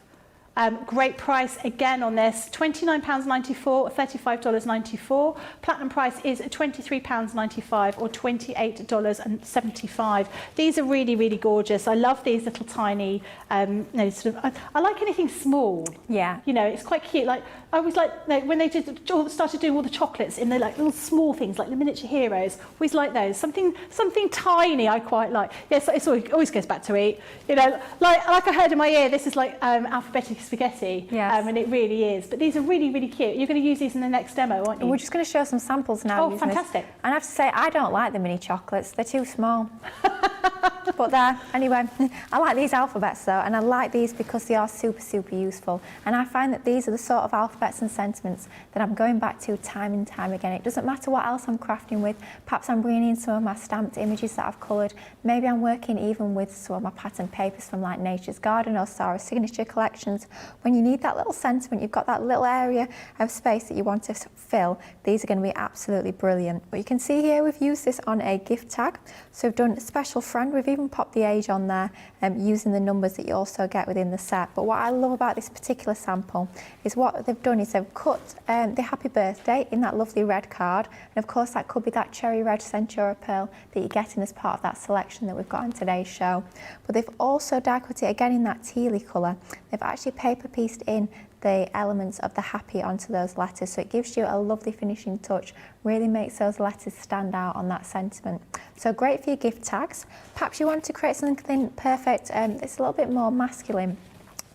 Great price again on this, £29.94, $35.94. Platinum price is £23.95 or $28.75. These are really, really gorgeous. I love these little tiny, I like anything small. Yeah. You know, it's quite cute. Like I always like when they started doing all the chocolates in the like little small things, like the miniature heroes. Always like those. Something tiny. I quite like. Yes, it always goes back to eat. You know, like I heard in my ear, this is like alphabetic spaghetti. Yes. And it really is. But these are really, really cute. You're going to use these in the next demo, aren't you? We're just going to show some samples now. Oh, fantastic. And I have to say, I don't like the mini chocolates. They're too small. But there, anyway, I like these alphabets though, and I like these because they are super, super useful. And I find that these are the sort of alphabets and sentiments that I'm going back to time and time again. It doesn't matter what else I'm crafting with. Perhaps I'm bringing in some of my stamped images that I've coloured. Maybe I'm working even with some of my pattern papers from like Nature's Garden or Sarah's Signature collections. When you need that little sentiment, you've got that little area of space that you want to fill, these are going to be absolutely brilliant. But you can see here we've used this on a gift tag. So we've done a special friend. We've even popped the age on there using the numbers that you also get within the set. But what I love about this particular sample is what they've done is they've cut the happy birthday in that lovely red card. And of course that could be that cherry red Centura pearl that you're getting as part of that selection that we've got on today's show. But they've also die cut it again in that tealy colour. They've actually paper pieced in the elements of the happy onto those letters, so it gives you a lovely finishing touch, really makes those letters stand out on that sentiment. So great for your gift tags. Perhaps you want to create something perfect that's a little bit more masculine.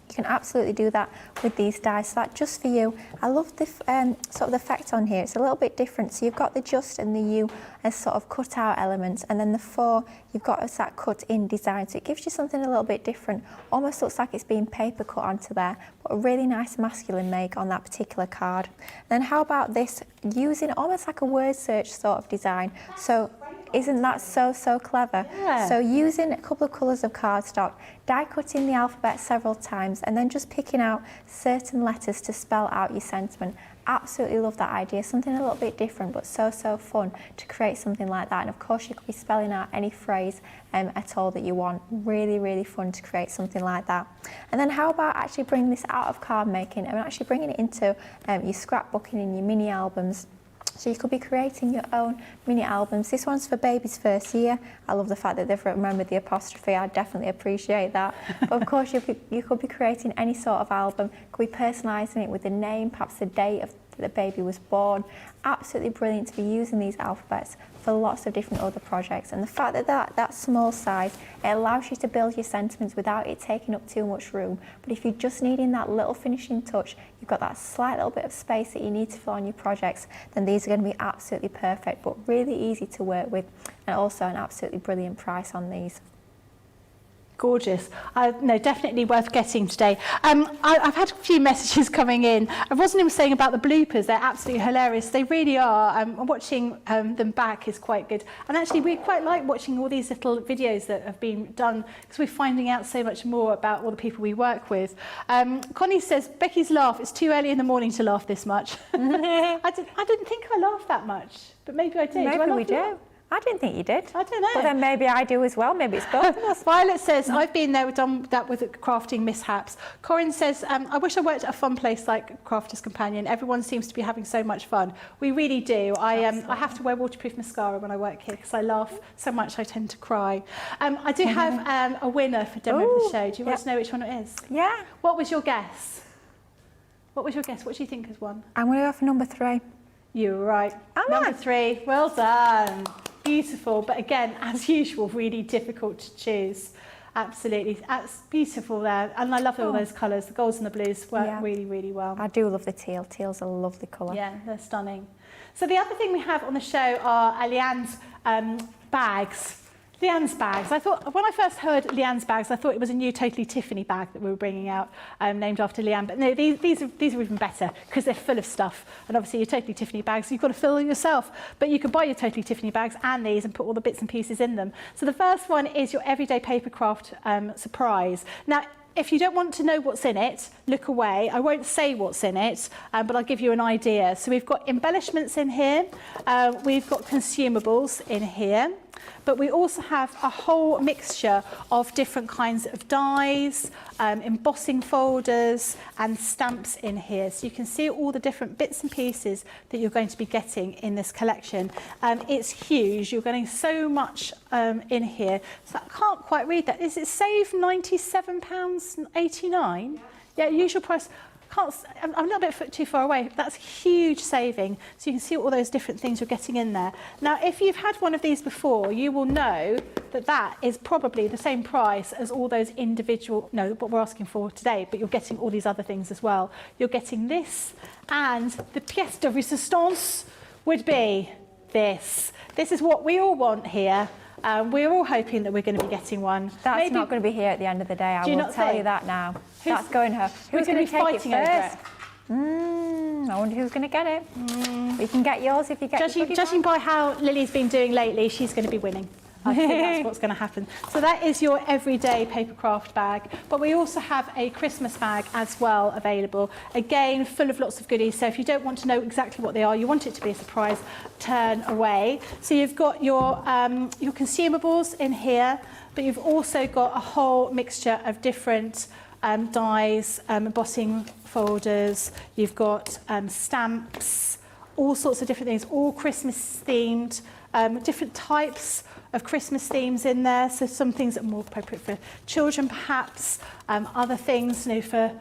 You can absolutely do that with these dies. So that just for you. I love the sort of the effect on here. It's a little bit different. So you've got the just and the U as sort of cut out elements, and then the for you've got as that cut in design. So it gives you something a little bit different. Almost looks like it's being paper cut onto there, but a really nice masculine make on that particular card. Then how about this, using almost like a word search sort of design. So isn't that so clever? Yeah. So using a couple of colours of cardstock, die cutting the alphabet several times, and then just picking out certain letters to spell out your sentiment. Absolutely love that idea. Something a little bit different, but so fun to create something like that. And of course you could be spelling out any phrase at all that you want. Really fun to create something like that. And then how about actually bringing this out of card making and actually bringing it into your scrapbooking and your mini albums. So you could be creating your own mini albums. This one's for baby's first year. I love the fact that they've remembered the apostrophe. I definitely appreciate that. But of course, you could be creating any sort of album. Could be personalising it with the name, perhaps the date of the baby was born. Absolutely brilliant to be using these alphabets for lots of different other projects. And the fact that that small size, it allows you to build your sentiments without it taking up too much room. But if you're just needing that little finishing touch, you've got that slight little bit of space that you need to fill on your projects, then these are going to be absolutely perfect, but really easy to work with, and also an absolutely brilliant price on these. Gorgeous. No, definitely worth getting today. I've had a few messages coming in. Rosalind was saying about the bloopers. They're absolutely hilarious. They really are. Watching them back is quite good. And actually, we quite like watching all these little videos that have been done because we're finding out so much more about all the people we work with. Connie says, Becky's laugh, it's too early in the morning to laugh this much. I didn't think I laughed that much, but maybe I did. Maybe we do. I didn't think you did. I don't know. But then maybe I do as well. Maybe it's both of us. Violet says, I've been there, done that with crafting mishaps. Corinne says, I wish I worked at a fun place like Crafters Companion. Everyone seems to be having so much fun. We really do. I have to wear waterproof mascara when I work here because I laugh so much I tend to cry. I do have a winner for Demo of the Show. Do you want to know which one it is? Yeah. What was your guess? What was your guess? What do you think has won? I'm going to go for number 3. You were right. Number 3. Well done. Beautiful, but again, as usual, really difficult to choose. Absolutely, that's beautiful there, and I love all those colours. The golds and the blues work really well. I do love the teal. Teal's a lovely colour. Yeah, they're stunning. So the other thing we have on the show are Leanne's bags. Leanne's bags. I thought, when I first heard Leanne's bags, I thought it was a new Totally Tiffany bag that we were bringing out, named after Leanne. But no, these are even better because they're full of stuff. And obviously your Totally Tiffany bags, you've got to fill them yourself. But you can buy your Totally Tiffany bags and these and put all the bits and pieces in them. So the first one is your Everyday Paper Craft surprise. Now, if you don't want to know what's in it, look away. I won't say what's in it, but I'll give you an idea. So we've got embellishments in here. We've got consumables in here. But we also have a whole mixture of different kinds of dies, embossing folders and stamps in here. So you can see all the different bits and pieces that you're going to be getting in this collection. It's huge. You're getting so much in here. So I can't quite read that. Is it save £97.89? Yeah, usual price. I'm a little bit too far away. That's a huge saving. So you can see all those different things you're getting in there. Now, if you've had one of these before, you will know that that is probably the same price as all those individual, no, what we're asking for today, but you're getting all these other things as well. You're getting this, and the pièce de résistance would be this. This is what we all want here. We're all hoping that we're going to be getting one. That's not going to be here at the end of the day. I will tell you that now. That's going her. Who's going to take it first? I wonder who's going to get it. You can get yours if you get it. Judging by how Lily's been doing lately, she's going to be winning. I think that's what's going to happen. So that is your everyday paper craft bag. But we also have a Christmas bag as well available. Again, full of lots of goodies. So if you don't want to know exactly what they are, you want it to be a surprise, turn away. So you've got your consumables in here, but you've also got a whole mixture of different dies, embossing folders. You've got stamps, all sorts of different things, all Christmas themed, different types of Christmas themes in there. So some things that are more appropriate for children, perhaps, other things, for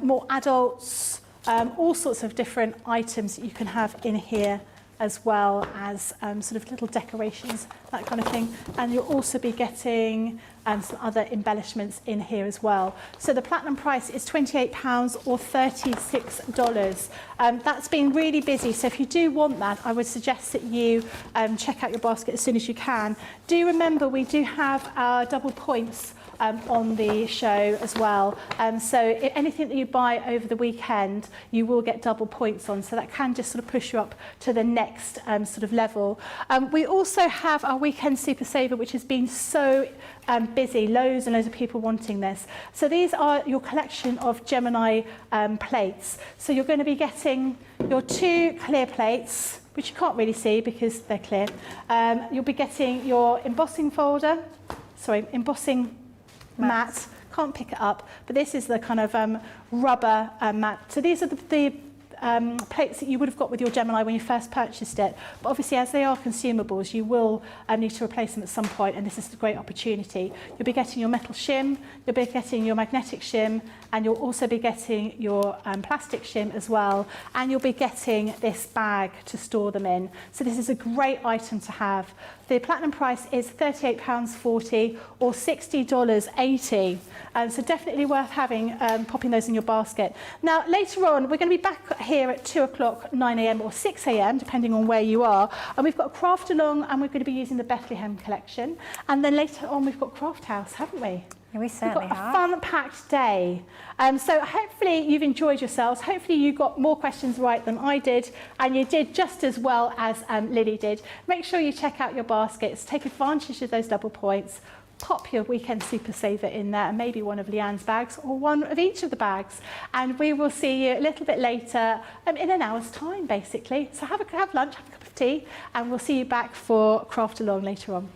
more adults, all sorts of different items that you can have in here, as well as sort of little decorations that kind of thing. And you'll also be getting some other embellishments in here as well. So the platinum price is £28 or $36. That's been really busy, so if you do want that, I would suggest that you check out your basket as soon as you can. Do remember we do have our double points on the show as well. So anything that you buy over the weekend, you will get double points on. So that can just sort of push you up to the next sort of level. We also have our weekend super saver, which has been so busy, loads and loads of people wanting this. So these are your collection of Gemini plates. So you're going to be getting your 2 clear plates, which you can't really see because they're clear. You'll be getting your embossing mat. Can't pick it up, but this is the kind of rubber mat. So these are the plates that you would have got with your Gemini when you first purchased it. But obviously, as they are consumables, you will need to replace them at some point, and this is a great opportunity. You'll be getting your metal shim, you'll be getting your magnetic shim, and you'll also be getting your plastic shim as well, and you'll be getting this bag to store them in. So this is a great item to have. The platinum price is £38.40 or $60.80. So definitely worth having, popping those in your basket. Now, later on, we're going to be back here at 2 o'clock, 9 a.m. or 6 a.m, depending on where you are. And we've got a craft along, and we're going to be using the Bethlehem collection. And then later on, we've got Craft House, haven't we? Yeah, we certainly We've got have. a fun-packed day. So hopefully you've enjoyed yourselves. Hopefully you got more questions right than I did, and you did just as well as Lily did. Make sure you check out your baskets, take advantage of those double points, pop your weekend super saver in there, and maybe one of Leanne's bags or one of each of the bags. And we will see you a little bit later in an hour's time, basically. So have lunch, have a cup of tea, and we'll see you back for Craft Along later on.